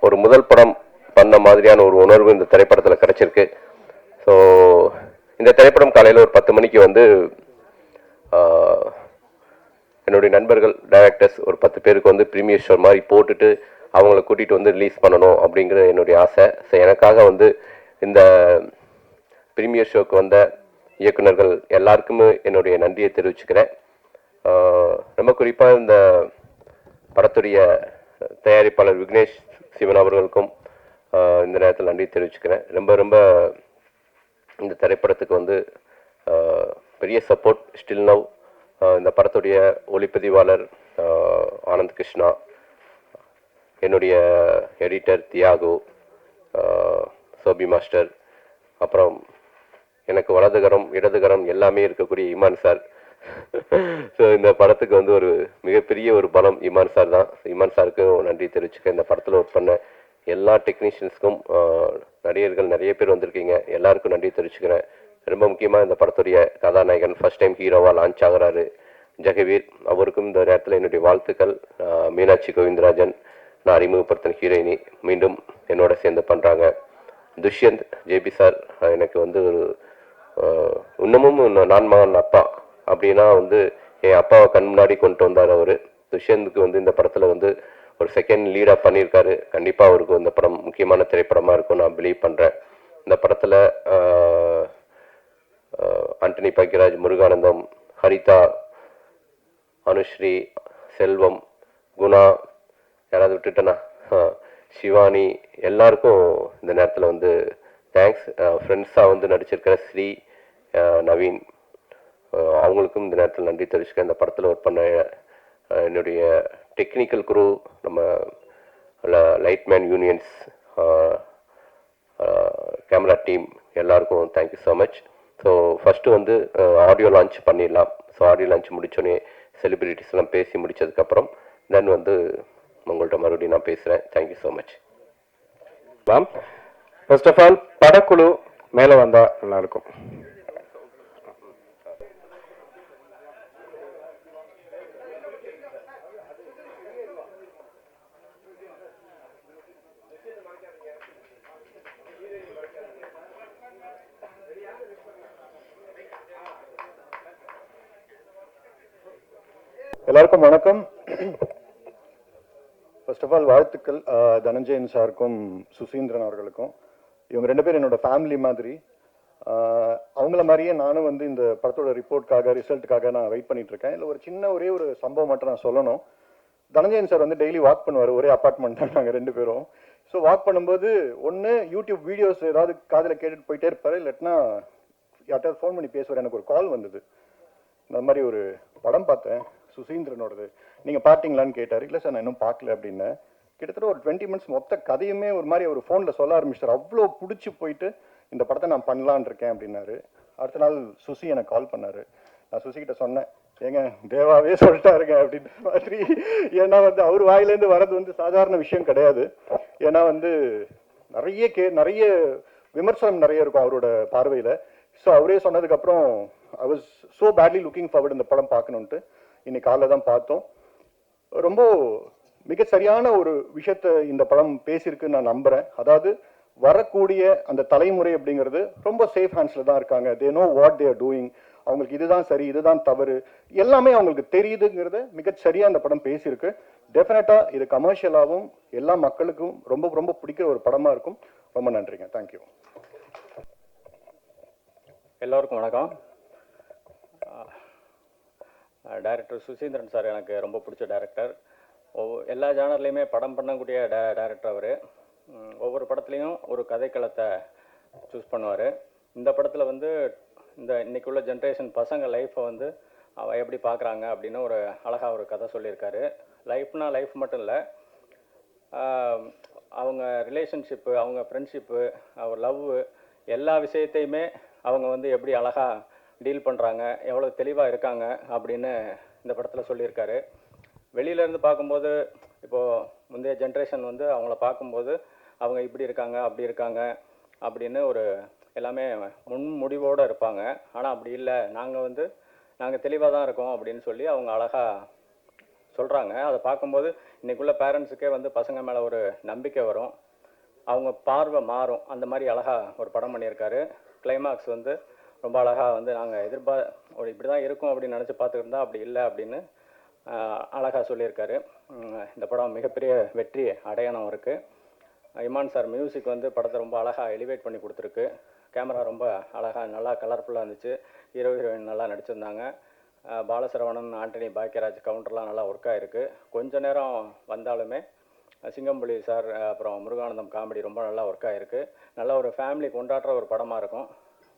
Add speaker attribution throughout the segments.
Speaker 1: ஒரு முதல் படம் பண்ண மாதிரியான ஒரு உணர்வு இந்த திரைப்படத்தில் கிடைச்சிருக்கு. ஸோ இந்த திரைப்படம் காலையில் ஒரு 10 மணிக்கு வந்து என்னுடைய நண்பர்கள் டைரக்டர்ஸ் ஒரு 10 பேருக்கு வந்து ப்ரீமியர் ஷோ மாதிரி போட்டுட்டு அவங்கள கூட்டிகிட்டு வந்து ரிலீஸ் பண்ணணும் அப்படிங்கிற என்னுடைய ஆசை. ஸோ எனக்காக வந்து இந்த ப்ரீமியர் ஷோக்கு வந்த இயக்குநர்கள் எல்லாருக்குமே என்னுடைய நன்றியை தெரிவிச்சுக்கிறேன். ரொம்ப குறிப்பாக இந்த படத்துடைய தயாரிப்பாளர் விக்னேஷ் சிவன் அவர்களுக்கும் இந்த நேரத்தில் நன்றி தெரிவிச்சுக்கிறேன். ரொம்ப ரொம்ப இந்த திரைப்படத்துக்கு வந்து பெரிய சப்போர்ட் ஸ்டில் நவ். இந்த படத்துடைய ஒளிப்பதிவாளர் ஆனந்த் கிருஷ்ணா, என்னுடைய எடிட்டர் தியாகு, சோபி மாஸ்டர், அப்புறம் எனக்கு வலதுகரம் இடதுகரம் எல்லாமே இருக்கக்கூடிய இமான் சார். ஸோ இந்த படத்துக்கு வந்து ஒரு மிகப்பெரிய ஒரு பலம் இமான் சார் தான். இமான் சாருக்கும் நன்றி தெரிவிச்சுக்க. இந்த படத்தில் ஒர்க் பண்ண எல்லா டெக்னீஷியன்ஸ்க்கும் நடிகர்கள் நிறைய பேர் வந்திருக்கீங்க, எல்லாருக்கும் நன்றி தெரிவிச்சுக்கிறேன். ரொம்ப முக்கியமாக இந்த படத்துடைய கதாநாயகன் ஃபர்ஸ்ட் டைம் ஹீரோவாக லான்ச் ஆகிறாரு ஜெகவீர், அவருக்கும் இந்த நேரத்தில் என்னுடைய வாழ்த்துக்கள். மீனாட்சி கோவிந்தராஜன், நான் அறிமுகப்படுத்தின ஹீரோயினி மீண்டும் என்னோட சேர்ந்து பண்ணுறாங்க. துஷ்யந்த் ஜேபி சார் எனக்கு வந்து ஒரு இன்னமும் நான் மகன் அப்பா அப்படின்னா வந்து என் அப்பாவை கண் முன்னாடி கொண்டு வந்தார் அவர். துஷ்யந்துக்கு வந்து இந்த படத்தில் வந்து ஒரு செகண்ட் லீடாக பண்ணியிருக்காரு. கண்டிப்பாக அவருக்கு இந்த படம் முக்கியமான திரைப்படமாக இருக்கும் நான் பிலீவ் பண்ணுறேன். இந்த படத்தில் ஆண்டனி பக்கிராஜ், முருகானந்தம், ஹரிதா, அனுஸ்ரீ, செல்வம், குணா, யாராவது விட்டுட்டேனா, சிவானி, எல்லாருக்கும் இந்த நேரத்தில் வந்து தேங்க்ஸ். ஃப்ரெண்ட்ஸாக வந்து நடிச்சிருக்கிற ஸ்ரீ, நவீன், அவங்களுக்கும் இந்த நேரத்தில் நன்றி தெரிவிச்சுக்க. இந்த படத்தில் ஒர்க் பண்ண என்னுடைய டெக்னிக்கல் குரூ, நம்ம லைட்மேன் யூனியன்ஸ், கேமரா டீம் எல்லாருக்கும் thank you so much. So first வந்து ஆடியோ லான்ச் பண்ணிடலாம். ஸோ ஆடியோ லான்ச் முடித்தோடனே செலிபிரிட்டிஸ்லாம் பேசி முடித்ததுக்கப்புறம் தென் வந்து உங்கள்கிட்ட மறுபடியும் நான் பேசுகிறேன். Thank you so much.
Speaker 2: First of all படக்குழு மேலே வந்தால் நல்லாயிருக்கும்.
Speaker 3: எல்லாருக்கும் வணக்கம். ஃபர்ஸ்ட் ஆஃப் ஆல் வாழ்த்துக்கள் தனஞ்சயன் சாருக்கும் சுசீந்திரன் அவர்களுக்கும். இவங்க 2 பேரும் என்னோட ஃபேமிலி மாதிரி. அவங்கள மாதிரியே நானும் வந்து இந்த படத்தோட ரிசல்ட்டுக்காக நான் வெயிட் பண்ணிட்டு இருக்கேன். இல்லை ஒரே ஒரு சம்பவம் மட்டும் நான் சொல்லணும். தனஞ்சயன் சார் வந்து டெய்லி வாக் பண்ணுவார், ஒரே அப்பார்ட்மெண்ட் தான் நாங்கள் 2 பேரும். ஸோ வாக் பண்ணும்போது ஒன்று யூடியூப் வீடியோஸ் ஏதாவது காதில் கேட்டுட்டு போயிட்டே இருப்பார், இல்லாட்டினா யார்ட்டாவது ஃபோன் பண்ணி பேசுவார். எனக்கு ஒரு கால் வந்தது, இந்த மாதிரி ஒரு படம் பார்த்தேன் சுசீந்திரனோடது, நீங்கள் பார்த்தீங்களான்னு கேட்டார். இல்லை சார் நான் இன்னும் பார்க்கல அப்படின்னு. கிட்டத்தட்ட ஒரு 20 மினிட்ஸ் மொத்த கதையுமே ஒரு மாதிரி ஒரு ஃபோனில் சொல்ல ஆரம்பிச்சார். அவ்வளோ பிடிச்சி போயிட்டு இந்த படத்தை நான் பண்ணலான் இருக்கேன் அப்படின்னாரு. அடுத்த நாள் சுசி எனக்கு கால் பண்ணார். நான் சுசிக்கிட்ட சொன்னேன், ஏங்க தேவாவே சொல்லிட்டாருங்க அப்படின்ற மாதிரி. ஏன்னா வந்து அவர் வாயிலேருந்து வர்றது வந்து சாதாரண விஷயம் கிடையாது. ஏன்னா வந்து நிறைய விமர்சனம் நிறைய இருக்கும் அவரோட பார்வையில். ஸோ அவரே சொன்னதுக்கப்புறம் I was so badly looking forward இந்த படம் பார்க்கணுன்ட்டு. இன்னைக்கு காலைல தான் பார்த்தோம். ரொம்ப மிக சரியான ஒரு விஷயத்த இந்த படம் பேசியிருக்குன்னு நான் நம்புகிறேன். அதாவது வரக்கூடிய அந்த தலைமுறை அப்படிங்கிறது ரொம்ப சேஃப் ஹேண்ட்ஸில் தான் இருக்காங்க. They know what they are doing. அவங்களுக்கு இதுதான் சரி, இதுதான் தவறு, எல்லாமே அவங்களுக்கு தெரியுதுங்கிறத மிகச்சரியாக அந்த படம் பேசியிருக்கு. டெஃபினட்டாக இது கமர்ஷியலாகவும் எல்லா மக்களுக்கும் ரொம்ப ரொம்ப பிடிக்கிற ஒரு படமாக இருக்கும். ரொம்ப நன்றிங்க. தேங்க்யூ.
Speaker 4: எல்லோருக்கும் வணக்கம். டைரக்டர் சுசீந்திரன் சார் எனக்கு ரொம்ப பிடிச்ச டைரக்டர். எல்லா ஜானர்லேயுமே படம் பண்ணக்கூடிய டைரக்டர் அவர். ஒவ்வொரு படத்துலையும் ஒரு கதைக்களத்தை சூஸ் பண்ணுவார். இந்த படத்தில் வந்து இந்த இன்றைக்குள்ள ஜென்ரேஷன் பசங்க லைஃப்பை வந்து எப்படி பார்க்குறாங்க அப்படின்னு ஒரு அழகாக ஒரு கதை சொல்லியிருக்காரு. லைஃப்னா லைஃப் மட்டும் இல்லை, அவங்க ரிலேஷன்ஷிப்பு, அவங்க ஃப்ரெண்ட்ஷிப்பு, அவர் லவ்வு, எல்லா விஷயத்தையுமே அவங்க வந்து எப்படி அழகாக டீல் பண்ணுறாங்க, எவ்வளோ தெளிவாக இருக்காங்க அப்படின்னு இந்த படத்தில் சொல்லியிருக்காரு. வெளியிலேருந்து பார்க்கும்போது இப்போது முந்தைய ஜென்ரேஷன் வந்து அவங்கள பார்க்கும்போது அவங்க இப்படி இருக்காங்க அப்படி இருக்காங்க அப்படின்னு ஒரு எல்லாமே முன்முடிவோடு இருப்பாங்க. ஆனால் அப்படி இல்லை, நாங்கள் தெளிவாக தான் இருக்கோம் அப்படின்னு சொல்லி அவங்க அழகாக சொல்கிறாங்க. அதை பார்க்கும்போது இன்றைக்குள்ள பேரண்ட்ஸுக்கே வந்து பசங்க மேலே ஒரு நம்பிக்கை வரும், அவங்க பார்வை மாறும். அந்த மாதிரி அழகாக ஒரு படம் பண்ணியிருக்காரு. கிளைமாக்ஸ் வந்து ரொம்ப அழகாக வந்து நாங்கள் இப்படி தான் இருக்கும் அப்படின்னு நினச்சி பார்த்துக்கிட்டு இருந்தால் அப்படி இல்லை அப்படின்னு அழகாக சொல்லியிருக்காரு. இந்த படம் மிகப்பெரிய வெற்றி அடையாளம் இருக்குது. இமான் சார் மியூசிக் வந்து படத்தை ரொம்ப அழகாக எலிவேட் பண்ணி கொடுத்துருக்கு. கேமரா ரொம்ப அழகாக நல்லா கலர்ஃபுல்லாக இருந்துச்சு. ஹீரோயின் நல்லா நடிச்சிருந்தாங்க. பாலசரவணன், ஆண்டனி பாக்கியராஜ் கவுண்டர்லாம் நல்லா ஒர்க் ஆகிருக்கு. கொஞ்ச நேரம் வந்தாலுமே சிங்கம்புலி சார் அப்புறம் முருகானந்தம் காமெடி ரொம்ப நல்லா ஒர்க் ஆகிருக்கு. நல்ல ஒரு ஃபேமிலி கொண்டாடுற ஒரு படமாக இருக்கும்.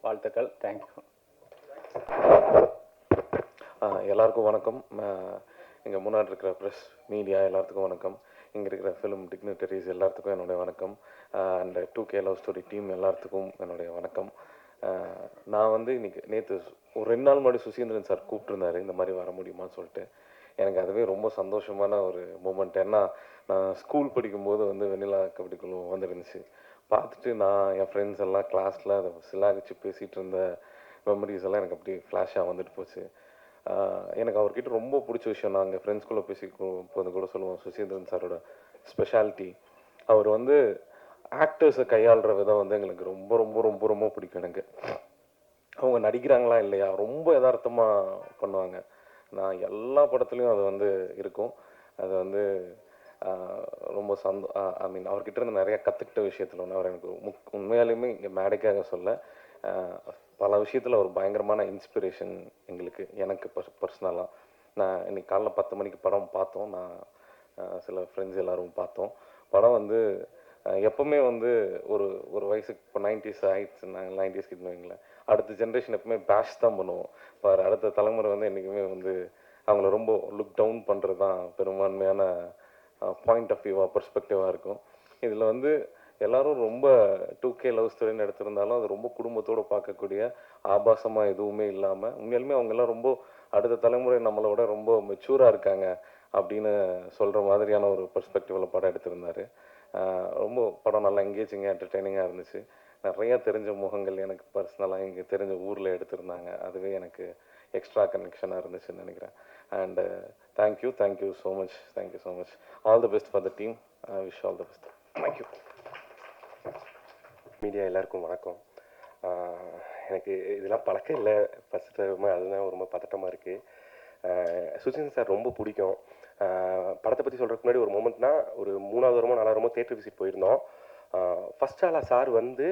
Speaker 4: வாழ்த்துக்கள். தேங்க்யூ.
Speaker 5: எல்லாருக்கும் வணக்கம். இங்கே முன்னாடி இருக்கிற ப்ரெஸ் மீடியா எல்லாத்துக்கும் வணக்கம். இங்கே இருக்கிற ஃபிலிம் டிக்னிட்டரிஸ் எல்லாத்துக்கும் என்னுடைய வணக்கம். And 2K love story team எல்லாத்துக்கும் என்னுடைய வணக்கம். நான் வந்து நேற்று ஒரு 2 நாள் முன்னாடி சுசீந்திரன் சார் கூப்பிட்டுருந்தாரு இந்த மாதிரி வர முடியுமான்னு சொல்லிட்டு. எனக்கு அதுவே ரொம்ப சந்தோஷமான ஒரு மூமெண்ட். ஏன்னா நான் ஸ்கூல் படிக்கும்போது வந்து வெண்ணிலா கபடிக்குழு வந்துருந்துச்சு. பார்த்துட்டு நான் என் ஃப்ரெண்ட்ஸ் எல்லாம் கிளாஸில் அதை சிலாகிச்சு பேசிகிட்டு இருந்த மெமரிஸ் எல்லாம் எனக்கு அப்படியே ஃப்ளாஷாக வந்துட்டு போச்சு. எனக்கு அவர்கிட்ட ரொம்ப பிடிச்ச விஷயம், நாங்கள் ஃப்ரெண்ட்ஸ்குள்ளே போது கூட சொல்லுவோம், சுசீந்திரன் சாரோட ஸ்பெஷாலிட்டி. அவர் வந்து ஆக்டர்ஸை கையாளுற விதம் வந்து எங்களுக்கு ரொம்ப ரொம்ப ரொம்ப ரொம்ப பிடிக்கும். எனக்கு அவங்க நடிக்கிறாங்களா இல்லையா ரொம்ப யதார்த்தமாக பண்ணுவாங்க. நான் எல்லா படத்துலையும் அது வந்து இருக்கும். அது வந்து ரொம்ப ஐ மீன் அவர்கிட்ட இருந்து நிறையா கற்றுக்கிட்ட விஷயத்தில் ஒன்று. அவர் எனக்கு உண்மையாலுமே இங்கே மேடைக்காக சொல்ல பல விஷயத்தில் ஒரு பயங்கரமான இன்ஸ்பிரேஷன் எங்களுக்கு, எனக்கு பர்சனலாக. நான் இன்னைக்கு காலைல 10 மணிக்கு படம் பார்த்தோம். நான் சில ஃப்ரெண்ட்ஸ் எல்லோரும் பார்த்தோம். படம் வந்து எப்போவுமே வந்து ஒரு வயசுக்கு இப்போ 90s ஆகிடுச்சு. நாங்கள் 90s கிட்ட வைங்களேன். அடுத்த ஜென்ரேஷன் எப்பவுமே பேஷ் தான் பண்ணுவோம். இப்போ அடுத்த தலைமுறை வந்து என்றைக்குமே வந்து அவங்கள ரொம்ப லுக் டவுன் பண்ணுறது தான் பெரும்பான்மையான பாயிண்ட் ஆஃப் வியூவாக பெர்ஸ்பெக்டிவாக இருக்கும். இதில் வந்து எல்லோரும் ரொம்ப 2K லவ் ஸ்டோரின்னு எடுத்திருந்தாலும் அது ரொம்ப குடும்பத்தோடு பார்க்கக்கூடிய ஆபாசமாக எதுவுமே இல்லாமல் உண்மையாலுமே அவங்கெல்லாம் ரொம்ப அடுத்த தலைமுறை நம்மளை விட ரொம்ப மெச்சூராக இருக்காங்க அப்படின்னு சொல்கிற மாதிரியான ஒரு பெர்ஸ்பெக்டிவில் படம் எடுத்திருந்தார். ரொம்ப படம் நல்லா எங்கேஜிங்காக என்டர்டெய்னிங்காக இருந்துச்சு. நிறையா தெரிஞ்ச முகங்கள் எனக்கு பர்சனலாக இங்கே தெரிஞ்ச ஊரில் எடுத்திருந்தாங்க. அதுவே எனக்கு எக்ஸ்ட்ரா கனெக்ஷனாக இருந்துச்சுன்னு நினைக்கிறேன். And thank you so much. All the best for the team. Wish all the best. Thank you.
Speaker 6: Media எல்லாருக்கும் வணக்கம். எனக்கு இதெல்லாம் பழக்கம் இல்லை. ஃபஸ்ட் அதுதான் ரொம்ப பதட்டமாக இருக்குது. சுசீந்திரன் சார் ரொம்ப பிடிக்கும். படத்தை பற்றி சொல்கிறதுக்கு முன்னாடி ஒரு மூமெண்ட்னா, ஒரு 3வது வாரமோ 4வது வாரமோ தேட்டர் விசிட் போயிருந்தோம். ஃபஸ்ட் ஆளாக சார் வந்து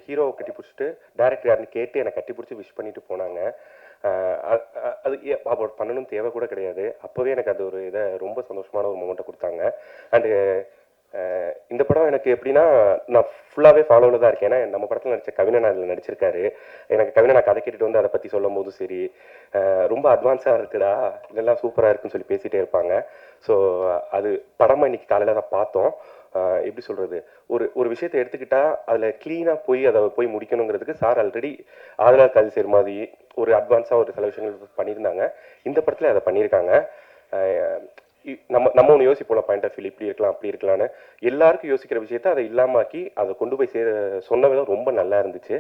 Speaker 6: ஹீரோவை கட்டி பிடிச்சிட்டு டேரக்டர் யாருன்னு கேட்டு என்னை கட்டி பிடிச்சி விஷ் பண்ணிட்டு போனாங்க. அது அவர் பண்ணணும் தேவை கூட கிடையாது. அப்போவே எனக்கு அது ஒரு இதை ரொம்ப சந்தோஷமான ஒரு மூமெண்ட்டை கொடுத்தாங்க. அண்டு இந்த படம் எனக்கு எப்படின்னா, நான் ஃபுல்லாகவே ஃபாலோவில் தான் இருக்கேன். ஏன்னா நம்ம படத்தில் நடித்த கவினன் அதில் நடிச்சிருக்காரு. எனக்கு கவினன் நான் கதை கேட்டுட்டு வந்து அதை பற்றி சொல்லும் போதும் சரி, ரொம்ப அட்வான்ஸாக இருக்குடா, இதெல்லாம் சூப்பராக இருக்குன்னு சொல்லி பேசிகிட்டே இருப்பாங்க. ஸோ அது படமாக இன்னைக்கு காலையில் தான் பார்த்தோம். எப்படி சொல்கிறது, ஒரு விஷயத்தை எடுத்துக்கிட்டால் அதில் க்ளீனாக அதை போய் முடிக்கணுங்கிறதுக்கு சார் ஆல்ரெடி ஆதலார் கால் சேர் மாதிரி ஒரு அட்வான்ஸாக ஒரு சில விஷயங்கள் பண்ணியிருந்தாங்க. இந்த படத்தில் அதை பண்ணியிருக்காங்க. நம்ம ஒன்று யோசிப்போம், பாயிண்ட் ஆஃப் வியூ இப்படி இருக்கலாம் அப்படி இருக்கலான்னு. எல்லாருக்கும் யோசிக்கிற விஷயத்த அதை இல்லாமாக்கி அதை கொண்டு போய் சொன்ன விதம் ரொம்ப நல்லா இருந்துச்சு.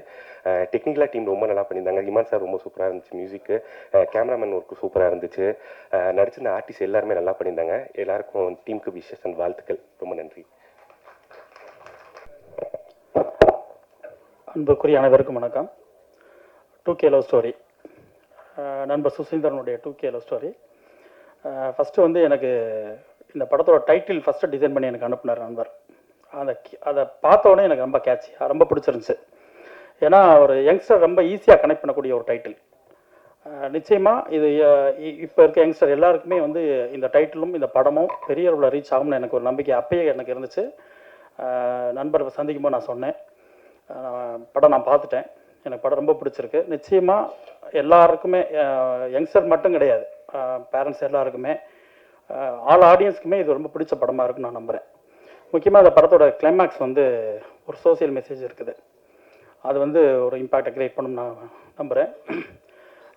Speaker 6: டெக்னிக்கலாக டீம் ரொம்ப நல்லா பண்ணியிருந்தாங்க. இமான் சார் ரொம்ப சூப்பராக இருந்துச்சு. மியூசிக்கு, கேமராமேன் ஒர்க்கு சூப்பராக இருந்துச்சு. நடிச்சிருந்த ஆர்டிஸ்ட் எல்லாருமே நல்லா பண்ணியிருந்தாங்க. எல்லாருக்கும் டீமுக்கு விஷஸ் அண்ட் வாழ்த்துக்கள். ரொம்ப நன்றி.
Speaker 7: அன்புக்குரிய அனைவருக்கும் வணக்கம். 2K லவ் ஸ்டோரி, நண்பர் சுசீந்திரனுடைய 2K லவ் ஸ்டோரி. ஃபஸ்ட்டு வந்து எனக்கு இந்த படத்தோட டைட்டில் ஃபஸ்ட்டு டிசைன் பண்ணி எனக்கு அனுப்புனார் நண்பர். அதை பார்த்த உடனே எனக்கு ரொம்ப கேட்சியாக ரொம்ப பிடிச்சிருந்துச்சு. ஏன்னா ஒரு யங்ஸ்டர் ரொம்ப ஈஸியாக கனெக்ட் பண்ணக்கூடிய ஒரு டைட்டில். நிச்சயமாக இது இப்போ இருக்க யங்ஸ்டர் எல்லாருக்குமே வந்து இந்த டைட்டிலும் இந்த படமும் பெரிய அளவில் ரீச் ஆகும்னு எனக்கு ஒரு நம்பிக்கை அப்பயே எனக்கு இருந்துச்சு. நண்பரை சந்திக்கும் போது நான் சொன்னேன், படம் நான் பார்த்துட்டேன், எனக்கு படம் ரொம்ப பிடிச்சிருக்கு. நிச்சயமாக எல்லாருக்குமே, யங்ஸ்டர் மட்டும் கிடையாது, பேரண்ட்ஸ் எல்லாருக்குமே, ஆல் ஆடியன்ஸுக்குமே இது ரொம்ப பிடிச்ச படமாக இருக்குன்னு நான் நம்புகிறேன். முக்கியமாக அந்த படத்தோட கிளைமேக்ஸ் வந்து ஒரு சோசியல் மெசேஜ் இருக்குது. அது வந்து ஒரு இம்பேக்டை க்ரியேட் பண்ணணும்னு நான் நம்புகிறேன்.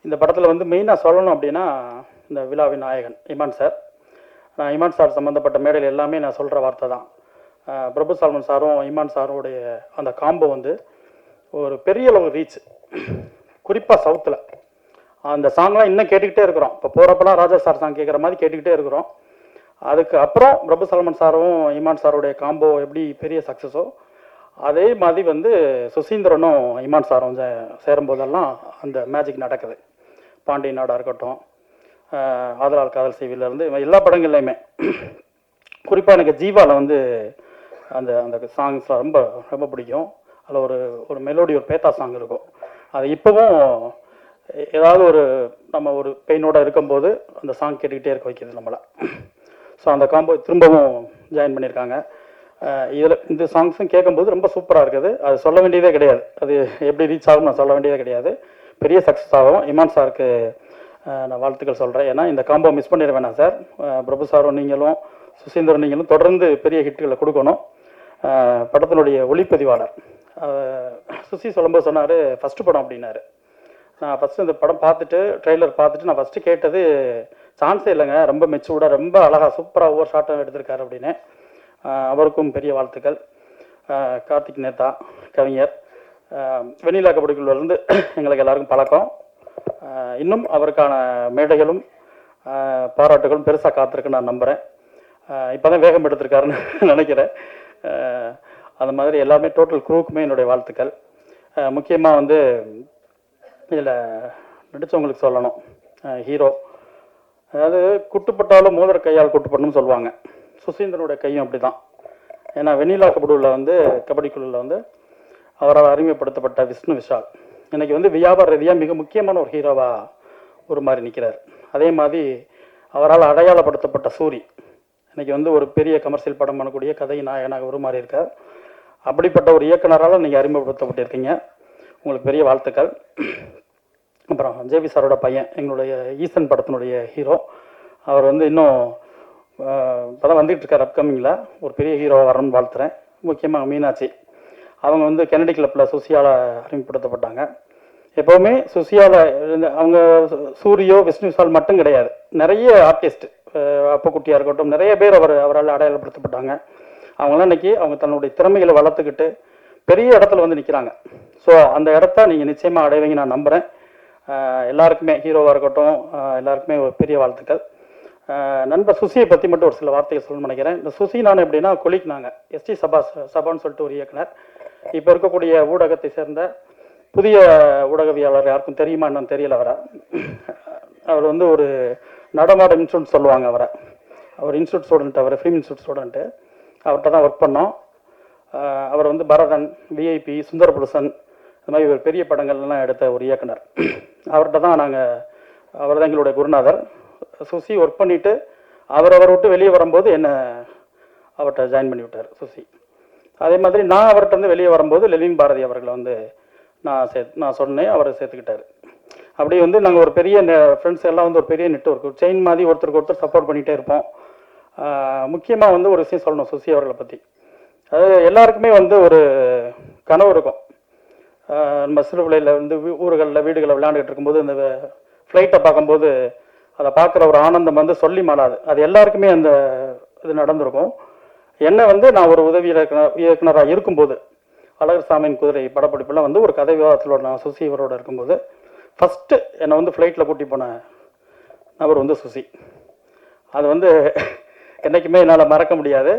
Speaker 7: இந்த படத்தில் வந்து மெயினாக சொல்லணும் அப்படின்னா, இந்த விழாவின் நாயகன் இமான் சார். நான் இமான் சார் சம்மந்தப்பட்ட மேடையில் எல்லாமே நான் சொல்கிற வார்த்தை தான். பிரபு சால்மன் சாரும் இமான் சாரோடைய அந்த காம்போ வந்து ஒரு பெரிய அளவு ரீச், குறிப்பாக சவுத்தில். அந்த சாங்லாம் இன்னும் கேட்டுக்கிட்டே இருக்கிறோம். இப்போ போகிறப்பெல்லாம் ராஜா சார் சாங் கேட்குற மாதிரி கேட்டுக்கிட்டே இருக்கிறோம். அதுக்கு அப்புறம் பிரபு சல்மான் சாரும் இமான் சாருடைய காம்போ எப்படி பெரிய சக்ஸஸோ அதே மாதிரி வந்து சுசீந்திரனும் இமான் சாரும் சேரும்போதெல்லாம் அந்த மேஜிக் நடக்குது. பாண்டிய நாடாக இருக்கட்டும், ஆதலால் காதல் செய்விலேருந்து எல்லா படங்கள்லையுமே, குறிப்பாக எனக்கு ஜீவாவில் வந்து அந்த அந்த சாங்ஸ் ரொம்ப ரொம்ப பிடிக்கும். அதில் ஒரு மெலோடி, ஒரு பேத்தா சாங் இருக்கும். அது இப்போவும் ஏதாவது நம்ம ஒரு பெயினோடு இருக்கும்போது அந்த சாங் கேட்டுக்கிட்டே இருக்க வைக்கிது நம்மளை. ஸோ அந்த காம்போ திரும்பவும் ஜாயின் பண்ணியிருக்காங்க. இதில் இந்த சாங்ஸும் கேட்கும்போது ரொம்ப சூப்பராக இருக்குது. அது சொல்ல வேண்டியதே கிடையாது, அது எப்படி ரீச் ஆகும் நான் சொல்ல வேண்டியதே கிடையாது. பெரிய சக்ஸஸ் ஆகும். இமான் சாருக்கு நான் வாழ்த்துக்கள் சொல்கிறேன். ஏன்னா இந்த காம்போ மிஸ் பண்ணிட வேணாம் சார். பிரபு சாரும் நீங்களும் சுசீந்திரன் நீங்களும் தொடர்ந்து பெரிய ஹிட்டுகளை கொடுக்கணும். படத்தினுடைய ஒளிப்பதிவாளர் சுசி சொல்லும்போது சொன்னார் ஃபஸ்ட்டு படம் அப்படின்னாரு. நான் ஃபஸ்ட்டு இந்த படம் பார்த்துட்டு ட்ரெய்லர் பார்த்துட்டு நான் ஃபஸ்ட்டு கேட்டது சான்ஸே இல்லைங்க, ரொம்ப மெச்சூர்டாக ரொம்ப அழகாக சூப்பராக ஒவ்வொரு ஷாட்டும் எடுத்திருக்காரு அப்படின்னு. அவருக்கும் பெரிய வாழ்த்துக்கள். கார்த்திக் நேதா கவிஞர், வெண்ணிலா கபடிக்குள்ளேருந்து எங்களுக்கு எல்லாருக்கும் பழக்கம். இன்னும் அவருக்கான மேடைகளும் பாராட்டுகளும் பெருசாக காத்திருக்குன்னு நான் நம்புகிறேன். இப்போ தான் வேகம் எடுத்திருக்காருன்னு நினைக்கிறேன். அந்த மாதிரி எல்லாமே டோட்டல் குரூக்குமே என்னுடைய வாழ்த்துக்கள். முக்கியமாக வந்து இதில் நடித்தவங்களுக்கு சொல்லணும். ஹீரோ அதாவது குட்டுப்பட்டாலும் மோதிர கையால் குட்டுப்படணும்னு சொல்லுவாங்க. சுசீந்திரனுடைய கையும் அப்படி தான். ஏன்னா வெண்ணிலா கபடியில் வந்து கபடிக்குழுவில் வந்து அவரால் அறிமுகப்படுத்தப்பட்ட விஷ்ணு விஷால் இன்னைக்கு வந்து வியாபார ரீதியாக மிக முக்கியமான ஒரு ஹீரோவாக ஒரு மாதிரி நிற்கிறார். அதே மாதிரி அவரால் அடையாளப்படுத்தப்பட்ட சூரி இன்னைக்கு வந்து ஒரு பெரிய கமர்ஷியல் படம் பண்ணக்கூடிய கதை நாயகனாக ஒரு மாதிரி இருக்கார். அப்படிப்பட்ட ஒரு இயக்குனரால் நீங்கள் அறிமுகப்படுத்தப்பட்டிருக்கீங்க, உங்களுக்கு பெரிய வாழ்த்துக்கள். அப்புறம் ஜேபி சாரோட பையன் எங்களுடைய ஈசன் படத்தினுடைய ஹீரோ, அவர் வந்து இன்னும் இப்போ தான் வந்துகிட்டு இருக்கார். அப்கமிங்கில் ஒரு பெரிய ஹீரோவாக வரணும்னு வாழ்த்துறேன். முக்கியமாக மீனாட்சி, அவங்க வந்து கெனடி கிளப்பில் சுசியால் அறிமுகப்படுத்தப்பட்டாங்க. எப்போவுமே சுசியால் அவங்க சூரியோ விஷ்ணு விஷால் மட்டும் கிடையாது, நிறைய ஆர்டிஸ்ட் அப்பக்குட்டியாக இருக்கட்டும் நிறைய பேர் அவரால் அடையாளப்படுத்தப்பட்டாங்க. அவங்களாம் இன்னைக்கு அவங்க தன்னுடைய திறமைகளை வளர்த்துக்கிட்டு பெரிய இடத்துல வந்து நிற்கிறாங்க. ஸோ அந்த இடத்த நீங்கள் நிச்சயமாக அடைவீங்க நான் நம்புகிறேன். எல்லாருக்குமே ஹீரோவாக இருக்கட்டும் எல்லாருக்குமே ஒரு பெரிய வாழ்த்துக்கள். நண்பர் சுசியை பற்றி மட்டும் ஒரு சில வார்த்தைகள் சொல்லணும்னு நினைக்கிறேன். இந்த சுசி நான் எப்படின்னா கொலிக்னாங்க எஸ்டி சபான்னு சொல்லிட்டு ஒரு இயக்குனர். இப்போ இருக்கக்கூடிய ஊடகத்தை சேர்ந்த புதிய ஊடகவியாளர் யாருக்கும் தெரியுமா என்னன்னு தெரியல. அவர் வந்து ஒரு நடமாட இன்ஸ்டியூட் சொல்லுவாங்க அவரை. அவர் institute student, our film institute student. அவர்கிட்ட தான் ஒர்க் பண்ணோம். அவர் வந்து பரதன், விஐபி, சுந்தரபுருஷன் இந்த மாதிரி ஒரு பெரிய படங்கள்லாம் எடுத்த ஒரு இயக்குனர். அவர்கிட்ட தான் அவர் தான் எங்களுடைய குருநாதர். சுசி ஒர்க் பண்ணிவிட்டு அவரை விட்டு வெளியே வரும்போது என்னை அவர்கிட்ட ஜாயின் பண்ணி விட்டார் சுசி. அதே மாதிரி நான் அவர்கிட்ட வந்து வெளியே வரும்போது லெலின் பாரதி அவர்களை வந்து நான் சொன்னேன், அவரை சேர்த்துக்கிட்டாரு. அப்படி வந்து நாங்கள் ஒரு பெரிய ஃப்ரெண்ட்ஸ் எல்லாம் வந்து ஒரு பெரிய நெட்வொர்க் செயின் மாதிரி ஒருத்தருக்கு ஒருத்தர் சப்போர்ட் பண்ணிகிட்டே இருப்போம். முக்கியமாக வந்து ஒரு விஷயம் சொல்லணும் சுசி அவர்களை பற்றி. அதாவது எல்லாருக்குமே வந்து ஒரு கனவு இருக்கும். நம்ம சிறு பிள்ளையில் வந்து ஊர்களில் வீடுகளில் விளையாண்டுக்கிட்டு இருக்கும்போது இந்த ஃப்ளைட்டை பார்க்கும்போது அதை பார்க்குற ஒரு ஆனந்தம் வந்து சொல்லி மாளாது. அது எல்லாருக்குமே அந்த இது நடந்திருக்கும். என்ன வந்து நான் ஒரு உதவி இயக்குனராக இருக்கும்போது அழகர் சாமியின் குதிரை படப்பிடிப்பெல்லாம் வந்து ஒரு கதை விவாதத்தில் நான் சுசி இவரோட இருக்கும்போது ஃபஸ்ட்டு என்னை வந்து ஃப்ளைட்டில் கூட்டி போன நபர் வந்து சுசி. அது வந்து என்றைக்குமே என்னால் மறக்க முடியாது.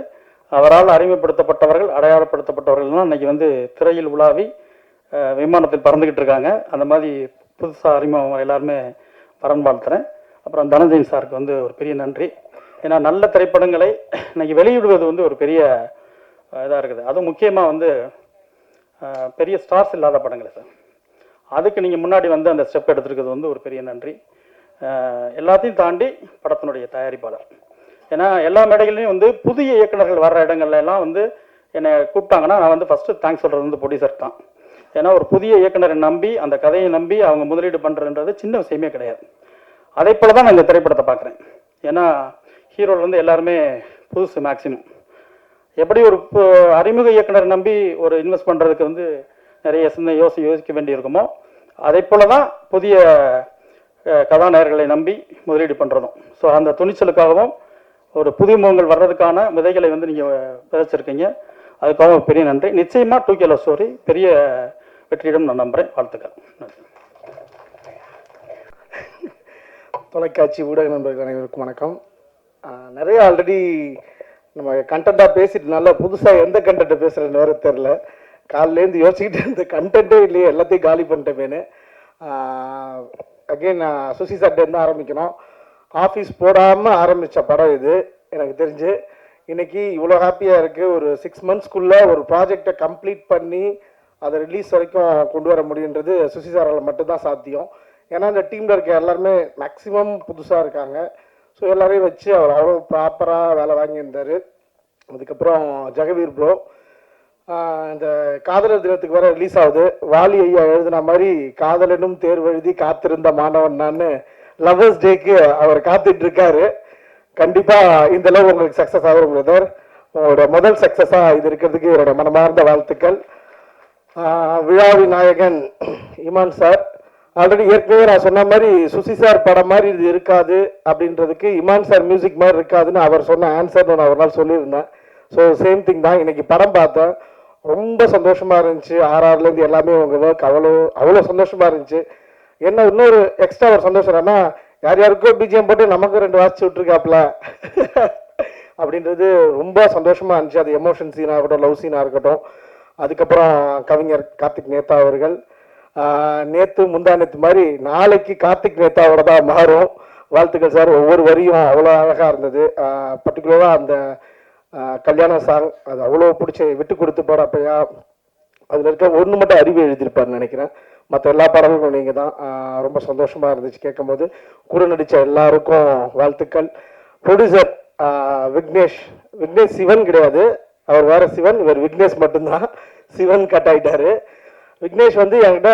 Speaker 7: அவரால் அறிமுகப்படுத்தப்பட்டவர்கள் அடையாளப்படுத்தப்பட்டவர்கள்லாம் இன்றைக்கி வந்து திரையில் உலாவி விமானத்தில் பறந்துக்கிட்டு இருக்காங்க. அந்த மாதிரி புதுசாக அறிமுகம் எல்லாருமே பரன் வாழ்த்துறேன். அப்புறம் தனஞ்சயன் சாருக்கு வந்து ஒரு பெரிய நன்றி. ஏன்னா நல்ல திரைப்படங்களை இன்னைக்கு வெளியிடுவது வந்து ஒரு பெரிய இதாக இருக்குது. அதுவும் முக்கியமாக வந்து பெரிய ஸ்டார்ஸ் இல்லாத படங்கள் சார், அதுக்கு நீங்கள் முன்னாடி வந்து அந்த ஸ்டெப் எடுத்துருக்கிறது வந்து ஒரு பெரிய நன்றி. எல்லாத்தையும் தாண்டி படத்தினுடைய தயாரிப்பாளர், ஏன்னா எல்லா மேடைகள்லையும் வந்து புதிய இயக்குநர்கள் வர்ற இடங்கள்ல எல்லாம் வந்து என்னை கூப்பிட்டாங்கன்னா நான் வந்து ஃபஸ்ட்டு தேங்க்ஸ் சொல்கிறது வந்து ப்ரொடியூசர் தான். ஏன்னா ஒரு புதிய இயக்குனரை நம்பி அந்த கதையை நம்பி அவங்க முதலீடு பண்ணுறன்றது சின்ன விஷயமே கிடையாது. அதே போல் தான் நான் இந்த திரைப்படத்தை பார்க்குறேன். ஏன்னா ஹீரோவில் வந்து எல்லாருமே புதுசு மேக்சிமம். எப்படி ஒரு அறிமுக இயக்குனரை நம்பி ஒரு இன்வெஸ்ட் பண்ணுறதுக்கு வந்து நிறைய சின்ன யோசிக்க வேண்டி இருக்குமோ அதே போல தான் புதிய கதாநாயகர்களை நம்பி முதலீடு பண்ணுறதும். ஸோ அந்த துணிச்சலுக்காகவும் ஒரு புதிய முகங்கள் வர்றதுக்கான விதைகளை வந்து நீங்கள் விதைச்சிருக்கீங்க. அதுக்காக ஒரு பெரிய நன்றி. நிச்சயமாக 2K லவ் ஸ்டோரி பெரிய வெற்றியிடம் நான் நம்புகிறேன். வாழ்த்துக்கள்.
Speaker 8: தொலைக்காட்சி ஊடக நண்பர்கள் அனைவருக்கும் வணக்கம். நிறைய ஆல்ரெடி நம்ம கண்டென்ட்டாக பேசிட்டு நல்லா புதுசாக எந்த கண்டென்ட்டை பேசுகிறேன்னு வேறு தெரில. காலிலேருந்து யோசிச்சுக்கிட்டு இந்த கண்டென்ட்டே இல்லையே, எல்லாத்தையும் காலி பண்ணிட்டேமேனு. அகெயின் சுசி சார்ட்டேருந்து ஆரம்பிக்கணும். ஆஃபீஸ் போடாமல் ஆரம்பித்த படம் இது. எனக்கு தெரிஞ்சு இன்னைக்கு இவ்வளோ ஹாப்பியாக இருக்குது. ஒரு 6 monthsக்குள்ளே ஒரு ப்ராஜெக்டை கம்ப்ளீட் பண்ணி அதை ரிலீஸ் வரைக்கும் கொண்டு வர முடியுன்றது சுசி சாரால் மட்டும்தான் சாத்தியம். ஏன்னா இந்த டீமில் இருக்க எல்லாருமே மேக்ஸிமம் புதுசாக இருக்காங்க. ஸோ எல்லாரையும் வச்சு அவர் அவ்வளோ ப்ராப்பராக வேலை வாங்கியிருந்தார். அதுக்கப்புறம் ஜெகவீர் ப்ரோ இந்த காதலர் தினத்துக்கு வர ரிலீஸ் ஆகுது. வாலி ஐயா எழுதின மாதிரி காதலனும் தேர்வு எழுதி காத்திருந்த மாணவன் நான் லவ்வர்ஸ் டேக்கு அவர் காத்துட்டு இருக்காரு. கண்டிப்பாக இந்த லவ் உங்களுக்கு சக்ஸஸ் ஆகும் பிரதர். உங்களோட முதல் சக்ஸஸாக இது இருக்கிறதுக்கு என்னோட மனமார்ந்த வாழ்த்துக்கள். விழாவின் நாயகன் இமான் சார், ஆல்ரெடி ஏற்கனவே நான் சொன்ன மாதிரி சுசி சார் படம் மாதிரி இது இருக்காது அப்படின்றதுக்கு இமான் சார் மியூசிக் மாதிரி இருக்காதுன்னு அவர் சொன்ன ஆன்சர் நான் ஒரு நாள் சொல்லியிருந்தேன். ஸோ சேம் திங் தான். இன்னைக்கு படம் பார்த்தேன், ரொம்ப சந்தோஷமா இருந்துச்சு. ஆர்ஆர்லேருந்து எல்லாமே உங்கள் ஒர்க் அவ்வளோ சந்தோஷமா இருந்துச்சு. என்ன இன்னொரு எக்ஸ்ட்ரா ஒரு சந்தோஷம் என்னன்னா, யார் யாருக்கோ பிஜிஎம் போட்டு நமக்கும் 2 வாசிச்சு விட்டுருக்காப்புல அப்படின்றது ரொம்ப சந்தோஷமா இருந்துச்சு. அது எமோஷன் சீனாக இருக்கட்டும், லவ் சீனாக இருக்கட்டும். அதுக்கப்புறம் கவிஞர் கார்த்திக் நேத்தா அவர்கள் நேற்று முந்தா நேற்று மாதிரி நாளைக்கு கார்த்திக் நேத்தாவோட தான் மாறும். வாழ்த்துக்கள் சார். ஒவ்வொரு வரியும் அவ்வளோ அழகாக இருந்தது. பர்டிகுலராக அந்த கல்யாண சாங் அது அவ்வளோ பிடிச்சி விட்டு கொடுத்து போகிறப்பையா அதில் இருக்க ஒன்று மட்டும் அறிவு எழுதியிருப்பார்னு நினைக்கிறேன். மற்ற எல்லா பாடல்களும் நீங்கள் தான். ரொம்ப சந்தோஷமாக இருந்துச்சு கேட்கும்போது. கூட நடித்த எல்லாருக்கும் வாழ்த்துக்கள். ப்ரொடியூசர் விக்னேஷ் சிவன் கிடையாது, அவர் வேற சிவன், இவர் விக்னேஷ் மட்டும்தான். சிவன் கட் ஆகிட்டாரு. விக்னேஷ் வந்து என்கிட்ட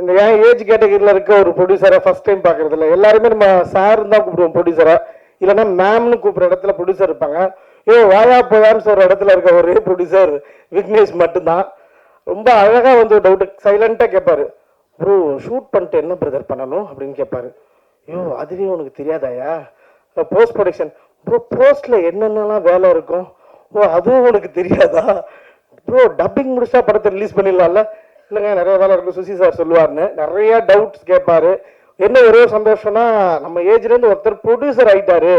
Speaker 8: இந்த என் ஏஜ் கேட்டகரியில் இருக்க ஒரு ப்ரொடியூசரை ஃபர்ஸ்ட் டைம் பார்க்கறது இல்லை. எல்லாருமே நம்ம சார் தான் கூப்பிடுவோம் ப்ரொடியூசரை, இல்லைன்னா மேம்னு கூப்பிட்ற இடத்துல ப்ரொடியூசர் இருப்பாங்க. வாயா போயான்னு சொல்கிற இடத்துல இருக்க ஒரே ப்ரொடியூசர் விக்னேஷ் மட்டும்தான். ரொம்ப அழகாக வந்து டவுட்டு சைலண்ட்டாக கேட்பாரு, ப்ரோ ஷூட் பண்ணிட்டு என்ன பிரதர் பண்ணணும் அப்படின்னு கேட்பாரு. அதுவே உனக்கு தெரியாதாயா? போஸ்ட் ப்ரொடக்ஷன் ப்ரோ, போஸ்ட்ல என்னென்னலாம் வேலை இருக்கும், அதுவும் உனக்கு தெரியாதா ப்ரோ? டப்பிங் முடிச்சா படத்தை ரிலீஸ் பண்ணிடலாம்ல? இல்லைங்க நிறைய வேலை இருக்கும் சுசி சார் சொல்லுவார்னு நிறைய டவுட்ஸ் கேட்பாரு. என்ன ஒரே சந்தோஷம்னா நம்ம ஏஜ்லேருந்து ஒருத்தர் ப்ரொடியூசர் ஆகிட்டாரு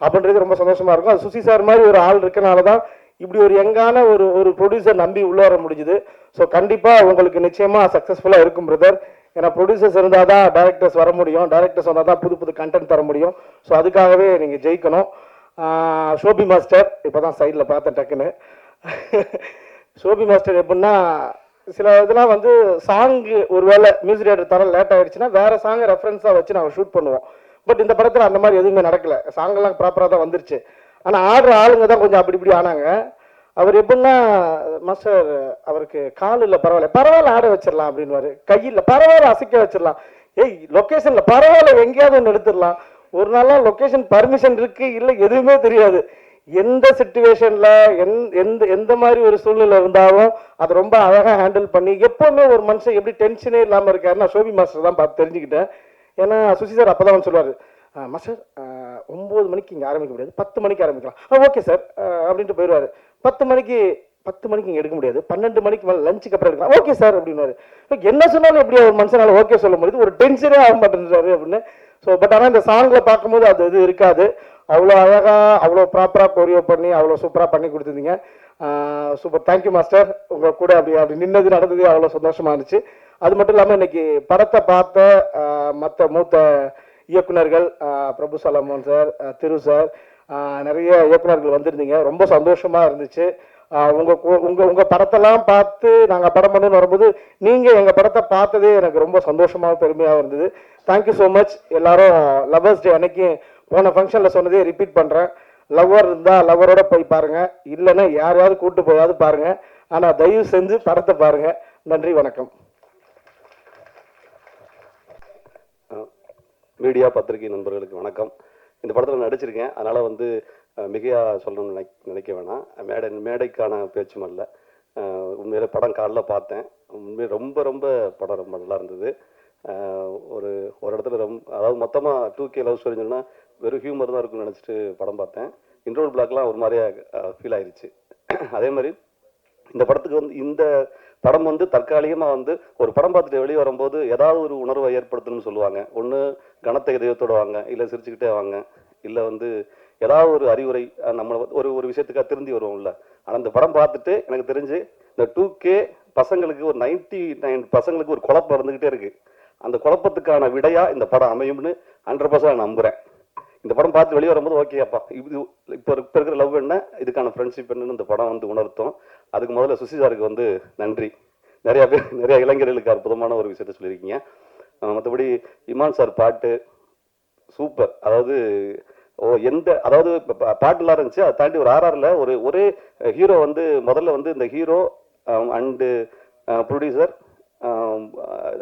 Speaker 8: அப்படின்றது ரொம்ப சந்தோஷமா இருக்கும். அது சுசி சார் மாதிரி ஒரு ஆள் இருக்கனால தான் இப்படி ஒரு யங்கான ஒரு ப்ரொடியூசர் நம்பி உள்ள வர முடிஞ்சுது. ஸோ கண்டிப்பாக உங்களுக்கு நிச்சயமாக சக்ஸஸ்ஃபுல்லாக இருக்கும் பிரதர். ஏன்னா ப்ரொடியூசர்ஸ் இருந்தால் தான் டைரக்டர்ஸ் வர முடியும், டைரக்டர்ஸ் வந்தால் தான் புது கண்டென்ட் தர முடியும். ஸோ அதுக்காகவே நீங்கள் ஜெயிக்கணும். ஷோபி மாஸ்டர் இப்போ தான் சைடில் பார்த்தேன் டக்குன்னு. ஷோபி மாஸ்டர் எப்படின்னா சில இதெல்லாம் வந்து சாங்கு ஒருவேளை மியூசிக் டேரக்டர் தர லேட் ஆகிடுச்சுன்னா வேறு சாங்கை ரெஃபரன்ஸாக வச்சு நாங்கள் ஷூட் பண்ணுவோம். பட் இந்த படத்தில் அந்த மாதிரி எதுவுமே நடக்கலை. சாங்கெல்லாம் ப்ராப்பராக தான் வந்துருச்சு. ஆனால் ஆடுற ஆளுங்க தான் கொஞ்சம் அப்படி இப்படி ஆனாங்க. அவர் எப்படின்னா மாஸ்டர் அவருக்கு கால் இல்லை, பரவாயில்ல ஆட வச்சிடலாம் அப்படின்வாரு. கையில் பரவாயில்ல அசைக்க வச்சிடலாம். லொக்கேஷனில் பரவாயில்ல எங்கேயாவது ஒன்று எடுத்துடலாம். ஒரு நாளாக லொக்கேஷன் பர்மிஷன் இருக்கு இல்லை எதுவுமே தெரியாது. எந்த சிச்சுவேஷனில் எந்த மாதிரி ஒரு சூழ்நிலை இருந்தாலும் அதை ரொம்ப அழகாக ஹேண்டில் பண்ணி எப்போவுமே ஒரு மனுஷன் எப்படி டென்ஷனே இல்லாமல் இருக்காருன்னா ஷோபி மாஸ்டர் தான் பார்த்து தெரிஞ்சுக்கிட்டேன். ஏன்னா சுசி சார் அப்போ தான் சொல்லுவார், மாஸ்டர் 9 மணிக்கு இங்கே ஆரம்பிக்க முடியாது, 10 மணிக்கு ஆரம்பிக்கலாம். ஓகே சார் அப்படின்ட்டு போயிடுவார். 10 மணிக்கு இங்கே எடுக்க முடியாது, 12 மணிக்கு மேலே லஞ்சுக்கு அப்புறம் எடுக்கலாம். ஓகே சார் அப்படின்னாரு. என்ன சொன்னாலும் எப்படி ஒரு மனுஷனால ஓகே சொல்ல முடியுது, ஒரு டென்ஷனே ஆக மாட்டேன்றாரு அப்படின்னு. ஸோ பட் ஆனால் இந்த சாங்கில் பார்க்கும்போது அது இது இருக்காது. அவ்வளோ அழகாக அவ்வளோ ப்ராப்பராக கொரியோ பண்ணி அவ்வளோ சூப்பராக பண்ணி கொடுத்துருந்தீங்க. Super, thank you master. உங்கள் கூட அப்படி நின்னது நடந்தது அவ்வளோ சந்தோஷமாக இருந்துச்சு. அது மட்டும் இல்லாமல் இன்னைக்கு படத்தை பார்த்த மற்ற மூத்த இயக்குனர்கள் பிரபு சலமோன் சார், திரு சார், நிறைய இயக்குனர்கள் வந்திருந்தீங்க. ரொம்ப சந்தோஷமாக இருந்துச்சு. உங்கள் படத்தெல்லாம் பார்த்து நாங்கள் படம் பண்ணணும்னு வரும்போது நீங்கள் எங்கள் படத்தை பார்த்ததே எனக்கு ரொம்ப சந்தோஷமாக பெருமையாக இருந்தது. Thank you so much. எல்லாரும் லவ்வர்ஸ் டே அன்னைக்கு போன ஃபங்க்ஷனில் சொன்னதே ரிப்பீட் பண்ணுறேன். லவ்வர் இருந்தால் லவ்வரோட போய் பாருங்கள், இல்லைன்னா யாரையாவது கூப்பிட்டு போயாவது பாருங்கள். ஆனால் தயவு செஞ்சு படத்தை பாருங்கள். நன்றி, வணக்கம்.
Speaker 9: மீடியா பத்திரிகை நண்பர்களுக்கு வணக்கம். இந்த படத்தில் நடிச்சிருக்கேன், அதனால் வந்து மிகையாக சொல்லணும்னு நினைக்க வேணாம். மேடைக்கான பேச்சும் அல்ல. உண்மையிலே படம் காலைல பார்த்தேன். உண்மையிலே ரொம்ப படம் ரொம்ப நல்லா இருந்தது. ஒரு இடத்துல அதாவது மொத்தமாக 2K லவ் ஸ்டோரின்னு சொன்னால் வெறும் ஹியூமர் தான் இருக்குன்னு நினச்சிட்டு படம் பார்த்தேன். இன்ட்ரோல் பிளாக்லாம் ஒரு மாதிரியாக ஃபீல் ஆயிடுச்சு. அதே மாதிரி இந்த படத்துக்கு வந்து இந்த படம் வந்து தற்காலிகமாக வந்து ஒரு படம் பார்த்துட்டு வெளியே வரும்போது ஏதாவது ஒரு உணர்வை ஏற்படுத்தணும்னு சொல்லுவாங்க. ஒன்று கனத்த இதயத்தோடு வாங்க, இல்லை சிரிச்சுக்கிட்டே வாங்க, இல்லை வந்து ஏதாவது ஒரு அறிவுரை நம்ம ஒரு ஒரு விஷயத்துக்காக திருந்தி வருவோம்ல. ஆனால் அந்த படம் பார்த்துட்டு எனக்கு தெரிஞ்சு இந்த 2K பசங்களுக்கு ஒரு 99 பசங்களுக்கு ஒரு குழப்பம் இருந்துக்கிட்டே இருக்கு. அந்த குழப்பத்துக்கான விடையா இந்த படம் அமையும்னு 100% நம்புறேன். இந்த படம் பார்த்து வெளியே வரும்போது ஓகேப்பா, இது இப்போ இருக்கிற லவ் என்ன, இதுக்கான ஃப்ரெண்ட்ஷிப் என்னன்னு இந்த படம் வந்து உணர்த்தும். அதுக்கு முதல்ல சுசி சாருக்கு வந்து நன்றி. நிறைய இளைஞர்களுக்கு அற்புதமான ஒரு விஷயத்த சொல்லியிருக்கீங்க. மற்றபடி இமான் சார் பாட்டு சூப்பர். அதாவது அதாவது பாட்டுலாம் இருந்துச்சு, அதை தாண்டி ஒரு ஆர்ஆர்ல ஒரே ஹீரோ வந்து முதல்ல வந்து இந்த ஹீரோ அண்டு ப்ரொடியூசர்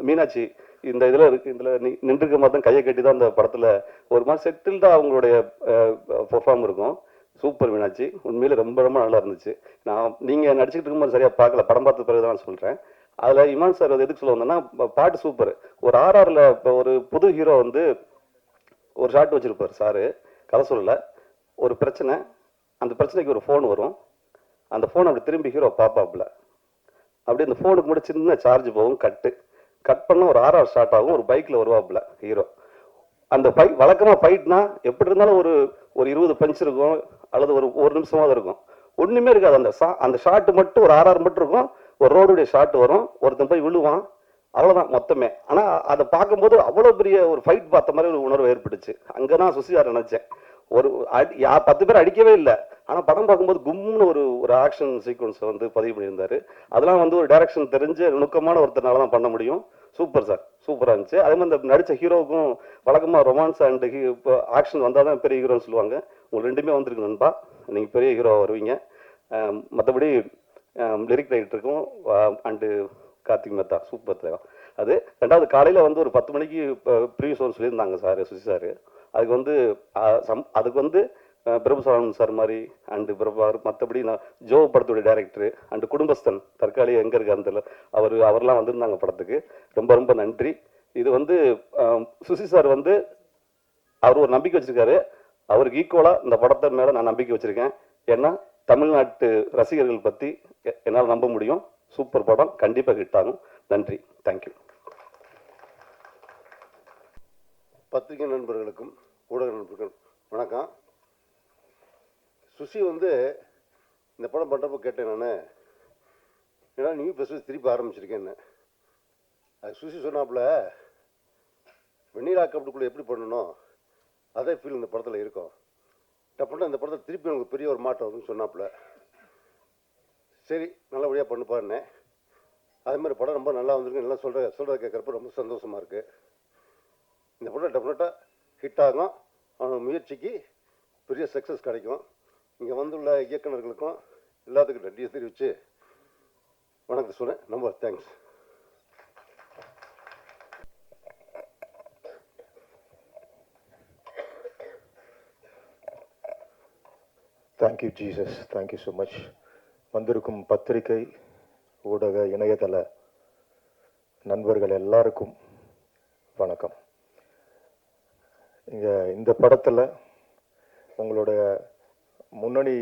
Speaker 9: மீனாட்சி இந்த இதில் இருக்கு. இதில் நின்றுக்க மாதிரி தான் கையை கட்டி தான் இந்த படத்தில் ஒரு மாதிரி செட்டில்டாக அவங்களுடைய பெர்ஃபார்ம் இருக்கும். சூப்பர் மீனாட்சி, உண்மையிலே ரொம்ப ரொம்ப நல்லா இருந்துச்சு. நீங்கள் நடிச்சுக்கிட்டு இருக்கும்போது சரியாக பார்க்கல, படம் பார்த்த பிறகு தான் சொல்கிறேன். அதில் இமான் சார் எதுக்கு சொல்ல வந்தேன்னா, பாட்டு சூப்பர். ஒரு ஆர்ஆரில் இப்போ ஒரு புது ஹீரோ வந்து ஒரு ஷாட் வச்சுருப்பார் சாரு, கதை சொல்லலை, ஒரு பிரச்சனை, அந்த பிரச்சனைக்கு ஒரு ஃபோன் வரும், அந்த ஃபோன் அப்படி திரும்பி ஹீரோ பாப்பாப்புல, அப்படி அந்த ஃபோனுக்கு மட்டும் சின்ன சார்ஜ் போகும், கட் பண்ண ஒரு ஆர்ஆர் ஸ்டார்ட் ஆகும், ஒரு பைக்கில் வருவாப்புல ஹீரோ. அந்த வழக்கமாக ஃபைட்னா எப்படி இருந்தாலும் ஒரு 20 பஞ்ச் இருக்கும், அல்லது ஒரு நிமிஷமாக இருக்கும், ஒன்றுமே இருக்காது. அந்த ஷாட்டு மட்டும் ஒரு ஆர்ஆர் மட்டும் இருக்கும், ஒரு ரோடுடைய ஷாட் வரும், ஒருத்தன் போய் விழுவான், அவ்வளோதான் மொத்தமே. ஆனால் அதை பார்க்கும்போது அவ்வளோ பெரிய ஒரு ஃபைட் பார்த்த மாதிரி ஒரு உணர்வு ஏற்பட்டுச்சு. அங்கே தான் சுசியார் நினச்சேன். 10 பேர் அடிக்கவே இல்லை, ஆனால் படம் பார்க்கும்போது கும்னு ஒரு ஆக்ஷன் சீக்வன்ஸை வந்து பதிவு பண்ணியிருந்தாரு. அதெல்லாம் வந்து ஒரு டைரக்ஷன் தெரிஞ்ச நுணுக்கமான ஒருத்தனால தான் பண்ண முடியும். சூப்பர் சார், சூப்பராக இருந்துச்சு. அதே மாதிரி இந்த நடித்த ஹீரோவுக்கும் வழக்கமாக ரொமான்ஸ் அண்ட் இப்போ ஆக்ஷன் வந்தால் தான் பெரிய ஹீரோன்னு சொல்லுவாங்க. உங்களுக்கு ரெண்டுமே வந்திருக்கு நண்பா, நீங்கள் பெரிய ஹீரோவாக வருவீங்க. மற்றபடி லிரிக் ரைட்டருக்கும் அண்டு கார்த்திக் மேத்தா சூப்பர் தேவை. அது ரெண்டாவது காலையில் வந்து ஒரு 10 மணிக்கு ப்ரீவியஸ் ஒன்று சொல்லியிருந்தாங்க சார், சுசி சார். அதுக்கு வந்து பிரபு சரவணன் சார் மாதிரி அண்டு பிரபார், மற்றபடி நான் ஜோ படத்துடைய டைரக்டரு அண்டு குடும்பஸ்தன் தற்காலி எங்கே இருக்காரு அவர்லாம் வந்திருந்தாங்க படத்துக்கு. ரொம்ப ரொம்ப நன்றி. இது வந்து சுசி சார் வந்து அவர் ஒரு நம்பிக்கை வச்சிருக்காரு, அவருக்கு ஈக்குவலாக இந்த படத்தை மேலே நான் நம்பிக்கை வச்சுருக்கேன். ஏன்னா தமிழ்நாட்டு ரசிகர்கள் பற்றி என்னால் நம்ப முடியும். சூப்பர் படம், கண்டிப்பாக ஹிட் ஆகும். நன்றி, தேங்க்யூ.
Speaker 10: பத்திரிகை நண்பர்களுக்கும் ஊடக நண்பர்களுக்கும் வணக்கம். சுசி வந்து இந்த படம் பண்ணுறப்போ கேட்டேன் நான், ஏன்னா நீ இப்போ திருப்பி ஆரம்பிச்சிருக்கேன்னு. அது சுசி சொன்னாப்புல வெண்ணிலா கப்பலுக்குள்ளே எப்படி பண்ணணும் அதே ஃபீல் இந்த படத்தில் இருக்கும். டப்புனா இந்த படத்தில் திருப்பி எனக்கு பெரிய ஒரு மாற்றம் வரும்னு சொன்னாப்புல. சரி, நல்லபடியாக பண்ணுப்பாருன்னேன். அதே மாதிரி படம் ரொம்ப நல்லா வந்திருக்கு. நல்லா சொல்கிறத கேட்குறப்ப ரொம்ப சந்தோஷமாக இருக்குது. இந்த படம் டெஃபினட்டாக ஹிட் ஆகும். அவனோட முயற்சிக்கு பெரிய சக்ஸஸ் கிடைக்கும். இங்கே வந்துள்ள இயக்குநர்களுக்கும் எல்லாத்துக்கும் நன்றியை தெரிவித்து வணக்கத்தை சொன்னேன். ரொம்ப thanks.
Speaker 3: Thank you Jesus, thank you so much. வந்திருக்கும் பத்திரிகை ஊடக இணையதள நண்பர்கள் எல்லாருக்கும் வணக்கம். இங்கே இந்த படத்தில் உங்களுடைய முன்னணி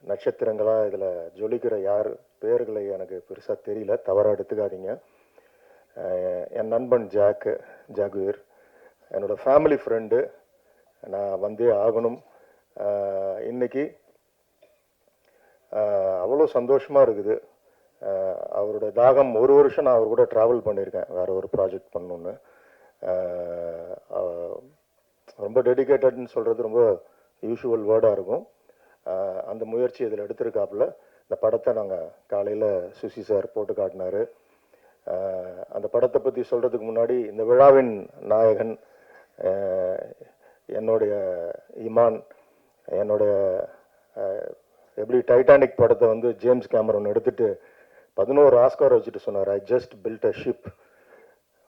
Speaker 3: நட்சத்திரங்களாக இதில் ஜொலிக்கிற யார் பேர்களை எனக்கு பெருசாக தெரியல, தவறாக எடுத்துக்காதீங்க. என் நண்பன் ஜாகுவீர், என்னோட ஃபேமிலி ஃப்ரெண்டு, நான் வந்தே ஆகணும். இன்னைக்கு அவ்வளோ சந்தோஷமாக இருக்குது. அவரோட தாகம், ஒரு வருஷம் நான் அவர் கூட ட்ராவல் பண்ணியிருக்கேன் வேறு ஒரு ப்ராஜெக்ட் பண்ணணுன்னு. ரொம்ப டெடிக்கேட்டட்னு சொல்கிறது ரொம்ப யூஷுவல் வேர்டாக இருக்கும். அந்த முயற்சி இதில் எடுத்திருக்காப்புல. இந்த படத்தை நாங்கள் காலையில் சுசி சார் போட்டு காட்டினார். அந்த படத்தை பற்றி சொல்கிறதுக்கு முன்னாடி இந்த விழாவின் நாயகன் என்னுடைய இமான், என்னுடைய எப்படி டைட்டானிக் படத்தை வந்து ஜேம்ஸ் கேமரன் எடுத்துட்டு 11 ஆஸ்கார் வச்சுட்டு சொன்னார், I just built a ship,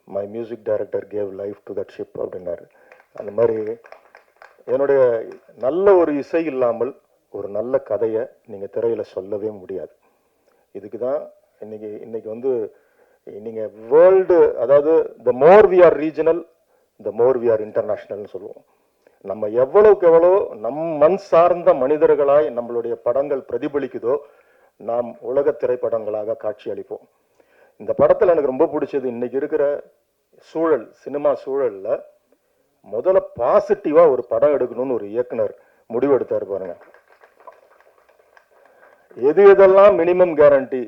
Speaker 3: my music director gave life to that ship அப்படின்னாரு. அந்த மாதிரி என்னுடைய நல்ல ஒரு இசை இல்லாமல் ஒரு நல்ல கதையை நீங்கள் திரையில் சொல்லவே முடியாது. இதுக்கு தான் இன்னைக்கு வந்து நீங்கள் வேர்ல்டு, அதாவது the more we are regional the more we are இன்டர்நேஷ்னல்னு சொல்லுவோம். நம்ம எவ்வளவுக்கு எவ்வளோ மண் சார்ந்த மனிதர்களாய் நம்மளுடைய படங்கள் பிரதிபலிக்குதோ நாம் உலக திரைப்படங்களாக காட்சி அளிப்போம். இந்த படத்தில் எனக்கு ரொம்ப பிடிச்சது, இன்னைக்கு இருக்கிற சூழல், சினிமா சூழலில் முதல்ல பாசிட்டிவா ஒரு படம் எடுக்கணும்னு ஒரு இயக்குனர் முடிவெடுத்தாரு பாருங்க. எதெல்லாம் மினிமம் கேரண்டி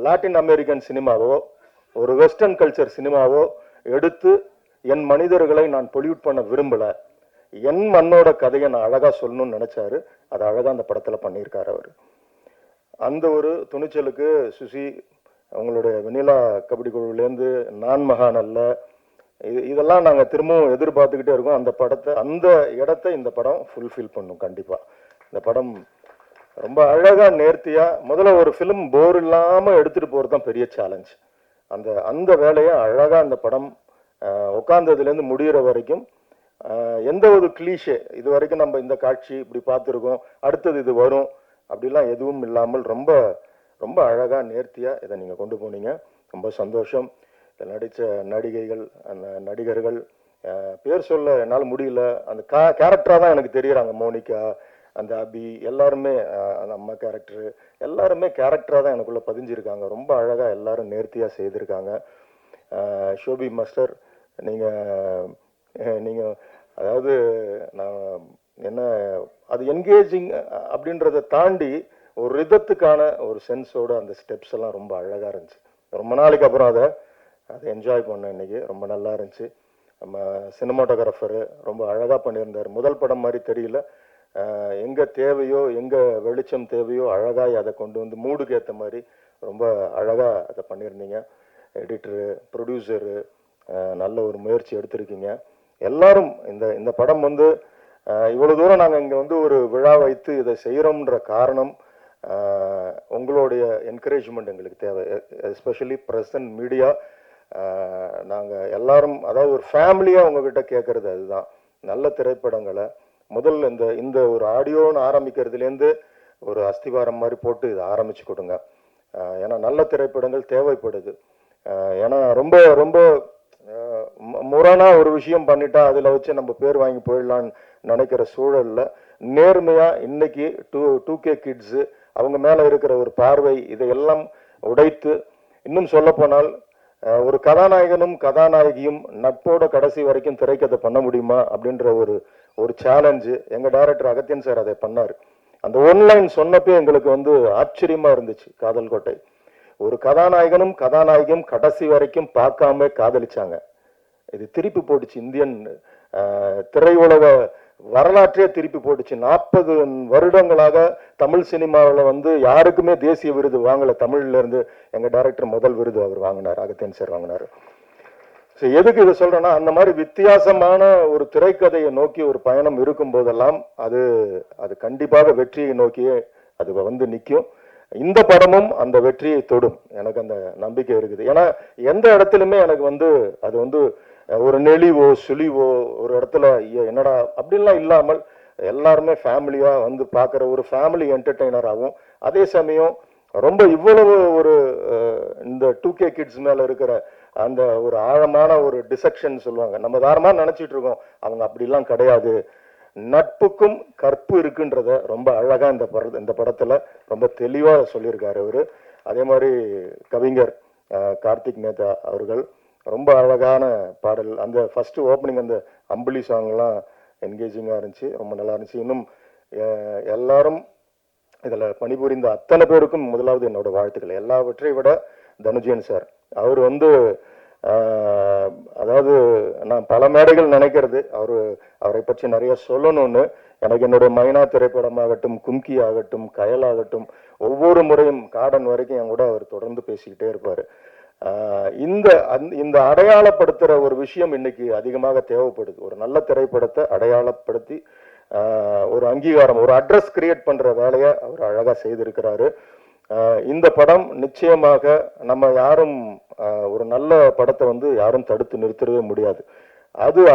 Speaker 3: லாட்டின் அமெரிக்கன் சினிமாவோ ஒரு வெஸ்டர்ன் கல்ச்சர் சினிமாவோ எடுத்து என் மனிதர்களை நான் பொல்யூட் பண்ண விரும்பல, என் மண்ணோட கதையை நான் அழகா சொல்லணும்னு நினைச்சாரு. அது அழகா அந்த படத்துல பண்ணியிருக்காரு அவர். அந்த ஒரு துணிச்சலுக்கு சுசி, அவங்களுடைய வெண்ணிலா கபடி குழுவிலேருந்து நான் மகான் அல்ல, இதெல்லாம் நாங்கள் திரும்பவும் எதிர்பார்த்துக்கிட்டே இருக்கோம். அந்த படத்தை, அந்த இடத்தை இந்த படம் ஃபுல்ஃபில் பண்ணும் கண்டிப்பாக. இந்த படம் ரொம்ப அழகா நேர்த்தியா, முதல்ல ஒரு ஃபிலிம் போர் இல்லாம எடுத்துட்டு போறது தான் பெரிய சேலஞ்ச். அந்த வேலையை அழகா அந்த படம் உட்கார்ந்ததுலேருந்து முடிகிற வரைக்கும் எந்த ஒரு கிளீஷே, இது வரைக்கும் நம்ம இந்த காட்சி இப்படி பார்த்துருக்கோம், அடுத்தது இது வரும் அப்படிலாம் எதுவும் இல்லாமல் ரொம்ப ரொம்ப அழகா நேர்த்தியா இதை நீங்க கொண்டு போனீங்க. ரொம்ப சந்தோஷம். இதில் நடித்த நடிகைகள், அந்த நடிகர்கள் பேர் சொல்ல என்னால் முடியல, அந்த கேரக்டராக தான் எனக்கு தெரியுறாங்க. மோனிகா, அந்த அபி, எல்லாருமே அந்த அம்மா கேரக்டரு, எல்லாருமே கேரக்டராக தான் எனக்குள்ளே பதிஞ்சிருக்காங்க. ரொம்ப அழகாக எல்லாரும் நேர்த்தியாக செய்திருக்காங்க. ஷோபி மாஸ்டர், நீங்கள் அதாவது நான் என்ன, அது என்கேஜிங் அப்படின்றத தாண்டி ஒரு ரிதத்துக்கான ஒரு சென்ஸோட அந்த ஸ்டெப்ஸ் எல்லாம் ரொம்ப அழகாக இருந்துச்சு. ரொம்ப நாளைக்கு அப்புறம் அதை என்ஜாய் பண்ணேன் இன்னைக்கு. ரொம்ப நல்லா இருந்துச்சு. நம்ம சினிமாட்டோகிராஃபரு ரொம்ப அழகாக பண்ணியிருந்தார். முதல் படம் மாதிரி தெரியல, எங்கே தேவையோ எங்கே வெளிச்சம் தேவையோ அழகாக அதை கொண்டு வந்து மூடுக்கு ஏற்ற மாதிரி ரொம்ப அழகாக அதை பண்ணியிருந்தீங்க. எடிட்டரு, ப்ரொடியூசரு நல்ல ஒரு முயற்சி எடுத்திருக்கீங்க எல்லாரும். இந்த படம் வந்து இவ்வளோ தூரம் நாங்கள் இங்கே வந்து ஒரு விழா வைத்து இதை செய்கிறோம்ன்ற காரணம் உங்களுடைய என்கரேஜ்மெண்ட் எங்களுக்கு தேவை. Especially press and media. நாங்கள் எல்லாரும், அதாவது ஒரு ஃபேமிலியாக உங்ககிட்ட கேட்குறது அதுதான். நல்ல திரைப்படங்களை முதல்ல இந்த ஒரு ஆடியோன்னு ஆரம்பிக்கிறதுலேருந்து ஒரு அஸ்திவாரம் மாதிரி போட்டு இதை ஆரம்பிச்சு கொடுங்க. ஏன்னா நல்ல திரைப்படங்கள் தேவைப்படுது. ஏன்னா ரொம்ப ரொம்ப முரணா ஒரு விஷயம் பண்ணிட்டா அதில் வச்சு நம்ம பேர் வாங்கி போயிடலான்னு நினைக்கிற சூழல்ல நேர்மையா இன்னைக்கு 2K கிட்ஸு அவங்க மேல இருக்கிற ஒரு பார்வை இதையெல்லாம் உடைத்து, இன்னும் சொல்ல போனால் ஒரு கதாநாயகனும் கதாநாயகியும் நட்போட கடைசி வரைக்கும் திரைக்கதை பண்ண முடியுமா அப்படின்ற ஒரு சேலஞ்சு எங்க டைரக்டர் அகத்தியன் சார் அதை பண்ணார். அந்த ஒன்லைன் சொன்னப்பே எங்களுக்கு வந்து ஆச்சரியமா இருந்துச்சு. காதல் கோட்டை ஒரு கதாநாயகனும் கதாநாயகியும் கடைசி வரைக்கும் பார்க்காம காதலிச்சாங்க. இது திருப்பி போட்டுச்சு, இந்தியன் திரையுலக வரலாற்றே திருப்பி போட்டுச்சு. 40 வருடங்களாக தமிழ் சினிமாவில் வந்து யாருக்குமே தேசிய விருது வாங்கல. தமிழ்ல இருந்து எங்க டைரக்டர் முதல் விருது அவர் வாங்கினார், அகத்தியன் சார் வாங்கினார். எதுக்கு இதை சொல்றேன்னா, அந்த மாதிரி வித்தியாசமான ஒரு திரைக்கதையை நோக்கி ஒரு பயணம் இருக்கும் போதெல்லாம் அது கண்டிப்பாக வெற்றியை நோக்கியே அது வந்து நிற்கும். இந்த படமும் அந்த வெற்றியை தொடும், எனக்கு அந்த நம்பிக்கை இருக்குது. ஏன்னா எந்த இடத்துலையுமே எனக்கு வந்து அது வந்து ஒரு நெளிவோ சுழிவோ ஒரு இடத்துல என்னடா அப்படின்லாம் இல்லாமல் எல்லாருமே ஃபேமிலியா வந்து பார்க்குற ஒரு ஃபேமிலி என்டர்டெய்னராகவும், அதே சமயம் ரொம்ப இவ்வளவு ஒரு இந்த 2K கிட்ஸ் மேல இருக்கிற அந்த ஒரு ஆழமான ஒரு டிசெக்ஷன் சொல்லுவாங்க. நம்ம வேறமா நினைச்சிட்டு இருக்கோம், அவங்க அப்படிலாம் கிடையாது. நட்புக்கும் கற்பு இருக்குன்றத ரொம்ப அழகா இந்த படத்துல ரொம்ப தெளிவா சொல்லியிருக்காரு அவரு. அதே மாதிரி கவிஞர் கார்த்திக் நேதா அவர்கள் ரொம்ப அழகான பாடல், அந்த ஃபர்ஸ்ட் ஓப்பனிங் அந்த அம்புலி சாங்லாம் என்கேஜிங்காக இருந்துச்சு, ரொம்ப நல்லா இருந்துச்சு. இன்னும் எல்லாரும் இதில் பணிபுரிந்த அத்தனை பேருக்கும் முதலாவது என்னோட வாழ்த்துக்கள். எல்லாவற்றை விட தனுஜயன் சார், அவர் வந்து அதாவது நான் பல மேடைகள் நினைக்கிறது அவரை பற்றி நிறைய சொல்லணும்னு. எனக்கு என்னுடைய மைனா திரைப்படமாகட்டும், கும்கி ஆகட்டும், கயல் ஆகட்டும், ஒவ்வொரு முறையும் காடன் வரைக்கும் என் கூட அவர் தொடர்ந்து பேசிக்கிட்டே இருப்பார். இந்த அடையாளப்படுத்துற ஒரு விஷயம் இன்னைக்கு அதிகமாக தேவைப்படுது. ஒரு நல்ல திரைப்படத்தை அடையாளப்படுத்தி ஒரு அங்கீகாரம், ஒரு அட்ரஸ் கிரியேட் பண்ற வேலையை அவர் அழகா செய்திருக்கிறாரு. இந்த படம் நிச்சயமாக நம்ம யாரும் ஒரு நல்ல படத்தை வந்து யாரும் தடுத்து நிறுத்தவே முடியாது.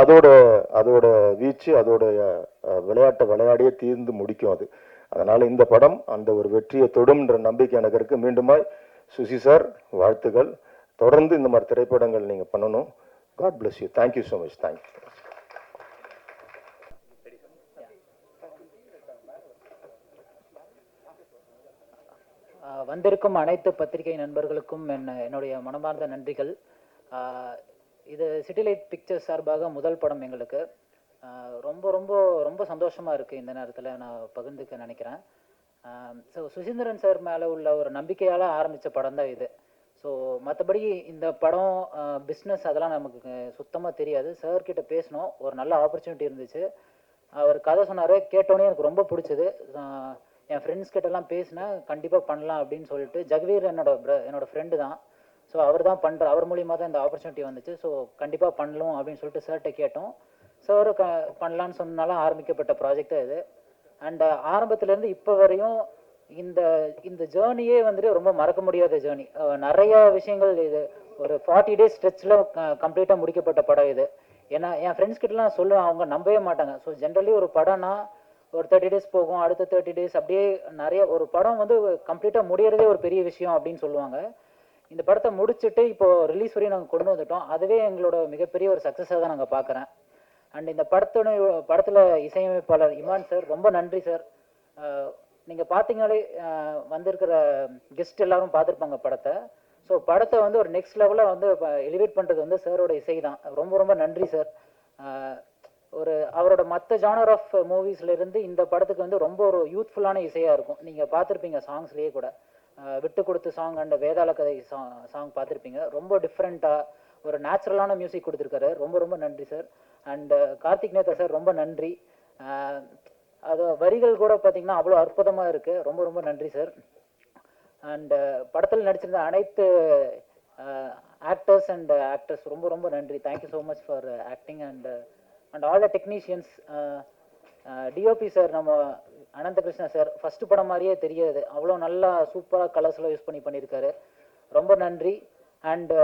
Speaker 3: அதோட வீச்சு, அதோட விளையாட்டை விளையாடியே தீர்ந்து முடிக்கும் அது. அதனால இந்த படம் அந்த ஒரு வெற்றியை தொடும்ன்ற நம்பிக்கை எனக்கு இருக்கு. மீண்டுமாய் சுசி சார் வாழ்த்துக்கள். தொடர்ந்து இந்த மாதிரி திரைப்படங்கள் நீங்க பண்ணணும். God bless you. Thank you so much. Thank you.
Speaker 11: வந்திருக்கும் அனைத்து பத்திரிகை நண்பர்களுக்கும் என்னுடைய மனமார்ந்த நன்றிகள். இது சிட்டிலைட் பிக்சர்ஸ் சார்பாக முதல் படம் எங்களுக்கு. ரொம்ப ரொம்ப ரொம்ப சந்தோஷமாக இருக்குது இந்த நேரத்தில் நான் பகிர்ந்துக்க நினைக்கிறேன். ஸோ சுசீந்திரன் சார் மேலே உள்ள ஒரு நம்பிக்கையால் ஆரம்பித்த படம் தான் இது. ஸோ மற்றபடி இந்த படம் பிஸ்னஸ் அதெல்லாம் நமக்கு சுத்தமாக தெரியாது. சார்கிட்ட பேசினோம், ஒரு நல்ல ஆப்பர்ச்சுனிட்டி இருந்துச்சு. அவர் கதை சொன்னார், கேட்டோன்னே எனக்கு ரொம்ப பிடிச்சது. என் ஃப்ரெண்ட்ஸ் கிட்டலாம் பேசினேன், கண்டிப்பாக பண்ணலாம் அப்படின்னு சொல்லிட்டு. ஜெகவீர் என்னோட ஃப்ரெண்டு தான். ஸோ அவர் தான் அவர் மூலியமாக தான் இந்த ஆப்பர்ச்சுனிட்டி வந்துச்சு. ஸோ கண்டிப்பாக பண்ணலாம் அப்படின்னு சொல்லிட்டு சார்கிட்ட கேட்டோம். சார் பண்ணலான்னு சொன்னாலும் ஆரம்பிக்கப்பட்ட ப்ராஜெக்ட் இது. அண்ட் ஆரம்பத்துலேருந்து இப்போ வரையும் இந்த இந்த ஜேர்னியே வந்துட்டு ரொம்ப மறக்க முடியாத ஜேர்னி. நிறைய விஷயங்கள் இது ஒரு 40 days ஸ்ட்ரெச்சில் கம்ப்ளீட்டாக முடிக்கப்பட்ட படம் இது. ஏன்னா என் ஃப்ரெண்ட்ஸ் கிட்டலாம் சொல்லுவேன், அவங்க நம்பவே மாட்டாங்க. ஸோ ஜென்ரலி ஒரு படம்னா ஒரு 30 days போகும், அடுத்த 30 days அப்படியே நிறைய ஒரு படம் வந்து கம்ப்ளீட்டாக முடியறதே ஒரு பெரிய விஷயம் அப்படின்னு சொல்லுவாங்க. இந்த படத்தை முடிச்சுட்டு இப்போ ரிலீஸ் வரையும் நாங்கள் கொண்டு வந்துட்டோம். அதுவே எங்களோட மிகப்பெரிய ஒரு சக்ஸஸாக தான் நாங்கள் பார்க்குறேன். அண்ட் இந்த படத்தில் இசையமைப்பாளர் இமான் சார், ரொம்ப நன்றி சார். நீங்கள் பார்த்தீங்களே வந்திருக்கிற கெஸ்ட் எல்லாரும் பார்த்துருப்பாங்க படத்தை. ஸோ படத்தை வந்து ஒரு நெக்ஸ்ட் லெவலில் வந்து எலிவேட் பண்ணுறது வந்து சாரோட இசை தான். ரொம்ப ரொம்ப நன்றி சார். ஒரு அவரோட மற்ற ஜானர் ஆஃப் மூவிஸ்லேருந்து இந்த படத்துக்கு வந்து ரொம்ப ஒரு யூத்ஃபுல்லான இசையாக இருக்கும். நீங்கள் பார்த்துருப்பீங்க சாங்ஸ்லேயே கூட. விட்டு கொடுத்து சாங் அண்ட் வேதாள கதை சாங் பார்த்துருப்பீங்க. ரொம்ப டிஃப்ரெண்ட்டாக ஒரு நேச்சுரலான மியூசிக் கொடுத்துருக்காரு. ரொம்ப ரொம்ப நன்றி sir. And Karthik Netha sir, ரொம்ப நன்றி. அது வரிகள் கூட பார்த்தீங்கன்னா அவ்வளோ அற்புதமாக இருக்குது. ரொம்ப ரொம்ப நன்றி சார். அண்டு படத்தில் நடிச்சிருந்த அனைத்து ஆக்டர்ஸ் அண்ட் ஆக்ட்ரஸ் ரொம்ப ரொம்ப நன்றி. Thank you so much for acting and all the technicians. DOP sir, நம்ம அனந்தகிருஷ்ணா சார், ஃபஸ்ட்டு படம் மாதிரியே தெரியாது, அவ்வளோ நல்லா சூப்பராக கலர்ஸ்லாம் யூஸ் பண்ணியிருக்காரு. ரொம்ப நன்றி. அண்டு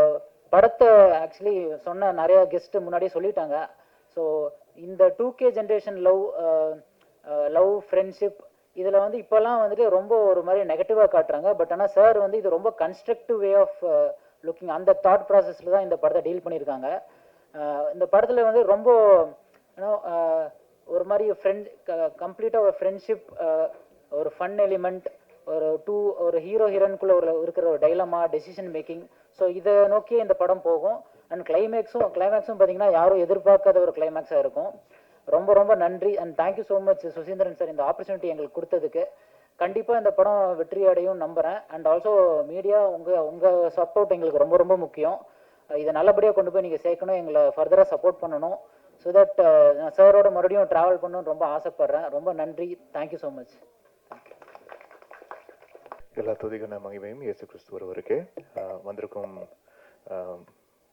Speaker 11: படத்தை ஆக்சுவலி சொன்ன நிறையா கெஸ்ட்டு முன்னாடியே சொல்லிட்டாங்க. ஸோ இந்த 2K ஜென்ரேஷன் லவ் ஃப்ரெண்ட்ஷிப் இதில் வந்து இப்போல்லாம் வந்துட்டு ரொம்ப ஒரு மாதிரி நெகட்டிவாக காட்டுறாங்க. பட் ஆனால் சார் வந்து இது ரொம்ப கன்ஸ்ட்ரக்டிவ் வே ஆஃப் லுக்கிங், அந்த தாட் ப்ராசஸில் தான் இந்த படத்தை டீல் பண்ணியிருக்காங்க. இந்த படத்தில் வந்து ரொம்ப ஒரு மாதிரி கம்ப்ளீட்டாக ஒரு ஃப்ரெண்ட்ஷிப், ஒரு ஃபன் எலிமெண்ட், ஒரு ஹீரோ ஹீரோயினுக்குள்ளே இருக்கிற ஒரு டைலமா, டெசிஷன் மேக்கிங். ஸோ இதை நோக்கியே இந்த படம் போகும். அண்ட் கிளைமேக்ஸும் பார்த்தீங்கன்னா யாரும் எதிர்பார்க்காத ஒரு கிளைமேக்ஸாக இருக்கும். ரொம்ப ரொம்ப நன்றி. And thank you so much Suseenthiran sir, இந்த ஆப்பர்ச்சுனிட்டி எங்களுக்கு கொடுத்ததுக்கு. கண்டிப்பாக இந்த படம் வெற்றி அடையும் நம்புகிறேன். அண்ட் ஆல்சோ மீடியா, உங்கள் சப்போர்ட் எங்களுக்கு ரொம்ப ரொம்ப முக்கியம். இதை நல்லபடியாக கொண்டு போய் நீங்கள் சேர்க்கணும், எங்களை ஃபர்தராக சப்போர்ட் பண்ணணும். ஸோ தட் நான் சாரோட மறுபடியும் ட்ராவல் பண்ணணும்னு ரொம்ப ஆசைப்பட்றேன். ரொம்ப நன்றி. Thank you so much.
Speaker 12: எல்லா துதிகன மகிமையும் இயேசு கிறிஸ்து ஒருவருக்கே. வந்திருக்கும்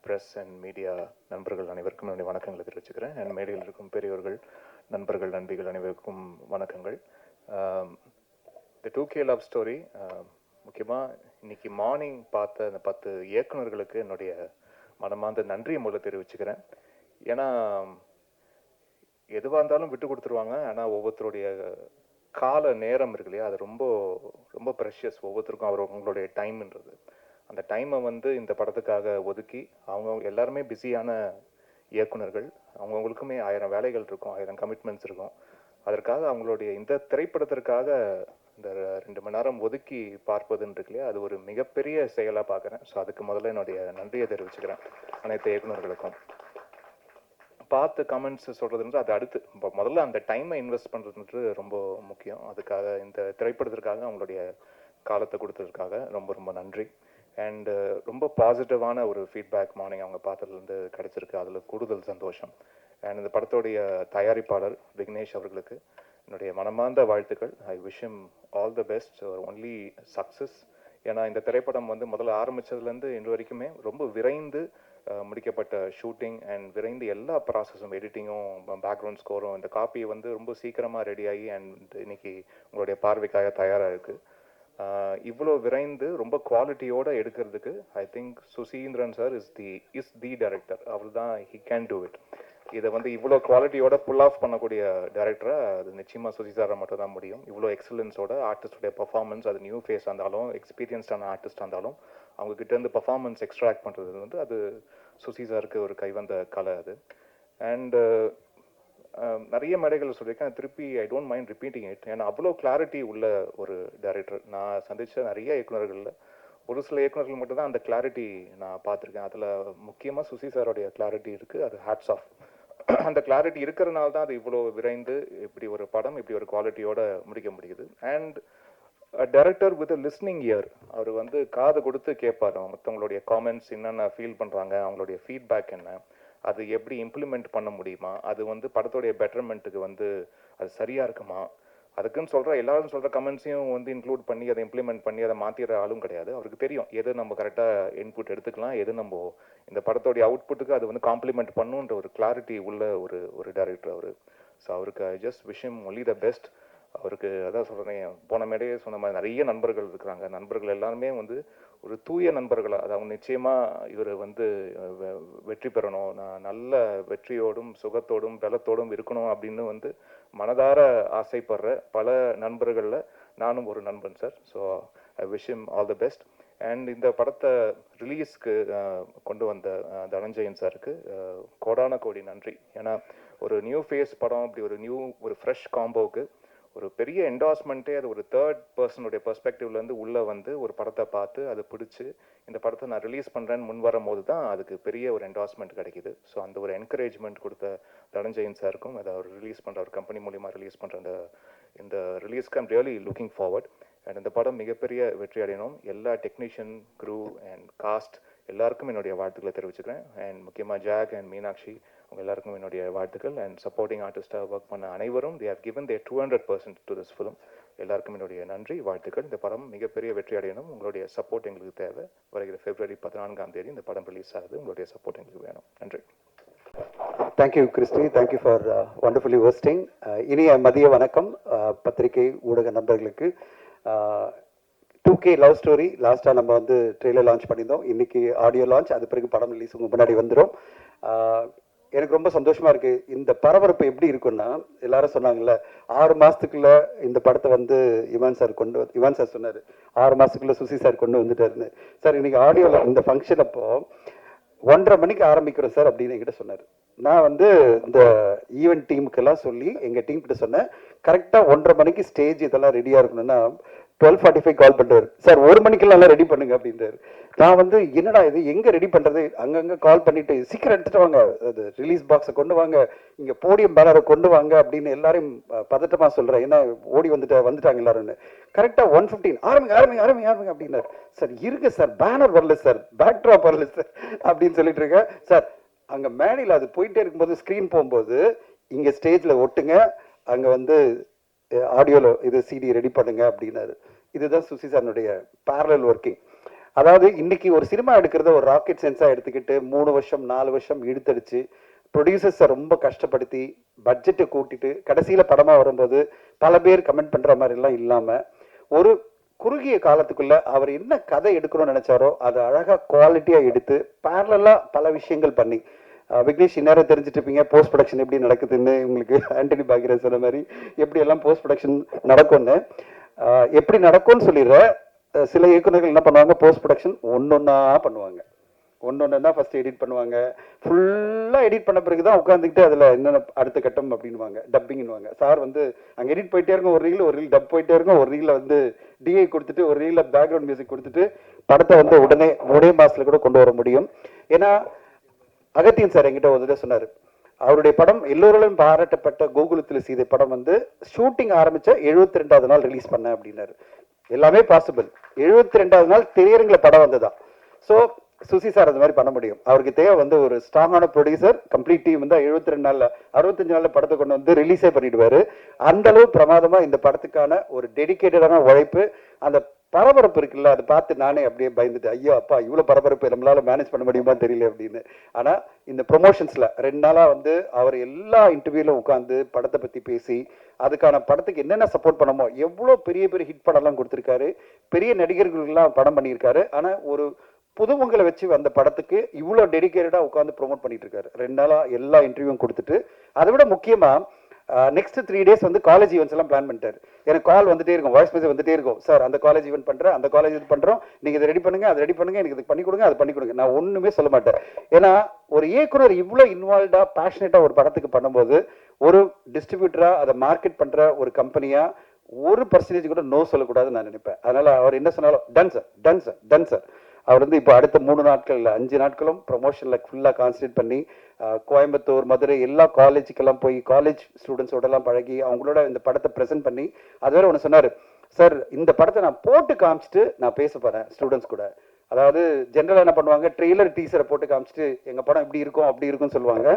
Speaker 12: ப்ரெஸ் அண்ட் மீடியா நண்பர்கள் அனைவருக்கும் என்னுடைய வணக்கங்களை தெரிவிச்சுக்கிறேன். அண்ட் மேடையில் இருக்கும் பெரியவர்கள், நண்பர்கள், நண்பிகள் அனைவருக்கும் வணக்கங்கள். இந்த 2K லவ் ஸ்டோரி முக்கியமாக இன்னைக்கு மார்னிங் பார்த்த அந்த 10 இயக்குநர்களுக்கு என்னுடைய மனமார்ந்த நன்றியை முதல்ல தெரிவிச்சுக்கிறேன். ஏன்னா எதுவாக இருந்தாலும் விட்டு கொடுத்துருவாங்க. ஆனால் ஒவ்வொருத்தருடைய கால நேரம் இருக்கு இல்லையா, அது ரொம்ப ரொம்ப ப்ரெஷியஸ். ஒவ்வொருத்தருக்கும் அவங்களுடைய டைம்ன்றது, அந்த டைமை வந்து இந்த படத்துக்காக ஒதுக்கி அவங்க எல்லாருமே பிஸியான இயக்குனர்கள், அவங்கவுங்களுக்குமே 1000 வேலைகள் இருக்கும், 1000 கமிட்மெண்ட்ஸ் இருக்கும். அதற்காக அவங்களுடைய இந்த திரைப்படத்திற்காக இந்த 2 மணி நேரம் ஒதுக்கி பார்ப்பதுன்னு இருக்கு இல்லையா, அது ஒரு மிகப்பெரிய செயலாக பார்க்குறேன். ஸோ அதுக்கு முதல்ல என்னுடைய நன்றியை தெரிவிச்சுக்கிறேன் அனைத்து இயக்குநர்களுக்கும். பார்த்து கமெண்ட்ஸ் சொல்கிறதுன்றது அது அடுத்து. முதல்ல அந்த டைமை இன்வெஸ்ட் பண்ணுறதுன்றது ரொம்ப முக்கியம். அதுக்காக இந்த திரைப்படத்திற்காக அவங்களுடைய காலத்தை கொடுத்ததுக்காக ரொம்ப ரொம்ப நன்றி. அண்டு ரொம்ப பாசிட்டிவான ஒரு ஃபீட்பேக் மார்னிங் அவங்க பார்த்ததுலேருந்து கிடச்சிருக்கு, அதில் கூடுதல் சந்தோஷம். அண்ட் இந்த படத்துடைய தயாரிப்பாளர் விக்னேஷ் அவர்களுக்கு என்னுடைய மனமார்ந்த வாழ்த்துக்கள். I wish him all the best, only success. ஏன்னா இந்த திரைப்படம் வந்து முதல்ல ஆரம்பித்ததுலேருந்து இன்று வரைக்குமே ரொம்ப விரைந்து முடிக்கப்பட்ட ஷூட்டிங் அண்ட் விரைந்து எல்லா ப்ராசஸும், எடிட்டிங்கும், பேக்ரவுண்ட் ஸ்கோரும், இந்த காப்பியை வந்து ரொம்ப சீக்கிரமாக ரெடியாகி அண்ட் இன்னைக்கு உங்களுடைய பார்வைக்காக தயாராக இருக்குது. இவ்வளோ விரைந்து ரொம்ப குவாலிட்டியோடு எடுக்கிறதுக்கு I think Suseenthiran sir is the director. அவர் தான் ஹி கேன் டூ இட். இதை வந்து இவ்வளோ குவாலிட்டியோட புல் ஆஃப் பண்ணக்கூடிய டைரக்டரை அது நிச்சயமாக சுசீந்திரன் மட்டும் தான் முடியும். இவ்வளோ எக்ஸலன்ஸோட ஆர்டிஸ்டோடைய பர்ஃபார்மன்ஸ், அது நியூ ஃபேஸாக இருந்தாலும் எக்ஸ்பீரியன்ஸ்டான ஆர்டிஸ்டாக இருந்தாலும் அவங்கக்கிட்டேருந்து பர்ஃபார்மன்ஸ் எக்ஸ்ட்ராக்ட் பண்ணுறது வந்து அது சுசீசாருக்கு ஒரு கைவந்த கலை அது. அண்டு நிறைய மேடைகள் சொல்லியிருக்கேன், திருப்பி I don't mind repeating it. ஏன்னா அவ்வளோ கிளாரிட்டி உள்ள ஒரு டைரக்டர். நான் சந்தித்த நிறைய இயக்குநர்களில் ஒரு சில இயக்குநர்கள் மட்டும்தான் அந்த கிளாரிட்டி நான் பார்த்துருக்கேன். அதில் முக்கியமாக சுசி சாரோடைய கிளாரிட்டி இருக்குது. அது ஹேட்ஸ் ஆஃப். அந்த கிளாரிட்டி இருக்கிறனால தான் அது இவ்வளோ விரைந்து இப்படி ஒரு படம் இப்படி ஒரு குவாலிட்டியோட முடிக்க முடியுது. And director with listening ear, அவர் வந்து காது கொடுத்து கேட்பார் மற்றவங்களுடைய காமெண்ட்ஸ் என்னென்ன ஃபீல் பண்ணுறாங்க, அவங்களுடைய ஃபீட்பேக் என்ன, அது எப்படி இம்ப்ளிமெண்ட் பண்ண முடியுமா, அது வந்து படத்தோடைய பெட்டர்மெண்ட்டுக்கு வந்து அது சரியாக இருக்குமா, அதுக்குன்னு எல்லாரும் சொல்கிற கமெண்ட்ஸையும் வந்து இன்க்ளூட் பண்ணி அதை இம்ப்ளிமெண்ட் பண்ணி அதை மாற்றிடுற ஆளும் கிடையாது. அவருக்கு தெரியும் எது நம்ம கரெக்டாக இன்புட் எடுத்துக்கலாம், எது நம்ம இந்த படத்தோடைய அவுட்புட்டுக்கு அது வந்து காம்ப்ளிமெண்ட் பண்ணுன்ற ஒரு கிளாரிட்டி உள்ள ஒரு டைரக்டர் அவர். ஸோ அவருக்கு I just wish him only the best. அவருக்கு அதான் சொல்கிறேன், போன மேடையே சொன்ன மாதிரி நிறைய நண்பர்கள் இருக்கிறாங்க. நண்பர்கள் எல்லாருமே வந்து ஒரு தூய நண்பர்களாக, அது அவங்க நிச்சயமாக இவர் வந்து வெற்றி பெறணும், நான் நல்ல வெற்றியோடும் சுகத்தோடும் பலத்தோடும் இருக்கணும் அப்படின்னு வந்து மனதார ஆசைப்படுற பல நண்பர்களில் நானும் ஒரு நண்பன் sir. So I wish him all the best. And இந்த படத்தை ரிலீஸ்க்கு கொண்டு வந்த தனஞ்சயன் சாருக்கு கோடான கோடி நன்றி. ஏன்னா ஒரு நியூ ஃபேஸ் படம், அப்படி ஒரு ஃப்ரெஷ் காம்போவுக்கு ஒரு பெரிய என்டாஸ்மெண்ட்டே அது ஒரு தேர்ட் பர்சனுடைய பெர்ஸ்பெக்டிவ்லேருந்து உள்ளே வந்து ஒரு படத்தை பார்த்து அதை பிடிச்சி இந்த படத்தை நான் ரிலீஸ் பண்ணுறேன்னு முன் வரும்போது தான் அதுக்கு பெரிய ஒரு என்டாஸ்மெண்ட் கிடைக்கிது. ஸோ அந்த ஒரு என்கரேஜ்மெண்ட் கொடுத்த தனஞ்சயன் சாருக்கும், அதை அவர் ரிலீஸ் பண்ணுற ஒரு கம்பெனி மூலிமா ரிலீஸ் பண்ணுற இந்த ரிலீஸ்க்கு I'm really looking forward. And இந்த படம் மிகப்பெரிய வெற்றி அடையணும். எல்லா டெக்னீஷியன், க்ரூ அண்ட் காஸ்ட் எல்லாருக்கும் என்னுடைய வாழ்த்துக்களை தெரிவிச்சுக்கிறேன். அண்ட் முக்கியமாக ஜாக் அண்ட் மீனாட்சி அவங்க எல்லாருக்கும் என்னுடைய வாழ்த்துக்கள். அண்ட் சப்போர்ட்டிங் ஆர்டிஸ்டாக ஒர்க் பண்ண அனைவரும், they have given their 200% to this film. எல்லாருக்கும் என்னுடைய நன்றி, வாழ்த்துக்கள். இந்த படம் மிகப்பெரிய வெற்றி அடையணும். உங்களுடைய சப்போர்ட் எங்களுக்கு தேவை. வருகிற February 14 இந்த படம் ரிலீஸ் ஆகுது. உங்களுடைய சப்போர்ட் எங்களுக்கு வேணும். நன்றி.
Speaker 13: Thank you Christy, thank you for wonderfully hosting. இனிய மதிய வணக்கம் பத்திரிகை ஊடக நண்பர்களுக்கு. 2K லவ் ஸ்டோரி லாஸ்ட்டாக நம்ம வந்து ட்ரெய்லர் லான்ச் பண்ணியிருந்தோம். இன்னைக்கு ஆடியோ லான்ச், அது பிறகு படம் ரிலீஸ் உங்கள் முன்னாடி வந்துடும். எனக்கு ரொம்ப சந்தோஷமா இருக்கு. இந்த பரபரப்பு எப்படி இருக்குன்னா, எல்லாரும் சொன்னாங்கல்ல 6 மாசத்துக்குள்ள இந்த படத்தை வந்து இவான் சார் சொன்னாரு 6 மாசத்துக்குள்ள சுசி சார் கொண்டு வந்துட்டாருன்னு. சார் இன்னைக்கு ஆடியோல இந்த ஃபங்க்ஷன் அப்போ 1:30 மணிக்கு ஆரம்பிக்கிறோம் சார் அப்படின்னு என்கிட்ட சொன்னார். நான் வந்து இந்த ஈவென்ட் டீமுக்கெல்லாம் சொல்லி எங்கள் டீம் கிட்ட சொன்னேன், கரெக்டாக 1:30 மணிக்கு ஸ்டேஜ் இதெல்லாம் ரெடியாக இருக்கணும்னா 12:45 கால் பண்ணுறாரு. சார் 1 மணிக்கெல்லாம் ரெடி பண்ணுங்க அப்படின்றாரு. நான் வந்து என்னடா இது, எங்கே ரெடி பண்ணுறது, அங்கங்கே கால் பண்ணிட்டு சீக்கிரம் எடுத்துகிட்டு வாங்க, அது ரிலீஸ் பாக்ஸை கொண்டு வாங்க, இங்கே போடியம் பேனரை கொண்டு வாங்க அப்படின்னு எல்லாரையும் பதட்டமாக சொல்கிறேன். ஏன்னா ஓடி வந்துட்டாங்க எல்லாருன்னு. கரெக்டாக 1:15 ஆரம்பிங்க அப்படின்னாரு. சார் இருக்கு சார், பேனர் வரல சார், பேக்ட்ராப் வரல சார் அப்படின்னு சொல்லிட்டு இருக்கேன். சார் அங்கே மேடையில் அது போயிட்டே இருக்கும்போது ஸ்க்ரீன் போகும்போது இங்கே ஸ்டேஜில் ஒட்டுங்க, அங்கே வந்து ஆடியோவில் இது சிடி ரெடி பண்ணுங்க அப்படின்னாரு. இதுதான் சுசி சாருடைய பேரலல் ஒர்க்கிங். அதாவது இன்னைக்கு ஒரு சினிமா எடுக்கிறத ஒரு ராக்கெட் சென்ஸாக எடுத்துக்கிட்டு 3 வருஷம் 4 வருஷம் இழுத்தடிச்சு ப்ரொடியூசர்ஸை ரொம்ப கஷ்டப்படுத்தி பட்ஜெட்டை கூட்டிட்டு கடைசியில் படமாக வரும்போது பல பேர் கமெண்ட் பண்ணுற மாதிரிலாம் இல்லாமல் ஒரு குறுகிய காலத்துக்குள்ள அவர் என்ன கதை எடுக்கணும்னு நினைச்சாரோ அதை அழகாக குவாலிட்டியாக எடுத்து பேரலாக பல விஷயங்கள் பண்ணி, விக்னேஷ் இந்நேரம் தெரிஞ்சுட்டு இருப்பீங்க போஸ்ட் ப்ரொடக்ஷன் எப்படி நடக்குதுன்னு. உங்களுக்கு ஆண்டனி பாக்யராஜ் சொன்ன மாதிரி எப்படி எல்லாம் போஸ்ட் ப்ரொடக்ஷன் நடக்கும்னு, எப்படி நடக்கும்னு சொல்லிடுற. சில இயக்குநர்கள் என்ன பண்ணுவாங்க, போஸ்ட் ப்ரொடக்ஷன் ஒன்னொன்னா பண்ணுவாங்க. ஒன்னொன்னா ஃபர்ஸ்ட் எடிட் பண்ணுவாங்க, ஃபுல்லாக எடிட் பண்ண பிறகு தான் உட்காந்துக்கிட்டு அதில் என்னென்ன அடுத்த கட்டம் அப்படின்வாங்க, டப்பிங்னுவாங்க. சார் வந்து அங்கே எடிட் போயிட்டே இருக்கும், ஒரு ரீல் டப் போயிட்டே இருக்கும், ஒரு ரீலில் வந்து டிஐ கொடுத்துட்டு ஒரு ரீலில் பேக்ரவுண்ட் மியூசிக் கொடுத்துட்டு படத்தை வந்து உடனே ஒரே மாதத்தில் கூட கொண்டு வர முடியும். ஏன்னா அகத்தியன் சார் என்கிட்ட ஒரு இதை சொன்னார், அவருடைய படம் எல்லோரும் பாராட்டப்பட்ட கோகுலத்தில் சீதை படம் வந்து ஷூட்டிங் ஆரம்பிச்ச 72வது நாள் ரிலீஸ் பண்ண அப்படின்னாரு. எல்லாமே பாசிபிள். 72வது நாள் திரையரங்குல படம் வந்ததான். ஸோ சுசி சார் அந்த மாதிரி பண்ண முடியும். அவருக்கு தேவை வந்து ஒரு ஸ்ட்ராங்கான ப்ரொடியூசர், கம்ப்ளீட் டீம் வந்து 72 நாள்ல 65 நாள்ல படத்தை கொண்டு வந்து ரிலீஸே பண்ணிடுவாரு. அந்த அளவு பிரமாதமா இந்த படத்துக்கான ஒரு டெடிகேட்டடான உழைப்பு. அந்த பரபரப்பு இருக்குல்ல, அதை பார்த்து நானே அப்படியே பயந்துட்டு, ஐயோ அப்பா இவ்வளவு பரபரப்பு நம்மளால மேனேஜ் பண்ண முடியுமா தெரியல அப்படின்னு. ஆனா இந்த ப்ரொமோஷன்ஸ்ல 2 நாளா வந்து அவர் எல்லா இன்டர்வியூல உட்காந்து படத்தை பத்தி பேசி அதுக்கான படத்துக்கு என்னென்ன சப்போர்ட் பண்ணமோ, எவ்வளவு பெரிய பெரிய ஹிட் படம் எல்லாம் கொடுத்திருக்காரு, பெரிய நடிகர்கள்லாம் படம் பண்ணியிருக்காரு. ஆனா ஒரு புதுமுகங்களை வச்சு அந்த படத்துக்கு இவ்வளோ டெடிகேட்டடா உட்காந்து ப்ரொமோட் பண்ணிட்டு இருக்காரு. 2 நாளா எல்லா இன்டர்வியூவும் கொடுத்துட்டு, அதை விட முக்கியமா நெக்ஸ்ட் 3 டேஸ் வந்து காலேஜ் ஈவெண்ட்ஸ் எல்லாம் பிளான் பண்ணிட்டாரு. எனக்கு கால் வந்துட்டே இருக்கும், வாய்ஸ் மெசேஜ் வந்துட்டே இருக்கும், சார் அந்த காலேஜ் ஈவெண்ட் பண்றேன், அந்த காலேஜ் இது பண்றோம், நீங்க இதை ரெடி பண்ணுங்க, அதை ரெடி பண்ணுங்க, எனக்கு இது பண்ணி கொடுங்க, அது பண்ணி கொடுங்க. நான் ஒண்ணுமே சொல்ல மாட்டேன். ஏன்னா ஒரு இயக்குனர் இவ்வளோ இன்வால்வ்டா பேஷனேட்டா ஒரு படத்துக்கு பண்ணும்போது, ஒரு டிஸ்ட்ரிபியூட்டரா அதை மார்க்கெட் பண்ற ஒரு கம்பெனியா ஒரு பர்சன்டேஜ் கூட நோ சொல்லக்கூடாதுன்னு நான் நினைப்பேன். அதனால அவர் என்ன சொன்னாலும் done sir, done sir, done sir. அவர் வந்து இப்போ அடுத்த 3 நாட்கள் இல்லை 5 நாட்களும் ப்ரொமோஷனில் ஃபுல்லாக கான்சன்ட்ரேட் பண்ணி கோயம்புத்தூர், மதுரை எல்லா காலேஜுக்கெல்லாம் போய் காலேஜ் ஸ்டூடெண்ட்ஸோடலாம் பழகி அவங்களோட இந்த படத்தை ப்ரெசென்ட் பண்ணி அது வேற ஒன்று சொன்னார், சார் இந்த படத்தை நான் போட்டு காமிச்சிட்டு நான் பேச போகிறேன் ஸ்டூடெண்ட்ஸ் கூட. அதாவது ஜென்ரலாக என்ன பண்ணுவாங்க, ட்ரெய்லர் டீசரை போட்டு காமிச்சிட்டு எங்கள் படம் இப்படி இருக்கும் அப்படி இருக்கும்னு சொல்லுவாங்க.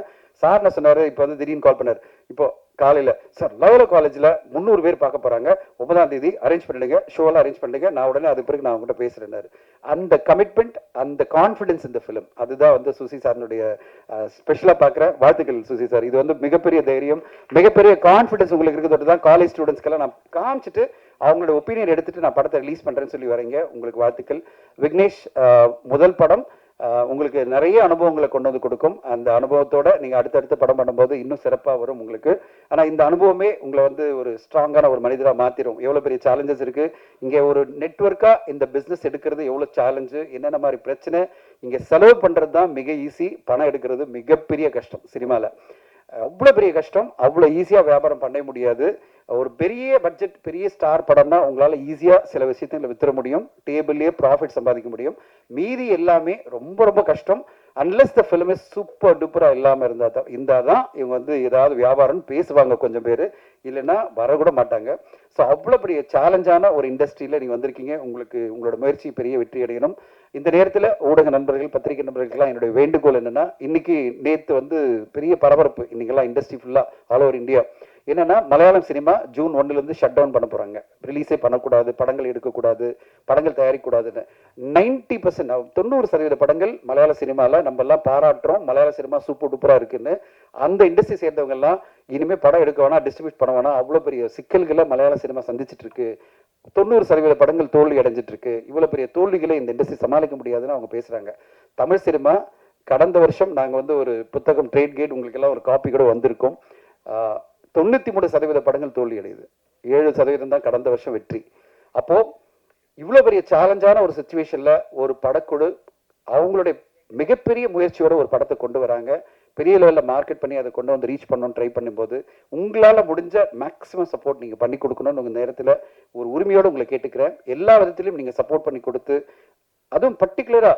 Speaker 13: சார் என்ன சொன்னார், இப்போ வந்து திடீர்னு கால் பண்ணார், இப்போ காலையில் சார் லெவல காலேஜில் 300 பேர் பார்க்க போகிறாங்க, 9ஆம் தேதி அரேஞ்ச் பண்ணிடுங்க, ஷோலாம் அரேஞ்ச் பண்ணிடுங்க, நான் உடனே அது பிறகு நான் அவங்ககிட்ட பேசுகிறேன்னாரு. அந்த கமிட்மெண்ட், அந்த கான்ஃபிடன்ஸ் இந்த ஃபிலிம், அதுதான் வந்து சுசி சார்னுடைய ஸ்பெஷலாக பார்க்குறேன். வாழ்த்துக்கள் சுசி சார், இது வந்து மிகப்பெரிய தைரியம், மிகப்பெரிய கான்ஃபிடன்ஸ் உங்களுக்கு இருக்கிறது தான். காலேஜ் ஸ்டூடெண்ட்ஸ்க்கெல்லாம் நான் காமிச்சிட்டு அவங்களோட ஒப்பீனியன் எடுத்துட்டு நான் படத்தை ரிலீஸ் பண்ணுறேன்னு சொல்லி வரீங்க, உங்களுக்கு வாழ்த்துக்கள். விக்னேஷ், முதல் படம் உங்களுக்கு நிறைய அனுபவங்களை கொண்டு வந்து கொடுக்கும். அந்த அனுபவத்தோட நீங்கள் அடுத்தடுத்த படம் பண்ணும்போது இன்னும் சிறப்பாக வரும் உங்களுக்கு. ஆனால் இந்த அனுபவமே உங்களை வந்து ஒரு ஸ்ட்ராங்கான ஒரு மனிதராக மாற்றிடும். எவ்வளோ பெரிய சேலஞ்சஸ் இருக்குது இங்கே, ஒரு நெட்வொர்க்காக இந்த பிஸ்னஸ் எடுக்கிறது எவ்வளோ சேலஞ்சு, என்னென்ன மாதிரி பிரச்சனை, இங்கே செலவு பண்ணுறது தான் மிக ஈஸி, பணம் எடுக்கிறது மிகப்பெரிய கஷ்டம். சினிமாவில் அவ்வளோ பெரிய கஷ்டம், அவ்வளோ ஈஸியாக வியாபாரம் பண்ண முடியாது. ஒரு பெரிய பட்ஜெட் பெரிய ஸ்டார் படம்னா உங்களால் ஈஸியாக சில விஷயத்துல வித்துற முடியும், டேபிள்லேயே ப்ராஃபிட் சம்பாதிக்க முடியும். மீதி எல்லாமே ரொம்ப ரொம்ப கஷ்டம். Unless the film is super டூப்பராக இல்லாமல் இருந்தால் தான் இவங்க வந்து ஏதாவது வியாபாரம்னு பேசுவாங்க கொஞ்சம் பேர், இல்லைன்னா வரக்கூட மாட்டாங்க. ஸோ அவ்வளோ பெரிய சேலஞ்சான ஒரு இண்டஸ்ட்ரியில் நீங்கள் வந்திருக்கீங்க. உங்களுக்கு உங்களோட முயற்சி பெரிய வெற்றி அடையணும். இந்த நேரத்தில் ஊடக நண்பர்கள், பத்திரிகை நண்பர்களுக்கெல்லாம் என்னுடைய வேண்டுகோள் என்னென்னா, இன்னைக்கு நேற்று வந்து பெரிய பரபரப்பு இன்னைக்கெல்லாம் இண்டஸ்ட்ரி ஃபுல்லாக ஆல் ஓவர் இந்தியா. என்னன்னா, Malayalam cinema June 1 shut down பண்ண போகிறாங்க, ரிலீஸே பண்ணக்கூடாது, படங்கள் எடுக்கக்கூடாது, படங்கள் தயாரிக்கக்கூடாதுன்னு. 90% 90% படங்கள் மலையாள சினிமாவில் நம்ம எல்லாம் பாராட்டுறோம், மலையாள சினிமா சூப்பர் டூப்பராக இருக்குன்னு. அந்த இண்டஸ்ட்ரி சேர்ந்தவங்க எல்லாம் இனிமேல் படம் எடுக்க வேணாம், டிஸ்ட்ரிபியூட் பண்ண வேணாம், அவ்வளோ பெரிய சிக்கல்களை மலையாள சினிமா சந்திச்சுட்டு இருக்கு. 90% படங்கள் தோல்வி அடைஞ்சிட்டு இருக்கு. இவ்வளோ பெரிய தோல்விகளை இந்த இண்டஸ்ட்ரி சமாளிக்க முடியாதுன்னு அவங்க பேசுகிறாங்க. தமிழ் சினிமா கடந்த வருஷம் நாங்கள் வந்து ஒரு புத்தகம் ட்ரேட் கேட் உங்களுக்கு எல்லாம் ஒரு காப்பி கூட வந்திருக்கோம். 93% படங்கள் தோல்வி அடையுது, 7% தான் கடந்த வருஷம் வெற்றி. அப்போ இவ்வளோ பெரிய சேலஞ்சான ஒரு சுச்சுவேஷன்ல ஒரு படக்குழு அவங்களுடைய மிகப்பெரிய முயற்சியோட ஒரு படத்தை கொண்டு வராங்க. பெரிய லெவலில் மார்க்கெட் பண்ணி அதை கொண்டு வந்து ரீச் பண்ணணும்னு ட்ரை பண்ணும்போது உங்களால் முடிஞ்ச மேக்ஸிமம் சப்போர்ட் நீங்கள் பண்ணி கொடுக்கணும்னு உங்கள் நேரத்தில் ஒரு உரிமையோடு உங்களை கேட்டுக்கிறேன். எல்லா விதத்திலையும் நீங்கள் சப்போர்ட் பண்ணி கொடுத்து, அதுவும் பர்டிகுலராக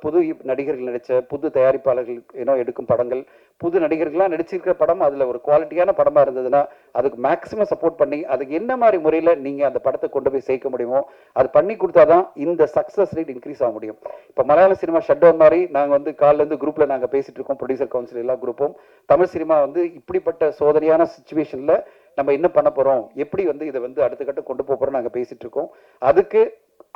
Speaker 13: புது நடிகர்கள் நடித்த புது தயாரிப்பாளர்கள் எடுக்கும் படங்கள், புது நடிகர்கள்லாம் நடிச்சிருக்கிற படம் அதில் ஒரு குவாலிட்டியான படமாக இருந்ததுன்னா அதுக்கு மேக்ஸிமம் சப்போர்ட் பண்ணி அதுக்கு என்ன மாதிரி முறையில் நீங்கள் அந்த படத்தை கொண்டு போய் சேர்க்க முடியுமோ அது பண்ணி கொடுத்தா தான் இந்த சக்ஸஸ் ரேட் இன்க்ரீஸ் ஆக முடியும். இப்போ மலையாள சினிமா ஷட் டவுன் மாதிரி நாங்கள் வந்து காலிலேருந்து குரூப்பில் நாங்கள் பேசிகிட்டு இருக்கோம், ப்ரொடியூசர் கவுன்சில் எல்லா குரூப்பும். தமிழ் சினிமா வந்து இப்படிப்பட்ட சோதனையான சுச்சுவேஷனில் நம்ம என்ன பண்ண போகிறோம், எப்படி வந்து இதை வந்து அடுத்த கட்டம் கொண்டு போக போகிறோம் நாங்கள் பேசிகிட்டு இருக்கோம். அதுக்கு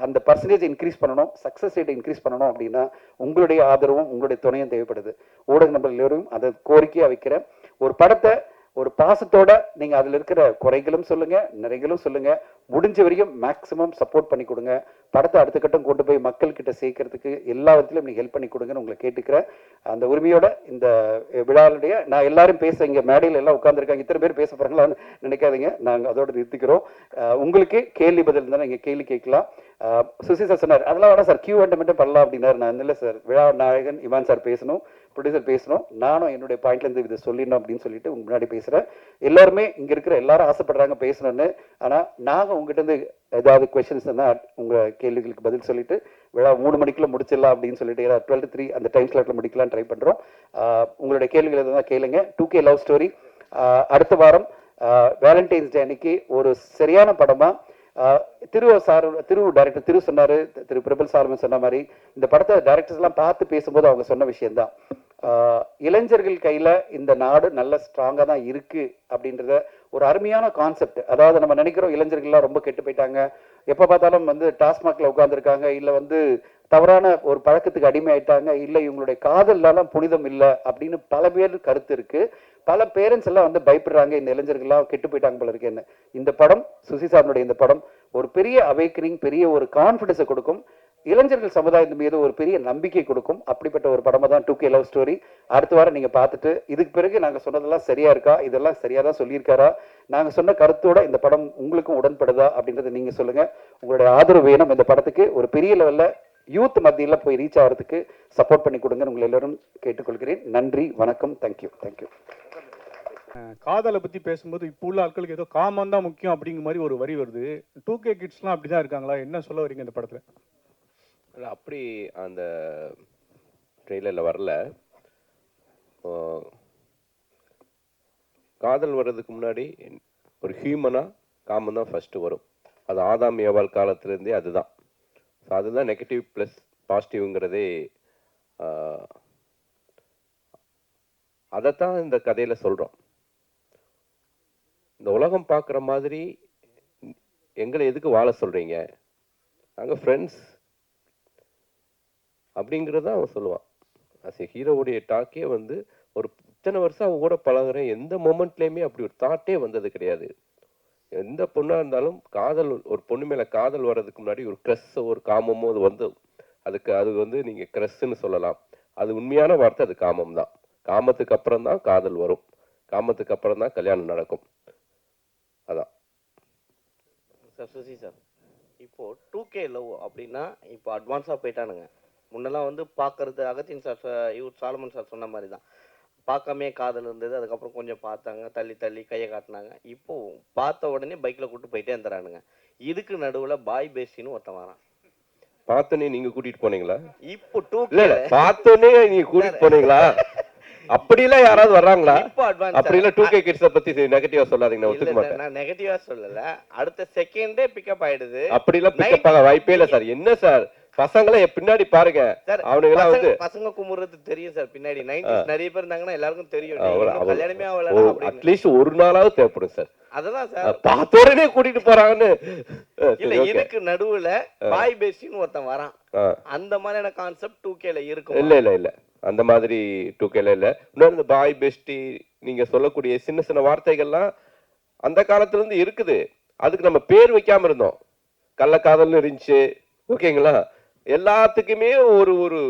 Speaker 13: அந்த பர்சன்டேஜ் இன்க்ரீஸ் பண்ணணும், சக்ஸஸ் ரேட்டை இன்க்ரீஸ் பண்ணணும் அப்படின்னா உங்களுடைய ஆதரவும் உங்களுடைய துணையும் தேவைப்படுது. ஊடக நண்பர்கள் எல்லோரும் அதை கோரிக்கையாக வைக்கிறேன். ஒரு படத்தை ஒரு பாசத்தோட நீங்கள் அதில் இருக்கிற குறைகளும் சொல்லுங்கள், நிறைகளும் சொல்லுங்கள், முடிஞ்ச வரைக்கும் மேக்ஸிமம் சப்போர்ட் பண்ணி கொடுங்க. படத்தை அடுத்த கட்டம் கொண்டு போய் மக்கள்கிட்ட சேர்க்கறதுக்கு எல்லா விதத்திலும் நீங்கள் ஹெல்ப் பண்ணி கொடுங்கன்னு உங்களை கேட்டுக்கிறேன். அந்த உரிமையோட இந்த விழாவுடைய நான் எல்லாரும் பேச இங்கே மேடையில் எல்லாம் உட்காந்துருக்காங்க, இத்தனை பேர் பேச போகிறாங்களான்னு நினைக்காதீங்க, நாங்கள் அதோட நிறுத்திக்கிறோம். உங்களுக்கு கேள்வி பதில் இருந்தால் நீங்கள் கேள்வி கேட்கலாம். சுசி சார் சொன்னார் அதெல்லாம் வேணா சார் கியூ அண்ட் மட்டும் பண்ணலாம் அப்படின்னாரு. நான் இல்லை சார், விழா நாயகன் இமான் சார் பேசணும், ப்ரொடியூசர் பேசணும், நானும் என்னுடைய பாயிண்ட்லேருந்து இதை சொல்லிடணும் அப்படின்னு சொல்லிட்டு உங்க முன்னாடி பேசுகிறேன். எல்லாருமே இங்கே இருக்கிற எல்லாரும் ஆசைப்படுறாங்க பேசணும்னு. ஆனால் நாங்கள் உங்ககிட்ட ஏதாவது கொஸ்டின்ஸ் இருந்தால் உங்கள் கேள்விகளுக்கு பதில் சொல்லிட்டு விழா 3 மணிக்குள்ள முடிச்சிடலாம் அப்படின்னு சொல்லிட்டு 12 to 3 அந்த டைம் ஸ்லாட்டில் முடிக்கலாம் ட்ரை பண்ணுறோம். உங்களுடைய கேள்விகள் எதாவது கேளுங்க. 2K லவ் ஸ்டோரி அடுத்த வாரம் வேலண்டைன்ஸ் டே அன்னைக்கு ஒரு சரியான படமாக திரு டைரக்டர் திரு சொன்னார், திரு பிரபல் சாலமன் சொன்ன மாதிரி இந்த படத்தை டைரக்டர்ஸ் எல்லாம் பார்த்து பேசும்போது அவங்க சொன்ன விஷயம்தான், இளைஞர்கள் கையில் இந்த நாடு நல்ல ஸ்ட்ராங்காக தான் இருக்கு அப்படின்றத ஒரு அருமையான கான்செப்ட். அதாவது நம்ம நினைக்கிறோம் இளைஞர்கள்லாம் ரொம்ப கெட்டு போயிட்டாங்க, எப்போ பார்த்தாலும் வந்து டாஸ்மாக்ல உட்காந்துருக்காங்க, இல்லை வந்து தவறான ஒரு பழக்கத்துக்கு அடிமை ஆயிட்டாங்க, இல்லை இவங்களுடைய காதல்லாம் புனிதம் இல்லை அப்படின்னு பல பேர் கருத்து இருக்கு. பல பேரண்ட்ஸ் எல்லாம் வந்து பயப்படுறாங்க, இந்த இளைஞர்கள்லாம் கெட்டு போயிட்டாங்க போல இருக்கேன்னு. இந்த படம் சுசி சாரனுடைய இந்த படம் ஒரு பெரிய அவேக்கனிங், பெரிய ஒரு கான்ஃபிடன்ஸை கொடுக்கும், இளைஞர்கள் சமுதாயத்தின் மீது ஒரு பெரிய நம்பிக்கை கொடுக்கும். அப்படிப்பட்ட ஒரு படமா தான் 2K லவ் ஸ்டோரி. அடுத்த வாரம் நீங்க பார்த்துட்டு இதுக்கு பிறகு நாங்க சொன்னதெல்லாம் சரியா இருக்கா, இதெல்லாம் சரியா தான் சொல்லியிருக்காரா, நாங்க சொன்ன கருத்தோட இந்த படம் உங்களுக்கும் உடன்படுதா அப்படின்றத நீங்க சொல்லுங்க. உங்களுடைய ஆதரவு வேணும். இந்த படத்துக்கு ஒரு பெரிய லெவல்ல யூத் மத்தியில் போய் ரீச் ஆகிறதுக்கு சப்போர்ட் பண்ணி கொடுங்க உங்களை எல்லாரும் கேட்டுக்கொள்கிறேன். நன்றி, வணக்கம், தேங்க்யூ.
Speaker 14: காதலை பற்றி பேசும்போது இப்போ உள்ள ஆட்களுக்கு ஏதோ காமம் தான் முக்கியம் அப்படிங்கிற மாதிரி ஒரு வரி வருது. 2K கிட்ஸ்லாம் அப்படி தான் இருக்காங்களா? என்ன சொல்ல வரீங்க இந்த படத்தில்?
Speaker 1: இல்லை, அப்படி அந்த ட்ரெய்லரில் வரல. காதல் வர்றதுக்கு முன்னாடி ஒரு ஹியூமனாக காமம் தான் ஃபஸ்ட்டு வரும். அது ஆதாம் ஏவாள் காலத்துலேருந்தே அதுதான். ஸோ அதுதான் நெகட்டிவ் ப்ளஸ் பாசிட்டிவ்ங்கிறதே. அதைத்தான் இந்த கதையில் சொல்கிறோம். இந்த உலகம் பார்க்குற மாதிரி எங்களை எதுக்கு வாழ சொல்கிறீங்க, நாங்கள் ஃப்ரெண்ட்ஸ் அப்படிங்கிறத அவன் சொல்லுவான். அஸ் ஏ ஹீரோவுடைய டாக்கே வந்து ஒரு இத்தனை வருஷம் அவன் கூட பழகுறேன், எந்த மொமெண்ட்லேயுமே அப்படி ஒரு தாட்டே வந்தது கிடையாது. எந்த பொண்ணாக இருந்தாலும் காதல், ஒரு பொண்ணு மேலே காதல் வர்றதுக்கு முன்னாடி ஒரு க்ரஸ்ஸோ ஒரு காமமோ அது வந்து அது வந்து நீங்கள் க்ரஸ்ன்னு சொல்லலாம். அது உண்மையான வார்த்தை, அது காமம் தான். காமத்துக்கு அப்புறம் தான் காதல் வரும், காமத்துக்கு அப்புறம் தான் கல்யாணம் நடக்கும். அதான்
Speaker 15: சார். சுசி சார், இப்போது 2K லவ் அப்படின்னா இப்போ அட்வான்ஸாக போயிட்டானுங்க. முன்னெல்லாம் வந்து பார்க்கறது அகத்தின் சார் இவர் சாலமன் சார் சொன்ன மாதிரி தான், பார்க்காமே காதல் இருந்தது. அதுக்கப்புறம் கொஞ்சம் பார்த்தாங்க, தள்ளி தள்ளி கையை காட்டினாங்க. இப்போது பார்த்த உடனே பைக்கில் கூப்பிட்டு போயிட்டே இருந்துறானுங்க. இதுக்கு நடுவில் பாய் பேசின்னு ஒருத்தன் வரான்.
Speaker 1: பார்த்தோன்னே நீங்கள் கூட்டிகிட்டு போனீங்களா?
Speaker 15: இப்போ 2K
Speaker 1: இல்லை, பார்த்தோன்னே நீங்கள் கூட்டிகிட்டு போனீங்களா? அப்படிலாம் யாராவது வர்றாங்களா? அப்படிலாம் 2K கிட்ஸை பத்தி நெகட்டிவா சொல்லாதீங்க, நான் ஒத்துக்க மாட்டேன்.
Speaker 15: நான் நெகட்டிவா சொல்லல, அடுத்த செகண்டே பிக்கப் ஆயிடுது.
Speaker 1: அப்படிலாம் பிக்கப் ஆக வாய்ப்பே இல்லை சார். என்ன சார், பசங்களை பின்னாடி பாருங்க, அவனுங்களாம் வந்து
Speaker 15: பசங்க குமுறது தெரியும் சார். பின்னாடி 90s நிறைய பேர் இருந்தாங்கன்னா எல்லாருக்கும் தெரியும். கல்யாணமே ஆகல,
Speaker 1: அட்லீஸ்ட் ஒரு நாளாவது தேவைப்படும் சார்.
Speaker 15: அததான் சார்,
Speaker 1: பார்த்த உடனே கூட்டிட்டு போறாங்கன்னு.
Speaker 15: இல்ல, இதுக்கு நடுவுல பாய் பேசின்னு ஒருத்தன் வரான். அந்த மாதிரியான கான்செப்ட் 2Kல இருக்கும்.
Speaker 1: இல்ல இல்ல இல்ல, அந்த மாதிரி 2Kல இல்ல. இன்னொரு இந்த பாய் பெஸ்டி நீங்க சொல்லக்கூடிய சின்ன சின்ன வார்த்தைகள்லாம் அந்த காலத்துல இருந்து இருக்குது. அதுக்கு நம்ம பேர் வைக்காம இருந்தோம். கள்ளக்காதல்னு இருந்துச்சு, ஓகேங்களா? எல்லாத்துக்குமே ஒரு ஒரு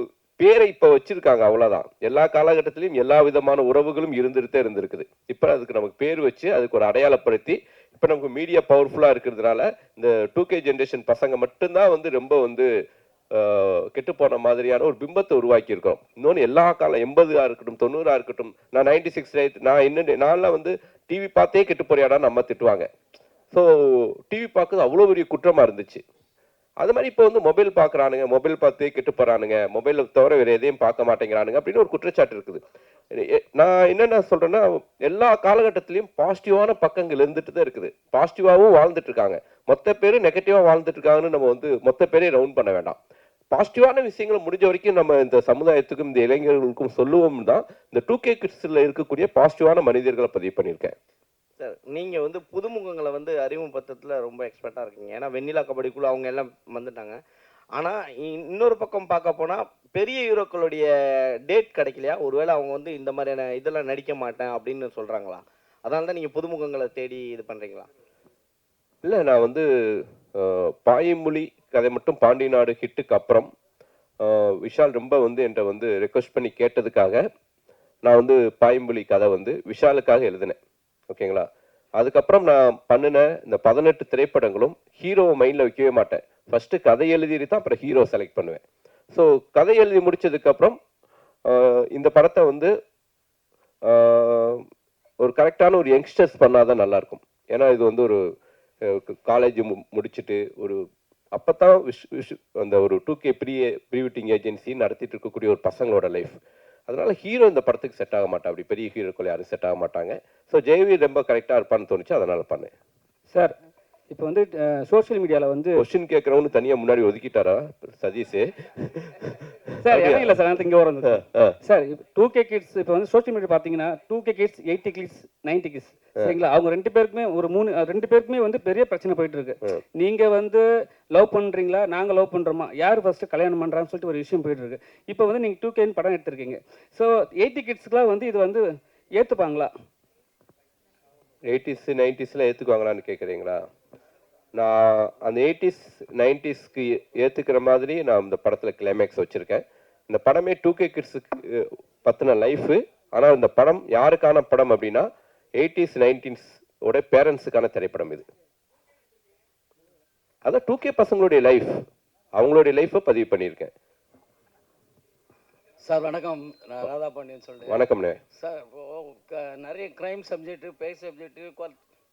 Speaker 1: பேரை இப்ப வச்சிருக்காங்க, அவ்வளவுதான். எல்லா காலகட்டத்திலையும் எல்லா விதமான உறவுகளும் இருந்துகிட்டே இருந்திருக்குது. இப்ப அதுக்கு நமக்கு பேர் வச்சு அதுக்கு ஒரு அடையாளப்படுத்தி இப்ப நமக்கு மீடியா பவர்ஃபுல்லா இருக்கிறதுனால இந்த 2K ஜென்ரேஷன் பசங்க மட்டும்தான் வந்து ரொம்ப வந்து கெட்டு போன மாதிரியான ஒரு பிம்பத்தை உருவாக்கி இருக்கோம். இன்னொன்று எல்லா காலம் 80 இருக்கட்டும் 90 இருக்கட்டும், நான் 96 நான்லாம் வந்து டிவி பார்த்தே கெட்டு போறியாடா நம்ம திட்டுவாங்க. ஸோ டிவி பார்க்குறது அவ்வளோ பெரிய குற்றமா இருந்துச்சு. அது மாதிரி இப்போ வந்து மொபைல் பார்க்குறானுங்க, மொபைல் பார்த்தே கெட்டு போறானுங்க, மொபைலை தவிர வேறு எதையும் பார்க்க மாட்டேங்கிறானுங்க அப்படின்னு ஒரு குற்றச்சாட்டு இருக்குது. நான் என்னென்ன சொல்றேன்னா, எல்லா காலகட்டத்திலையும் பாசிட்டிவான பக்கங்கள் இருந்துட்டு தான் இருக்குது. பாசிட்டிவாகவும் வாழ்ந்துட்டு இருக்காங்க. மொத்த பேர் நெகட்டிவா வாழ்ந்துட்டு இருக்காங்கன்னு நம்ம வந்து மொத்த பேரே ரவுண்ட் பண்ண வேண்டாம். பாசிட்டிவான விஷயங்களை முடிஞ்ச வரைக்கும் நம்ம இந்த சமுதாயத்துக்கும் இந்த இளைஞர்களுக்கும் சொல்லுவோம் தான் இந்த 2K கிட்ஸ்ல இருக்கக்கூடிய பாசிட்டிவான மனிதர்களை பதிவு பண்ணியிருக்கேன்.
Speaker 15: சார், நீங்க வந்து புதுமுகங்களை வந்து அறிமுகப்படுத்துறதுல ரொம்ப எக்ஸ்பர்ட்டா இருக்கீங்க. ஏன்னா வெண்ணிலா கபடிக்குள்ள அவங்க எல்லாம் வந்துட்டாங்க. ஆனா இன்னொரு பக்கம் பார்க்க போனா பெரிய ஹீரோக்களுடைய டேட் கிடைக்கலையா? ஒருவேளை அவங்க வந்து இந்த மாதிரியான இதெல்லாம் நடிக்க மாட்டேன் அப்படின்னு சொல்றாங்களா? அதனால தான் நீங்க புதுமுகங்களை தேடி இது பண்றீங்களா?
Speaker 1: இல்லை, நான் வந்து பாயமொழி கதை மட்டும் பாண்டி நாடு ஹிட்டுக்கு அப்புறம் விஷால் ரொம்ப வந்து என்கிட்ட வந்து ரெக்வஸ்ட் பண்ணி கேட்டதுக்காக நான் வந்து பாயமொழி கதை வந்து விஷாலுக்காக எழுதினேன், ஓகேங்களா? அதுக்கப்புறம் நான் பண்ணின இந்த 18 திரைப்படங்களும் ஹீரோவை மைண்டில் வைக்கவே மாட்டேன். ஃபஸ்ட்டு கதை எழுதிட்டு தான் அப்புறம் ஹீரோ செலக்ட் பண்ணுவேன். ஸோ கதை எழுதி முடிச்சதுக்கப்புறம் இந்த படத்தை வந்து ஒரு கரெக்டான ஒரு யங்ஸ்டர்ஸ் பண்ணாதான் நல்லாயிருக்கும். ஏன்னா இது வந்து ஒரு காலேஜ் முடிச்சுட்டு ஒரு அப்போத்தான் அந்த ஒரு 2K ப்ரீ வெட்டிங் ஏஜென்சி நடத்திட்டு இருக்கக்கூடிய ஒரு பசங்களோட லைஃப். அதனால ஹீரோ இந்த படத்துக்கு செட் ஆக மாட்டா, அப்படி பெரிய ஹீரோக்கள் யாரும் செட் ஆக மாட்டாங்க. ஸோ ஜெயவி ரொம்ப கரெக்டாக இருப்பான்னு தோணுச்சு, அதனால பண்ணேன்.
Speaker 16: சார், இப்போ வந்து சோஷியல் மீடியாவில் வந்து
Speaker 1: கொஸ்டின் கேட்குறவனு தனியாக முன்னாடி ஒதுக்கிட்டாரா சதீஷ்?
Speaker 16: சார் இடம் இல்லை சார், இங்கே வரும் சார். 2K கிட்ஸ் இப்போ வந்து சோஷியல் மீடியா பார்த்தீங்கன்னா 2K கிட்ஸ் 80 கிட்ஸ் 90 கிட்ஸ் சரிங்களா? அவங்க ரெண்டு பேருக்குமே வந்து பெரிய பிரச்சனை போயிட்டு இருக்கு. நீங்கள் வந்து லவ் பண்ணுறீங்களா, நாங்கள் லவ் பண்ணுறோமா, யார் ஃபர்ஸ்ட்டு கல்யாணம் பண்ணுறான்னு சொல்லிட்டு ஒரு விஷயம் போயிட்டு இருக்கு. இப்போ வந்து நீங்கள் 2K படம் எடுத்திருக்கீங்க. ஸோ 80 கிட்ஸ்க்குலாம் வந்து இது வந்து ஏற்றுப்பாங்களா?
Speaker 1: 80s 90ஸ்ல ஏற்றுக்குவாங்களான்னு கேட்குறீங்களா? நான் அந்த 80s 90ஸ்க்கு ஏற்றுக்கிற மாதிரி நான் இந்த படத்தில் கிளைமேக்ஸ் வச்சுருக்கேன். இந்த படமே 2K கிட்ஸுக்கு பற்றின லைஃபு. ஆனால் இந்த படம் யாருக்கான படம் அப்படின்னா 80s 90s ஓட பேரண்ட்ஸுக்கான திரைப்படம் இது. அதான் 2K பசங்களுடைய லைஃப், அவங்களுடைய லைஃப்பை பதிவு பண்ணியிருக்கேன்.
Speaker 17: சார் வணக்கம், நான் ராதா பாண்டியன் சொல்கிறேன்.
Speaker 1: வணக்கம்ண்ணே.
Speaker 17: சார் நிறைய க்ரைம் சப்ஜெக்ட்டு, பேய் சப்ஜெக்ட்டு,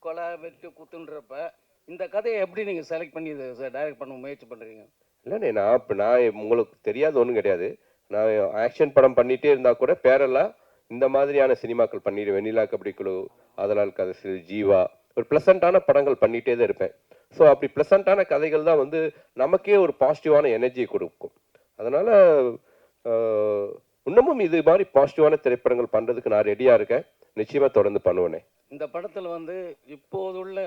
Speaker 17: கொலை வெட்டு குத்துன்றப்ப இந்த கதையை எப்படி நீங்கள் செலக்ட் பண்ணி இதை சார் டைரக்ட் பண்ண முயற்சி பண்ணுறீங்க?
Speaker 1: இல்லைண்ணே, நான் உங்களுக்கு தெரியாத ஒன்றும் கிடையாது. நான் ஆக்ஷன் படம் பண்ணிகிட்டே இருந்தால் கூட பேரலாக இந்த மாதிரியான சினிமாக்கள் பண்ணிடுவேன். வெண்ணிலா கபடி குழு, அதனால் கதை, ஜீவா, ஒரு ப்ளசண்ட்டான படங்கள் பண்ணிகிட்டே தான் இருப்பேன். ஸோ அப்படி ப்ளசண்ட்டான கதைகள் தான் வந்து நமக்கே ஒரு பாசிட்டிவான எனர்ஜியை கொடுக்கும். அதனால் இன்னமும் இது மாதிரி பாசிட்டிவான திரைப்படங்கள் பண்ணுறதுக்கு நான் ரெடியாக இருக்கேன். நிச்சயமாக தொடர்ந்து பண்ணுவேனே.
Speaker 17: இந்த படத்தில் வந்து இப்போதுள்ள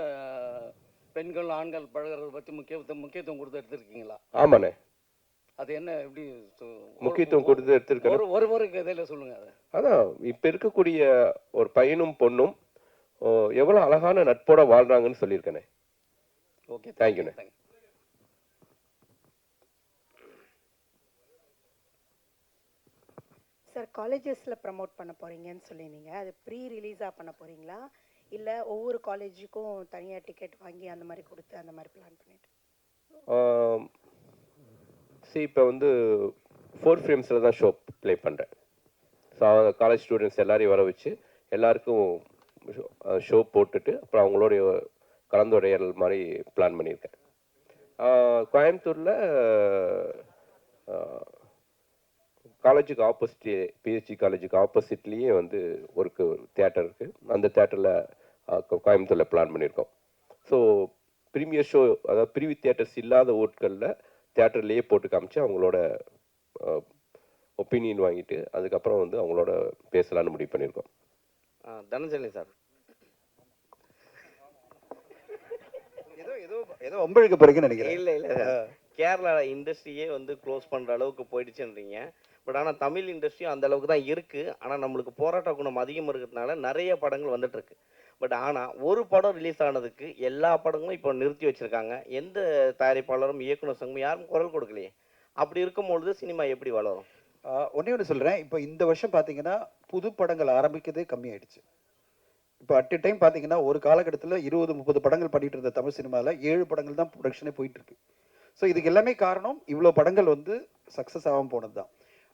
Speaker 17: பெண்கள் ஆண்கள் பழகிறத பற்றி முக்கியத்துவம் கொடுத்து எடுத்துருக்கீங்களா?
Speaker 1: ஆமாண்ணே.
Speaker 17: அது என்ன எப்படி
Speaker 1: முக்கியத்துவம் கொடுத்து எடுத்துருக்கேன்.
Speaker 17: ஒரு கதையில் சொல்லுங்கள். அதை
Speaker 1: அதான் இப்போ இருக்கக்கூடிய ஒரு பையனும் பொண்ணும் எவ்வளோ அழகான நட்போட வாழ்கிறாங்கன்னு சொல்லியிருக்கேனே.
Speaker 17: ஓகே,
Speaker 1: தேங்க்யூண்ணே.
Speaker 18: சார், காலேஜஸில் ப்ரமோட் பண்ண போகிறீங்கன்னு சொல்லியிருந்தீங்க. அது ப்ரீ ரிலீஸாக பண்ண போகிறீங்களா, இல்லை ஒவ்வொரு காலேஜுக்கும் தனியாக டிக்கெட் வாங்கி அந்த மாதிரி கொடுத்து அந்த மாதிரி பிளான் பண்ணிட்டு?
Speaker 1: இப்போ வந்து 4 ஃப்ரேம்ஸில் தான் ஷோ ப்ளே பண்ணுறேன். ஸோ காலேஜ் ஸ்டூடெண்ட்ஸ் எல்லாரையும் வர வச்சு எல்லாருக்கும் ஷோ போட்டுட்டு அப்புறம் அவங்களுடைய கலந்துரையாடல் மாதிரி பிளான் பண்ணியிருக்கேன். கோயம்புத்தூரில் காலேஜுக்கு ஆப்போசிட், பிஹெச்சி காலேஜுக்கு ஆப்போசிட்லேயே வந்து ஒரு தியேட்டர் இருக்குது. அந்த தியேட்டரில் கோயம்புத்தூரில் பிளான் பண்ணியிருக்கோம். ஸோ ப்ரீமியர் ஷோ, அதாவது ப்ரீவியூ தியேட்டர்ஸ் இல்லாத ஊர்களில் தியேட்டர்லேயே போட்டு காமிச்சு அவங்களோட ஒப்பீனியன் வாங்கிட்டு அதுக்கப்புறம் வந்து அவங்களோட பேசலான்னு முடிவு பண்ணியிருக்கோம்.
Speaker 15: தனஞ்சலி சார்,
Speaker 13: ஏதோ ஒம்பழுக்க போறீங்கன்னு நினைக்கிறேன்.
Speaker 15: இல்லை கேரளா இண்டஸ்ட்ரியே வந்து க்ளோஸ் பண்ணுற அளவுக்கு போயிடுச்சுன்றீங்க. பட் ஆனால் தமிழ் இண்டஸ்ட்ரியும் அந்த அளவுக்கு தான் இருக்குது. ஆனால் நம்மளுக்கு போராட்ட குணம் அதிகமாக இருக்கிறதுனால நிறைய படங்கள் வந்துட்டுருக்கு. பட் ஆனால் ஒரு படம் ரிலீஸ் ஆனதுக்கு எல்லா படங்களும் இப்போ நிறுத்தி வச்சுருக்காங்க. எந்த தயாரிப்பாளரும் இயக்குனர் சங்கமும் யாரும் குரல் கொடுக்கலையே. அப்படி இருக்கும்பொழுது சினிமா எப்படி வளரும்?
Speaker 13: ஒன்று சொல்கிறேன். இப்போ இந்த வருஷம் பார்த்தீங்கன்னா புது படங்கள் ஆரம்பிக்கிறதே கம்மியாயிடுச்சு. இப்போ அட் எ டைம் பார்த்தீங்கன்னா ஒரு காலகட்டத்தில் 20-30 படங்கள் பண்ணிட்டு இருந்த தமிழ் சினிமாவில் 7 படங்கள் தான் ப்ரொடக்ஷனே போயிட்டு இருக்கு. ஸோ இதுக்கு எல்லாமே காரணம் இவ்வளோ படங்கள் வந்து சக்ஸஸ் ஆகாமல் போனது தான்.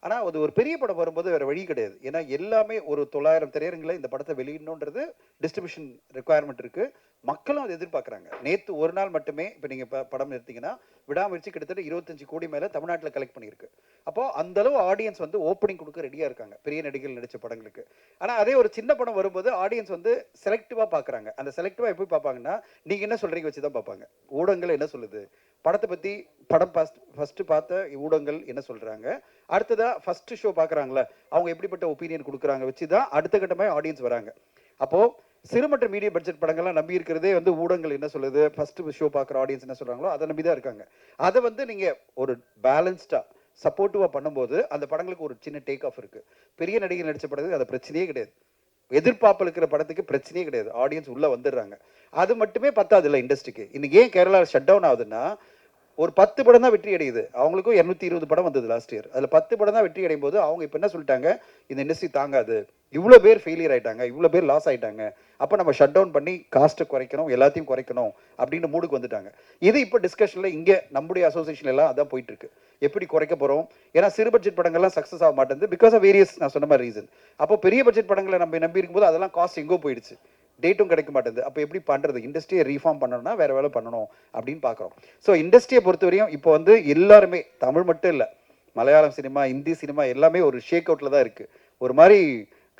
Speaker 13: ஆனால் அது ஒரு பெரிய படம் வரும்போது வேறு வழி கிடையாது. ஏன்னா எல்லாமே ஒரு 900 திரையரங்களை இந்த படத்தை வெளியிடணுன்றது டிஸ்ட்ரிபியூஷன் ரெக்குவயர்மெண்ட் இருக்குது. மக்களும் அதை எதிர்பார்க்குறாங்க. நேற்று ஒரு நாள் மட்டுமே இப்போ நீங்கள் படம் எடுத்தீங்கன்னா விடாமுயற்சி கிட்டத்தட்ட 25 கோடி மேலே தமிழ்நாட்டில் கலெக்ட் பண்ணியிருக்கு. அப்போ அந்தளவு ஆடியன்ஸ் வந்து ஓப்பனிங் கொடுக்க ரெடியாக இருக்காங்க பெரிய நடிகர்கள் நடித்த படங்களுக்கு. ஆனால் அதே ஒரு சின்ன படம் வரும்போது ஆடியன்ஸ் வந்து செலக்டிவாக பார்க்குறாங்க. அந்த செலக்டிவாக எப்படி பார்ப்பாங்கன்னா நீங்கள் என்ன சொல்கிறீங்க வச்சு தான் பார்ப்பாங்க. ஊடகங்கள் என்ன சொல்லுது, படத்தை பற்றி படம் ஃபஸ்ட்டு பார்த்த ஊடகங்கள் என்ன சொல்கிறாங்க, அடுத்ததாக ஃபஸ்ட்டு ஷோ பார்க்குறாங்களே அவங்க எப்படிப்பட்ட ஒப்பீனியன் கொடுக்குறாங்க வச்சு தான் அடுத்த கட்டமாக ஆடியன்ஸ் வராங்க. அப்போது சிறு மற்றும் மீடியம் பட்ஜெட் படங்கள்லாம் நம்பி இருக்கிறதே வந்து ஊடகங்கள் என்ன சொல்லுது, ஃபஸ்ட்டு ஷோ பார்க்குற ஆடியன்ஸ் என்ன சொல்கிறாங்களோ அதை நம்பி தான் இருக்காங்க. அதை வந்து நீங்கள் ஒரு பேலன்ஸ்டாக சப்போர்ட்டிவாக பண்ணும்போது அந்த படங்களுக்கு ஒரு சின்ன டேக் ஆஃப் இருக்குது. பெரிய நடிகர் நடித்த படத்துக்கு அது பிரச்சனையே கிடையாது. எதிர்பார்ப்பு இருக்கிற படத்துக்கு பிரச்சனையே கிடையாது. ஆடியன்ஸ் உள்ளே வந்துடுறாங்க. அது மட்டுமே பத்தாது இல்லை இண்டஸ்ட்ரிக்கு. இன்னைக்கு ஏன் கேரளா ஷட் டவுன் ஆகுதுன்னா ஒரு 10 படம் தான் வெற்றி அடையுது. அவங்களுக்கும் 220 படம் வந்தது லாஸ்ட் இயர். அதில் 10 படம் தான் வெற்றி அடையும் போது அவங்க இப்போ என்ன சொல்லிட்டாங்க, இந்த இண்டஸ்ட்ரி தாங்காது, இவ்வளோ பேர் ஃபெயிலியர் ஆகிட்டாங்க, இவ்வளோ பேர் லாஸ் ஆகிட்டாங்க, அப்போ நம்ம ஷட் டவுன் பண்ணி காஸ்ட்டை குறைக்கணும், எல்லாத்தையும் குறைக்கணும் அப்படின்னு மூடுக்கு வந்துட்டாங்க. இது இப்போ டிஸ்கஷனில் இங்கே நம்முடைய அசோசியேஷன் எல்லாம் அதான் போயிட்டு இருக்கு. எப்படி குறைக்க போகிறோம்? ஏன்னா சிறு பட்ஜெட் படங்கள்லாம் சக்ஸஸ் ஆக மாட்டேங்குது பிகாஸ் ஆஃப் வேரியஸ் நான் சொன்ன மாதிரி ரீசன். அப்போ பெரிய பட்ஜெட் படங்களை நம்ம நம்பி இருக்கும்போது அதெல்லாம் காஸ்ட் எங்கோ போயிடுச்சு, டேட்டும் கிடைக்க மாட்டேங்குது. அப்போ எப்படி பண்ணுறது? இண்டஸ்ட்ரியை ரீஃபார்ம் பண்ணணும்னா வேறு வேலை பண்ணணும் அப்படின்னு பார்க்குறோம். ஸோ இண்டஸ்ட்ரியை பொறுத்தவரையும் இப்போ வந்து எல்லாருமே, தமிழ் மட்டும் இல்லை, மலையாளம் சினிமா, இந்தி சினிமா எல்லாமே ஒரு ஷேக் அவுட்டில் தான் இருக்குது. ஒரு மாதிரி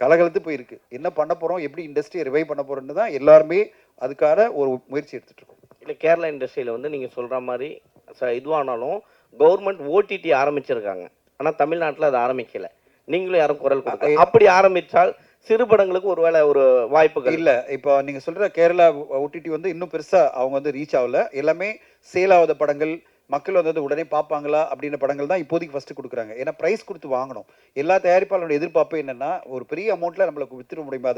Speaker 13: கலகலத்து போயிருக்கு. என்ன பண்ண போகிறோம், எப்படி இண்டஸ்ட்ரியை ரிவைவ் பண்ண போகிறோன்னு தான் எல்லாருமே அதுக்கான ஒரு முயற்சி எடுத்துகிட்டு இருக்கோம்.
Speaker 15: இல்லை கேரளா இண்டஸ்ட்ரியில் வந்து நீங்கள் சொல்கிற மாதிரி இதுவானாலும் கவர்மெண்ட் ஓடிடி ஆரம்பிச்சிருக்காங்க. ஆனால் தமிழ்நாட்டில் அது ஆரம்பிக்கலை. நீங்களும் யாரும் குரல் கொடுக்க, அப்படி ஆரம்பித்தால் சிறு படங்களுக்கு ஒருவேளை ஒரு வாய்ப்புகள்
Speaker 13: இல்லை. இப்போ நீங்கள் சொல்கிற கேரளா ஓடிடி வந்து இன்னும் பெருசாக அவங்க வந்து ரீச் ஆகல. எல்லாமே சேல் ஆகாத படங்கள், மக்கள் வந்து உடனே பார்ப்பாங்களா அப்படின்ற படங்கள் தான் இப்போதைக்கு ஃபஸ்ட்டு கொடுக்குறாங்க. ஏன்னா ப்ரைஸ் கொடுத்து வாங்கணும். எல்லா தயாரிப்பாளரோட எதிர்பார்ப்பு என்னென்னா ஒரு பெரிய அமௌண்ட்டில் நம்மளுக்கு வித்துட முடியுமா,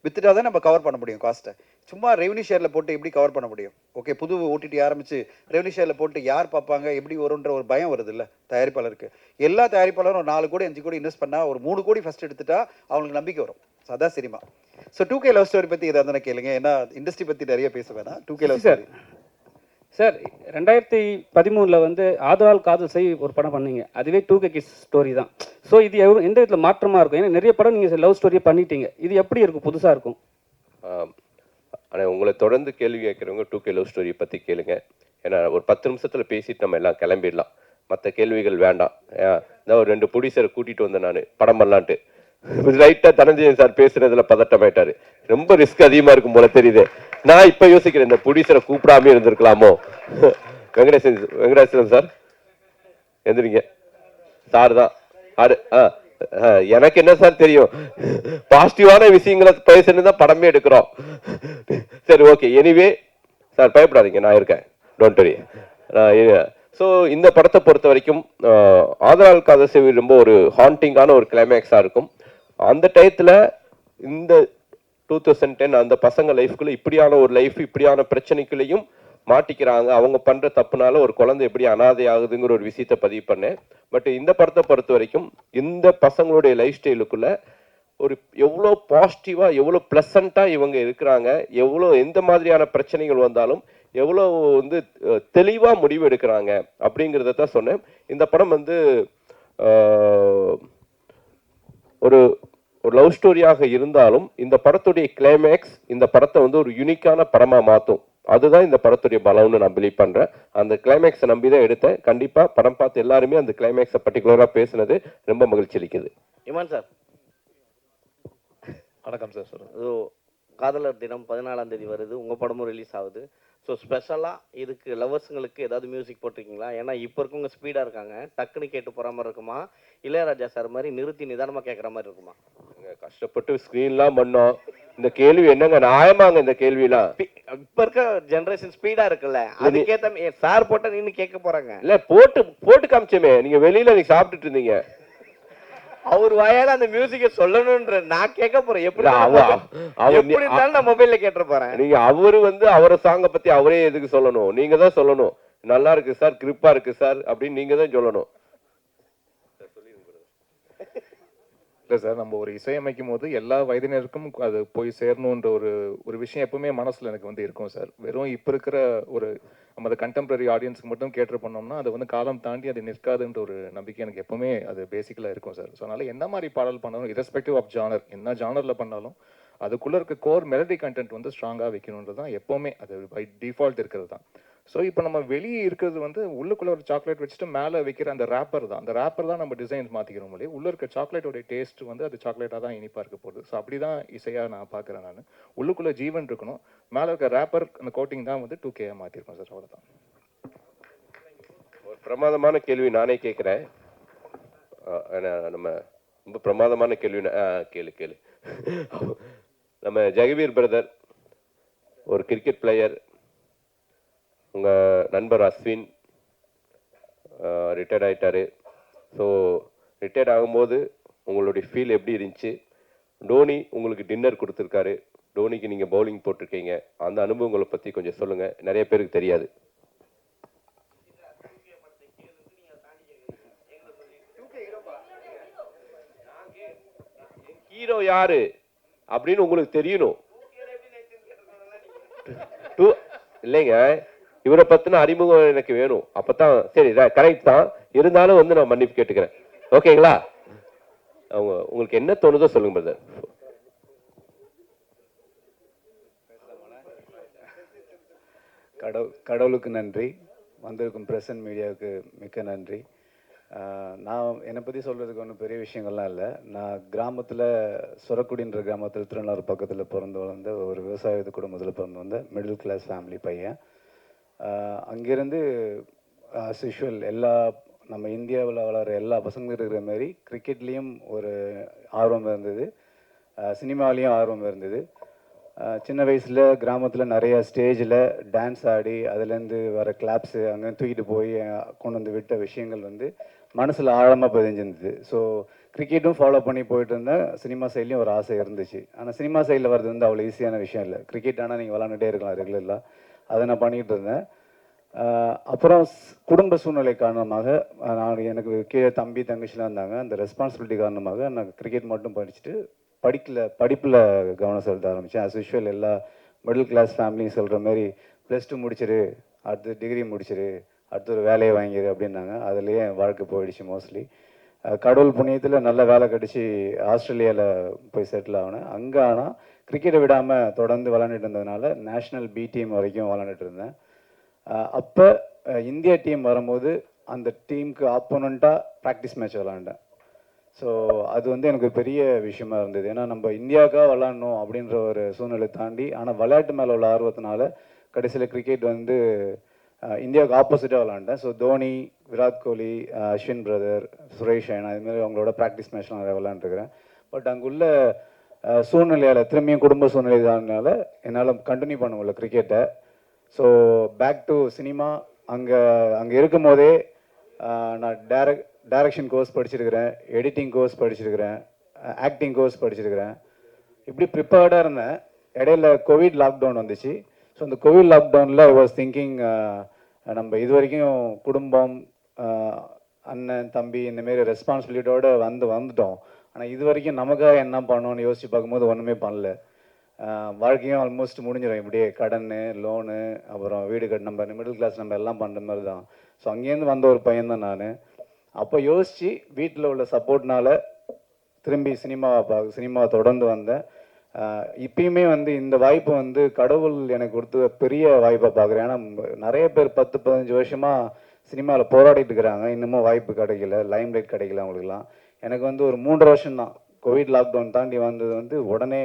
Speaker 13: வித்துட்டா தான் நம்ம கவர் பண்ண முடியும் காஸ்ட்டை. சும்மா ரெவன்யூ ஷேரில் போட்டு எப்படி கவர் பண்ண முடியும்? ஓகே, புது ஓடிடி ஆரம்பித்து ரெவன்யூ ஷேரில் போட்டு யார் பார்ப்பாங்க, எப்படி வரும்ன்ற ஒரு பயம் வருது இல்லை தயாரிப்பாளருக்கு. எல்லா தயாரிப்பாளரும் ஒரு 4 கோடி 5 கோடி இன்வெஸ்ட் பண்ணால் ஒரு 3 கோடி ஃபஸ்ட் எடுத்துட்டா அவங்களுக்கு நம்பிக்கை வரும். அதான் cinema. So 2K love story பற்றி எதாவது இருந்தால் கேளுங்க. ஏன்னா இண்டஸ்ட்ரி பற்றி நிறைய பேச வேணாம். 2K லவ் ஸ்டோரி
Speaker 16: சார் 2013 வந்து ஆதலால் காதல் செய் ஒரு படம் பண்ணீங்க, அதுவே 2K கிட்ஸ் ஸ்டோரி தான். ஸோ இது எந்த விதத்தில் மாற்றமாக இருக்கும்? ஏன்னா நிறைய படம் நீங்கள் லவ் ஸ்டோரியை பண்ணிட்டீங்க, இது எப்படி இருக்கும், புதுசாக இருக்கும்?
Speaker 1: ஆனால் உங்களை தொடர்ந்து கேள்வி கேட்குறவங்க 2K லவ் ஸ்டோரியை பற்றி கேளுங்க. ஏன்னா ஒரு 10 நிமிஷத்தில் பேசிட்டு நம்ம எல்லாம் கிளம்பிடலாம், மற்ற கேள்விகள் வேண்டாம். இந்த ஒரு 2 ப்ரொடியூசரை கூட்டிகிட்டு வந்தேன் நான் படம் பண்ணலான்ட்டு. ரைட்டாக தனஞ்சயன் சார் பேசுனதுல பதட்டமாயிட்டாரு. ரொம்ப ரிஸ்க் அதிகமாக இருக்கும் போல தெரியுது. நான் இப்போ யோசிக்கிறேன், இந்த ப்ரொடியூசரை கூப்பிடாமே இருந்திருக்கலாமோ. வெங்கடேசன் சார் எந்திரிங்க, சார் தான் எனக்கு என்ன சார் தெரியும், பாசிட்டிவான விஷயங்களை பேசுன்னு தான் படமே எடுக்கிறோம். சரி, ஓகே, எனிவே சார் பயப்படாதீங்க, நான் இருக்கேன், டோன்ட் வரி. ஸோ இந்த படத்தை பொறுத்த வரைக்கும் ஆதலால் காதல் செய் ரொம்ப ஒரு ஹாண்டிங்கான ஒரு கிளைமேக்ஸாக இருக்கும். அந்த டயத்தில் இந்த 2010 அந்த பசங்க லைஃப்குள்ளே இப்படியான ஒரு லைஃப், இப்படியான பிரச்சனைக்குள்ளேயும் மாட்டிக்கிறாங்க. அவங்க பண்ணுற தப்புனால ஒரு குழந்தை எப்படி அனாதை ஆகுதுங்கிற ஒரு விஷயத்தை பதிவு பண்ணேன். பட் இந்த படத்தை பொறுத்த வரைக்கும் இந்த பசங்களுடைய லைஃப் ஸ்டைலுக்குள்ள ஒரு எவ்வளோ பாசிட்டிவாக, எவ்வளோ ப்ளசண்ட்டாக இவங்க இருக்கிறாங்க, எவ்வளோ எந்த மாதிரியான பிரச்சனைகள் வந்தாலும் எவ்வளோ வந்து தெளிவாக முடிவு எடுக்கிறாங்க அப்படிங்கிறத தான் சொன்னேன். இந்த படம் வந்து ஒரு ஒரு லவ் ஸ்டோரியாக இருந்தாலும் இந்த படத்துடைய கிளைமேக்ஸ் இந்த படத்தை வந்து ஒரு யூனிக்கான படமாக மாற்றும். அதுதான் இந்த படத்துடைய பலம்னு நான் பிலீவ் பண்ணுறேன். அந்த கிளைமேக்ஸை நம்பி தான் எடுத்தேன். கண்டிப்பாக படம் பார்த்து எல்லாருமே அந்த கிளைமேக்ஸை பர்டிகுலராக பேசுனது ரொம்ப மகிழ்ச்சி அளிக்குது.
Speaker 15: இமான் சார்
Speaker 5: வணக்கம் சார்.
Speaker 15: சொல்லுங்கள். காதலர் தினம் 14ஆம் தேதி வருது, உங்கள் படமும் ரிலீஸ் ஆகுது. ஸோ ஸ்பெஷலாக இதுக்கு லவர்ஸுங்களுக்கு ஏதாவது மியூசிக் போட்டிருக்கீங்களா? ஏன்னா இப்போ இருக்கவங்க ஸ்பீடாக இருக்காங்க, டக்குன்னு கேட்டு போகிற மாதிரி இருக்குமா, இளையராஜா சார் மாதிரி நிறுத்தி நிதானமாக கேட்குற மாதிரி இருக்குமா?
Speaker 1: கஷ்டப்பட்டு ஸ்க்ரீன்லாம் பண்ணோம். இந்த கேள்வி என்னங்க நியாயமாங்க? இந்த கேள்விலாம்
Speaker 15: இப்போ இருக்க ஜென்ரேஷன் ஸ்பீடாக இருக்குல்ல, அதுக்கேற்ற சார் போட்ட நின்று கேட்க போகிறாங்க.
Speaker 1: இல்லை, போட்டு காமிச்சோமே, நீங்கள் வெளியில் நீங்கள் சாப்பிட்டுட்டு இருந்தீங்க,
Speaker 15: அவர் வாயால அந்த மியூசிக்கை சொல்லணும்ன்ற நான் கேட்க போறேன். எப்படி இருந்தாலும் நான் மொபைல்ல கேட்டு போறேன்.
Speaker 1: நீங்க அவரு வந்து அவரை சாங்கை பத்தி அவரே எதுக்கு சொல்லணும்? நீங்க தான் சொல்லணும், நல்லா இருக்கு சார், கிரிப்பா இருக்கு சார் அப்படின்னு நீங்க தான் சொல்லணும்.
Speaker 12: இல்லை சார், நம்ம ஒரு இசையமைக்கும் போது எல்லா வயதினருக்கும் அது போய் சேரணுன்ற ஒரு விஷயம் எப்பவுமே மனசில் எனக்கு வந்து இருக்கும் சார். வெறும் இப்போ இருக்கிற ஒரு நம்ம அதை கண்டெம்பரரி ஆடியன்ஸுக்கு மட்டும் கேட்டு பண்ணோம்னா அது வந்து காலம் தாண்டி அது நிற்காதுன்ற ஒரு நம்பிக்கை எனக்கு எப்பவுமே அது பேசிக்கலாக இருக்கும் சார். ஸோ அதனால் என்ன மாதிரி பாடல் பண்ணாலும் இரஸ்பெக்டிவ் ஆஃப் ஜானர், என்ன ஜானரில் பண்ணாலும் அதுக்குள்ளே இருக்க கோர் மெலடி கண்டென்ட் வந்து ஸ்ட்ராங்காக வைக்கணுன்றது தான் எப்போவுமே அது பை டிஃபால்ட் இருக்கிறது தான். ஸோ இப்போ நம்ம வெளியே இருக்கிறது வந்து உள்ளுக்குள்ளே ஒரு சாக்லேட் வச்சுட்டு மேலே வைக்கிற அந்த ரேப்பர் தான். அந்த ரேப்பர் தான் நம்ம டிசைன்ஸ் மாற்றிக்கிறோம் இல்லையா, உள்ளே இருக்க சாக்லேட்டோடைய டேஸ்ட் வந்து அது சாக்லேட்டாக தான் இனிப்பாக இருக்க போகுது. ஸோ அப்படி தான் இசையாக நான் பார்க்குறேன். நான் உள்ளுக்குள்ளே ஜீவன் இருக்கணும், மேலே இருக்க ரேப்பர் அந்த கோட்டிங் தான் வந்து 2K மாற்றிருக்கோம் சார். அவ்வளோதான்.
Speaker 1: ஒரு பிரமாதமான கேள்வி நானே கேட்குறேன். நம்ம ரொம்ப பிரமாதமான கேள்வி கேளு. நம்ம ஜெகவீர் பிரதர் ஒரு கிரிக்கெட் பிளேயர், உங்கள் நண்பர் அஸ்வின் ரிட்டையர்ட் ஆகிட்டாரு. ஸோ ரிட்டையர்ட் ஆகும்போது உங்களுடைய ஃபீல் எப்படி இருந்துச்சு? டோனி உங்களுக்கு டின்னர் கொடுத்துருக்காரு, டோனிக்கு நீங்கள் பவுலிங் போட்டிருக்கீங்க, அந்த அனுபவங்களை பற்றி கொஞ்சம் சொல்லுங்கள், நிறைய பேருக்கு தெரியாது. ஹீரோ யாரு அப்படின்னு உங்களுக்கு தெரியணும் இல்லைங்க, இவரை பத்தின அறிமுகம் எனக்கு வேணும். அப்பதான் சரி, கரெக்ட் தான், இருந்தாலும் வந்து நான் மன்னிப்பு கேட்டுக்கிறேன். ஓகேங்களா? அவங்க உங்களுக்கு என்ன தோணுதோ சொல்லுங்க பிரதர்.
Speaker 19: கடவுளுக்கு நன்றி, வந்திருக்கும் பிரசன்ட் மீடியாவுக்கு மிக்க நன்றி. நான் என்னை பற்றி சொல்கிறதுக்கு ஒன்றும் பெரிய விஷயங்கள்லாம் இல்லை. நான் கிராமத்தில் சொரக்குடின்ற கிராமத்தில் திருநள்ளாறு பக்கத்தில் பிறந்து வளர்ந்த ஒரு விவசாயத்து குடும்பத்தில் பிறந்து வந்த மிடில் கிளாஸ் ஃபேமிலி பையன். அங்கேருந்து ஆஸ் யூஷுவல் எல்லா நம்ம இந்தியாவில் வளர எல்லா பசங்களும் இருக்கிற மாதிரி கிரிக்கெட்லேயும் ஒரு ஆர்வம் இருந்தது, சினிமாலேயும் ஆர்வம் இருந்தது. சின்ன வயசில் கிராமத்தில் நிறைய ஸ்டேஜில் டான்ஸ் ஆடி அதுலேருந்து வர கிளாப்ஸு அங்கே தூக்கிட்டு போய் கொண்டு வந்து விட்ட விஷயங்கள் வந்து மனசில் ஆழமாக பதிஞ்சிருந்தது. ஸோ கிரிக்கெட்டும் ஃபாலோ பண்ணி போயிட்டு இருந்தேன், சினிமா சைட்லேயும் ஒரு ஆசை இருந்துச்சு. ஆனால் சினிமா சைடில் வர்றது வந்து அவ்வளோ ஈஸியான விஷயம் இல்லை. கிரிக்கெட் ஆனால் நீங்கள் விளாண்டுட்டே இருக்கலாம் ரெகுலராக, அதை நான் பண்ணிகிட்டு இருந்தேன். அப்புறம் குடும்ப சூழ்நிலை காரணமாக எனக்கு கீழே தம்பி தங்கச்சிலாம் இருந்தாங்க. அந்த ரெஸ்பான்சிபிலிட்டி காரணமாக நான் கிரிக்கெட் மட்டும் படிச்சுட்டு படிப்பில் கவனம் செலுத்த ஆரம்பித்தேன். ஆஸ் யூஷுவல் எல்லா மிடில் கிளாஸ் ஃபேமிலியும் சொல்கிற மாதிரி +2 முடிச்சிரு, அடுத்து டிகிரி முடிச்சிரு, அடுத்து ஒரு வேலையை வாங்கிடு அப்படின்னாங்க. அதுலேயே என் வாழ்க்கை போயிடுச்சு மோஸ்ட்லி. கடவுள் புண்ணியத்தில் நல்ல வேலை கிடச்சி ஆஸ்திரேலியாவில் போய் செட்டில் ஆகினேன். அங்கே ஆனால் கிரிக்கெட்டை விடாமல் தொடர்ந்து விளாண்டுட்டு இருந்ததுனால நேஷ்னல் பி டீம் வரைக்கும் விளாண்டுட்டு இருந்தேன். அப்போ இந்தியா டீம் வரும்போது அந்த டீமுக்கு ஆப்போனண்ட்டாக ப்ராக்டிஸ் மேட்ச் விளாண்டேன். ஸோ அது வந்து எனக்கு பெரிய விஷயமா இருந்தது. ஏன்னா நம்ம இந்தியாவுக்காக விளாட்ணும் அப்படின்ற ஒரு சூழ்நிலை தாண்டி, ஆனால் விளையாட்டு மேலே உள்ள ஆர்வத்தினால கடைசியில் கிரிக்கெட் வந்து இந்தியாவுக்கு ஆப்போசிட்டாக விளாண்டேன். ஸோ தோனி, விராட் கோலி, அஸ்வின் பிரதர், சுரேஷ் ரெய்னா இதுமாரி அவங்களோட ப்ராக்டிஸ் மேட்ச்லாம் நிறைய விளாண்டுருக்கிறேன். பட் அங்குள்ள சூழ்நிலையால், திரும்பியும் குடும்ப சூழ்நிலை தானால என்னால் கண்டினியூ பண்ண முடியல கிரிக்கெட்டை. So back to cinema. அங்கே இருக்கும் போதே நான் டைரக்ஷன் கோர்ஸ் படிச்சிருக்கிறேன், எடிட்டிங் கோர்ஸ் படிச்சிருக்கிறேன், ஆக்டிங் கோர்ஸ் படிச்சிருக்கிறேன். இப்படி ப்ரிப்பேர்டாக இருந்தேன். இடையில கோவிட் லாக்டவுன் வந்துச்சு. ஸோ அந்த கோவிட் லாக்டவுனில் ஐ வாஸ் திங்கிங், நம்ம இது வரைக்கும் குடும்பம், அண்ணன் தம்பி இந்தமாரி ரெஸ்பான்சிபிலிட்டியோடு வந்துட்டோம். ஆனால் இது வரைக்கும் நமக்காக என்ன பண்ணோன்னு யோசித்து பார்க்கும்போது ஒன்றுமே பண்ணல. வாழ்க்கையும் ஆல்மோஸ்ட் முடிஞ்சிடும். இப்படியே கடன், லோனு, அப்புறம் வீடு கட்டு, நம்ம மிடில் கிளாஸ் நம்ம எல்லாம் பண்ணுற மாதிரி தான். ஸோ அங்கேருந்து வந்த ஒரு பையன் தான் நான். அப்போ யோசித்து வீட்டில் உள்ள சப்போர்ட்னால திரும்பி சினிமாவை தொடர்ந்து வந்தேன். இப்பயுமே வந்து இந்த வாய்ப்பு வந்து கடவுள் எனக்கு கொடுத்த பெரிய வாய்ப்பை பார்க்குறேன். ஏன்னா நிறைய பேர் 10-15 வருஷமாக சினிமாவில் போராடிட்டு இருக்கிறாங்க, இன்னமும் வாய்ப்பு கிடைக்கல, லைம்லைட் கிடைக்கல அவங்களுக்குலாம். எனக்கு வந்து ஒரு 3 வருஷம்தான். கோவிட் லாக்டவுன் தாண்டி வந்தது வந்து உடனே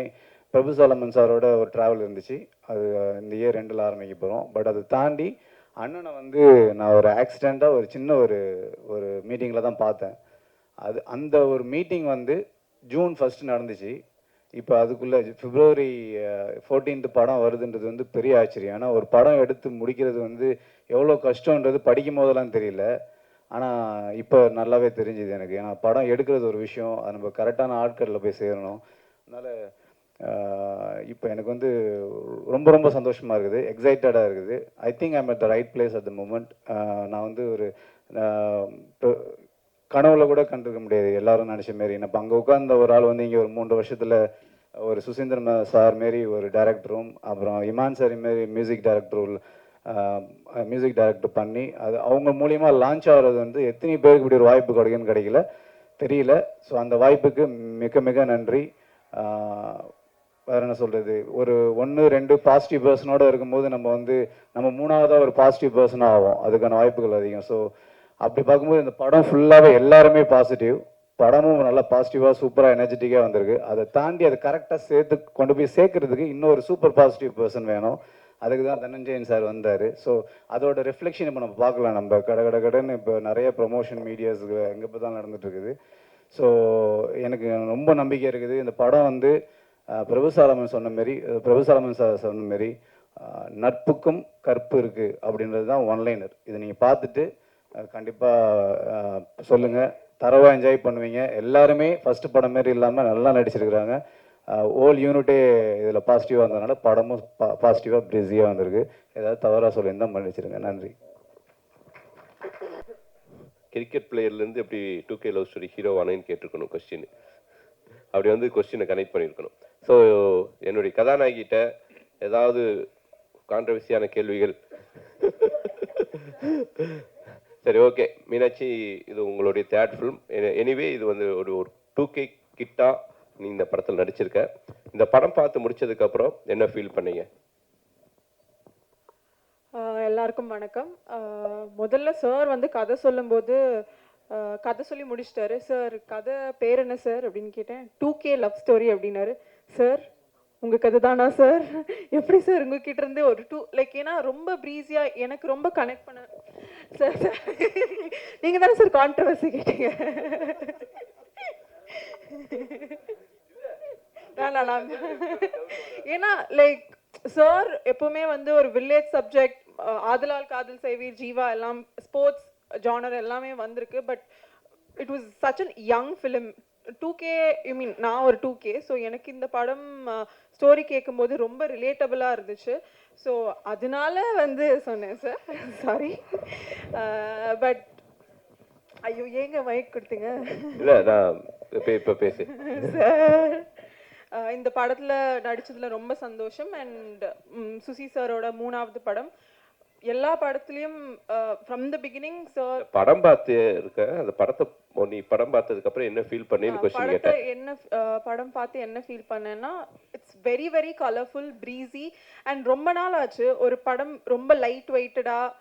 Speaker 19: பிரபு சாலமன் சாரோட ஒரு ட்ராவல் இருந்துச்சு. அது இந்த இயர் 2ல் ஆரம்பிக்க போகிறோம். பட் அதை தாண்டி அண்ணனை வந்து நான் ஒரு ஆக்சிடெண்ட்டாக ஒரு சின்ன ஒரு மீட்டிங்கில் தான் பார்த்தேன். அந்த ஒரு மீட்டிங் வந்து ஜூன் 1 நடந்துச்சு. இப்போ அதுக்குள்ளே February 14 படம் வருதுன்றது வந்து பெரிய ஆச்சரியம். ஆனால் ஒரு படம் எடுத்து முடிக்கிறது வந்து எவ்வளோ கஷ்டன்றது படிக்கும் போதெல்லாம் தெரியல. ஆனால் இப்போ நல்லாவே தெரிஞ்சுது எனக்கு. ஏன்னா படம் எடுக்கிறது ஒரு விஷயம், அது நம்ம கரெக்டான ஆட்களில் போய் சேரணும். அதனால் இப்போ எனக்கு வந்து ரொம்ப ரொம்ப சந்தோஷமாக இருக்குது, எக்ஸைட்டடாக இருக்குது. I think I'm at the right place at the moment. நான் வந்து ஒரு கனவுல கூட கண்டிருக்க முடியாது எல்லாரும் நினச்ச மாரி. இப்போ அங்கே உட்கார்ந்த ஒரு ஆள் வந்து இங்கே ஒரு 3 வருஷத்தில் ஒரு சுசீந்திரன் சார் மாரி ஒரு டைரக்டரும், அப்புறம் இமான் சார் மாரி மியூசிக் டைரக்டர் பண்ணி அது அவங்க மூலியமாக லான்ச் ஆகிறது வந்து எத்தனை பேருக்கு இப்படி ஒரு வாய்ப்பு கிடைக்குன்னு கிடைக்கல தெரியல. ஸோ அந்த வாய்ப்புக்கு மிக மிக நன்றி. வேறு என்ன சொல்கிறது, ஒரு 1-2 பாசிட்டிவ் பர்சனோடு இருக்கும்போது நம்ம 3ஆவதாக ஒரு பாசிட்டிவ் பர்சனாக ஆகும். அதுக்கான வாய்ப்புகள் அதிகம். ஸோ அப்படி பார்க்கும்போது இந்த படம் ஃபுல்லாகவே எல்லாருமே பாசிட்டிவ். படமும் நல்லா பாசிட்டிவாக சூப்பராக எனர்ஜெட்டிக்காக வந்திருக்கு. அதை தாண்டி அதை கரெக்டாக கொண்டு போய் சேர்க்கறதுக்கு இன்னொரு சூப்பர் பாசிட்டிவ் பர்சன் வேணும். அதுக்கு தான் தனஞ்சயன் சார் வந்தார். ஸோ அதோட ரிஃப்ளெக்ஷன் இப்போ நம்ம பார்க்கலாம். நம்ம கடைன்னு இப்போ நிறைய ப்ரொமோஷன் மீடியாஸ் எங்கே இப்போ தான் நடந்துகிட்ருக்குது. ஸோ எனக்கு ரொம்ப நம்பிக்கை இருக்குது. இந்த படம் வந்து பிரபு சாலமன் சார் சொன்ன மாரி நட்புக்கும் கற்பு இருக்குது அப்படின்றது தான் ஒன்லைனர். இதை நீங்கள் பார்த்துட்டு கண்டிப்பாக சொல்லுங்கள், தரவாக என்ஜாய் பண்ணுவீங்க. எல்லாருமே ஃபஸ்ட்டு படம் மாரி இல்லாமல் நல்லா நடிச்சிருக்கிறாங்க. ஓல் யூனிட்டே இதில் பாசிட்டிவாக இருந்ததுனால படமும் பாசிட்டிவாக பிஸியாக வந்திருக்கு. ஏதாவது தவறாக சொல்லியிருந்தால் மன்னிச்சிருங்க. நன்றி.
Speaker 1: கிரிக்கெட் பிளேயர்லேருந்து எப்படி 2K லவ் ஸ்டோரி ஹீரோ ஆனேன்னு கேட்டிருக்கணும் கொஸ்டின். அப்படி வந்து கொஸ்டினை கனெக்ட் பண்ணியிருக்கணும். ஸோ என்னுடைய கதாநாயகிட்ட ஏதாவது கான்ட்ரவர்சியான கேள்விகள்? சரி, ஓகே மீனாட்சி, இது உங்களுடைய தேர்ட் ஃபிலிம். எனிவே இது வந்து ஒரு 2K கிட்டா நீ இந்த படத்தில் நடிச்சிருக்க. இந்த படம் பார்த்து முடிச்சதுக்கப்புறம் என்ன ஃபீல் பண்ணீங்க?
Speaker 20: எல்லாருக்கும் வணக்கம். முதல்ல சார் வந்து கதை சொல்லும்போது கதை சொல்லி முடிச்சிட்டாரு. சார் கதை பேர் என்ன சார் அப்படின்னு கேட்டேன். 2K லவ் ஸ்டோரி அப்படின்னாரு. சார் உங்கள் கதை தானா சார்? எப்படி சார் உங்ககிட்ட இருந்து ஒரு ஏன்னா ரொம்ப ப்ரீஸியாக எனக்கு ரொம்ப கனெக்ட் பண்ண சார். நீங்கள் தானே சார் கான்ட்ரவர்சி கேட்டீங்க. ஏன்னா சார் எப்பவுமே வந்து ஒரு வில்லேஜ் சப்ஜெக்ட், ஆதலால் காதல் செய்வீர், ஜீவா எல்லாம் ஸ்போர்ட்ஸ் ஜானர் எல்லாமே வந்திருக்கு. But it was such an young film. 2K நான் ஒரு 2K. ஸோ எனக்கு இந்த படம் ஸ்டோரி கேட்கும்போது ரொம்ப ரிலேட்டபிளாக இருந்துச்சு. ஸோ அதனால வந்து சொன்னேன் சார். சாரி. பட் ஐயோ ஏங்க மைக் கொடுத்தீங்க?
Speaker 1: இல்லை நான் இப்போ பேசு
Speaker 20: சார். இந்த படத்தில் நடித்ததில் ரொம்ப சந்தோஷம். அண்ட் சுசி சாரோட 3ஆவது படம். எல்லா படத்துலையும் ஃப்ரம் த பிகினிங் சார்
Speaker 1: படம் பார்த்து இருக்க அந்த படத்தை நீ படம் பார்த்ததுக்கு அப்புறம் என்ன ஃபீல் பண்ணின்னு கொஸ்டின்
Speaker 20: படத்தை
Speaker 1: கேட்டேன்.
Speaker 20: என்ன படம் பார்த்து என்ன ஃபீல் பண்ணேன்னா it's very very colourful breezy and ரொம்ப நாள் ஆச்சு ஒரு படம் ரொம்ப லைட் வெயிட்டடாக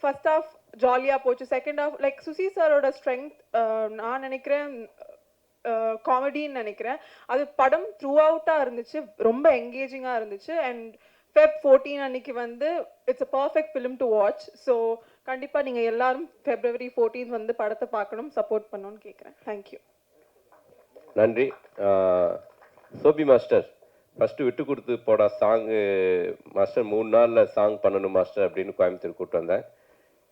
Speaker 20: ஃபர்ஸ்ட் ஹாஃப் ஜாலியாக போச்சு செகண்ட் ஹாஃப் லைக் சுசி சாரோட ஸ்ட்ரென்த் நான் நினைக்கிறேன் காமெடின்னு நினைக்கிறேன் அது படம் த்ரூ அவுட்டாக இருந்துச்சு ரொம்ப என்கேஜிங்காக இருந்துச்சு அண்ட் Feb 14 அன்னைக்கு வந்து it's a perfect film to watch so கண்டிப்பாக நீங்கள் எல்லாரும் February 14 வந்து படத்தை பார்க்கணும் சப்போர்ட் பண்ணணும்னு கேட்குறேன் தேங்க்யூ.
Speaker 1: நன்றி. சோபி மாஸ்டர் ஃபஸ்ட்டு விட்டு கொடுத்து போடா சாங்கு மாஸ்டர் 3 நாளில் சாங் பண்ணணும் மாஸ்டர் அப்படின்னு கோயம்புத்தூர் கூப்பிட்டு வந்தேன்.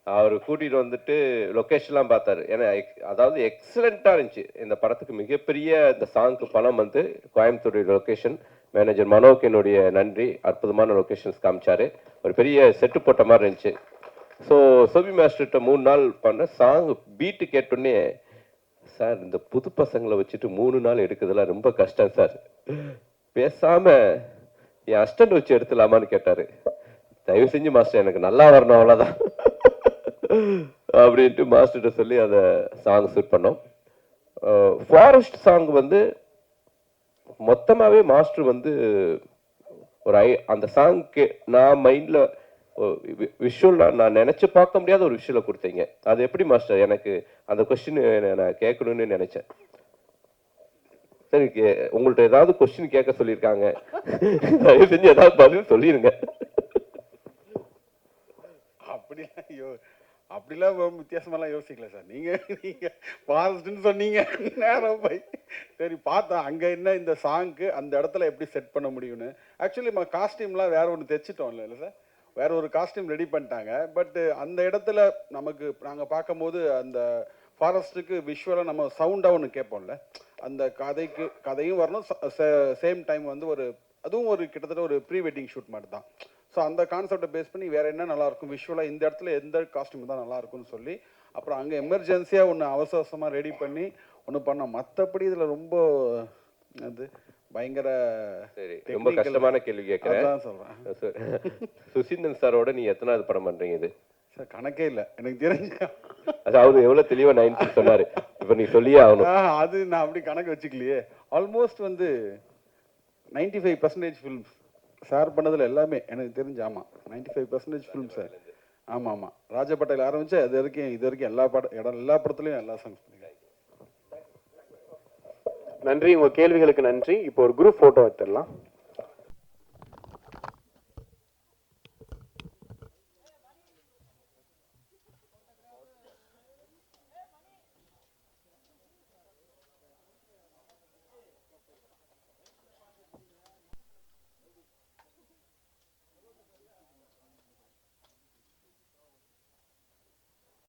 Speaker 1: அவர் கூட்டிகிட்டு வந்துட்டு லொக்கேஷன்லாம் பார்த்தாரு. ஏன்னா அதாவது எக்ஸலண்ட்டாக இருந்துச்சு. இந்த படத்துக்கு மிகப்பெரிய இந்த சாங்க்கு பணம் வந்து கோயம்புத்தூர் லொக்கேஷன் மேனேஜர் மனோக்கு என்னுடைய நன்றி. அற்புதமான லொக்கேஷன்ஸ் காமிச்சாரு. ஒரு பெரிய செட்டு போட்ட மாதிரி இருந்துச்சு. ஸோ சோபி மாஸ்டர்கிட்ட 3 நாள் பண்ண சாங் பீட்டு கேட்டோடனே சார் இந்த புது பசங்களை வச்சுட்டு 3 நாள் எடுக்கிறதுலாம் ரொம்ப கஷ்டம் சார், பேசாம என் அஸ்டண்ட் வச்சு எடுத்துலாமான்னு கேட்டாரு. தயவு செஞ்சு மாஸ்டர் எனக்கு நல்லா வரணும் அவ்வளோதான் அப்படின்ட்டு மாஸ்டர்கிட்ட சொல்லி அதை சாங் ஷூட் பண்ணோம். ஃபாரஸ்ட் சாங் வந்து மொத்தமாகவே மாஸ்டர் வந்து ஒரு அந்த சாங்க்கு நான் மைண்டில் விஷுவல் நான் நினச்சி பார்க்க முடியாத ஒரு விஷுவலை கொடுத்தீங்க. அது எப்படி மாஸ்டர்? எனக்கு அந்த கொஸ்டின் நான் கேட்கணும்னு நினச்சேன். சரி, உங்கள்ட்ட ஏதாவது கொஸ்டின் கேட்க சொல்லியிருக்காங்க, தயவு செஞ்சு ஏதாவது பதில் சொல்லிடுங்க.
Speaker 14: அப்படிலாம் வித்தியாசமெல்லாம் யோசிக்கல சார். நீங்கள் ஃபாரஸ்ட்னு சொன்னீங்க நேரம் போய் சரி பார்த்தா அங்கே என்ன இந்த சாங்க்கு அந்த இடத்துல எப்படி செட் பண்ண முடியும்னு. ஆக்சுவலி நம்ம காஸ்டியூம்லாம் வேற ஒன்று தைச்சிட்டோம் இல்லை சார், வேற ஒரு காஸ்டியூம் ரெடி பண்ணிட்டாங்க. பட் அந்த இடத்துல நமக்கு நாங்கள் பார்க்கும்போது அந்த ஃபாரஸ்ட்டுக்கு விஷுவலாக நம்ம சவுண்டாக ஒன்று கேட்போம்ல, அந்த கதையும் வரணும், சேம் டைம் வந்து ஒரு அதுவும் ஒரு கிட்டத்தட்ட ஒரு ப்ரீ வெட்டிங் ஷூட் மாதிரி தான். ஸோ அந்த கான்செப்டை பேஸ் பண்ணி வேறு என்ன நல்லாயிருக்கும் விஷுவலாக இந்த இடத்துல எந்த காஸ்டியூம் தான் நல்லாயிருக்கும்னு சொல்லி அப்புறம் அங்கே எமர்ஜென்சியாக ஒன்று அவசரமாக ரெடி பண்ணி ஒன்று பண்ணோம். மற்றபடி இதில் ரொம்ப அது பயங்கர
Speaker 1: சரி, ரொம்ப கஷ்டமான கேள்வி கேட்குறேன்.
Speaker 14: தான் சொல்கிறேன்.
Speaker 1: சுசீந்திரன் சாரோட நீ எத்தனாவது படம் பண்ணுறீங்க இது?
Speaker 14: சார் கணக்கே இல்லை எனக்கு தெரிஞ்ச.
Speaker 1: அது அவர் எவ்வளோ தெளிவாக 90 சொன்னார், இப்போ நீ சொல்லியே ஆகணும்.
Speaker 14: அது நான் அப்படி கணக்கு வச்சுக்கலையே. ஆல்மோஸ்ட் வந்து 95% ஃபிலிம்ஸ் சார் பண்ணதில் எல்லாமே எனக்கு தெரிஞ்சு. ஆமாம், 95% ஃபிலிம் சார். ஆமாம் ஆமாம், ராஜபட்டேல் ஆரம்பிச்சு இது வரைக்கும் எல்லா படத்துலையும் எல்லா சாங்ஸ் பண்ணிருக்காங்க.
Speaker 2: நன்றி, உங்கள் கேள்விகளுக்கு நன்றி. இப்போ ஒரு குரூப் ஃபோட்டோ எடுத்துடலாம்.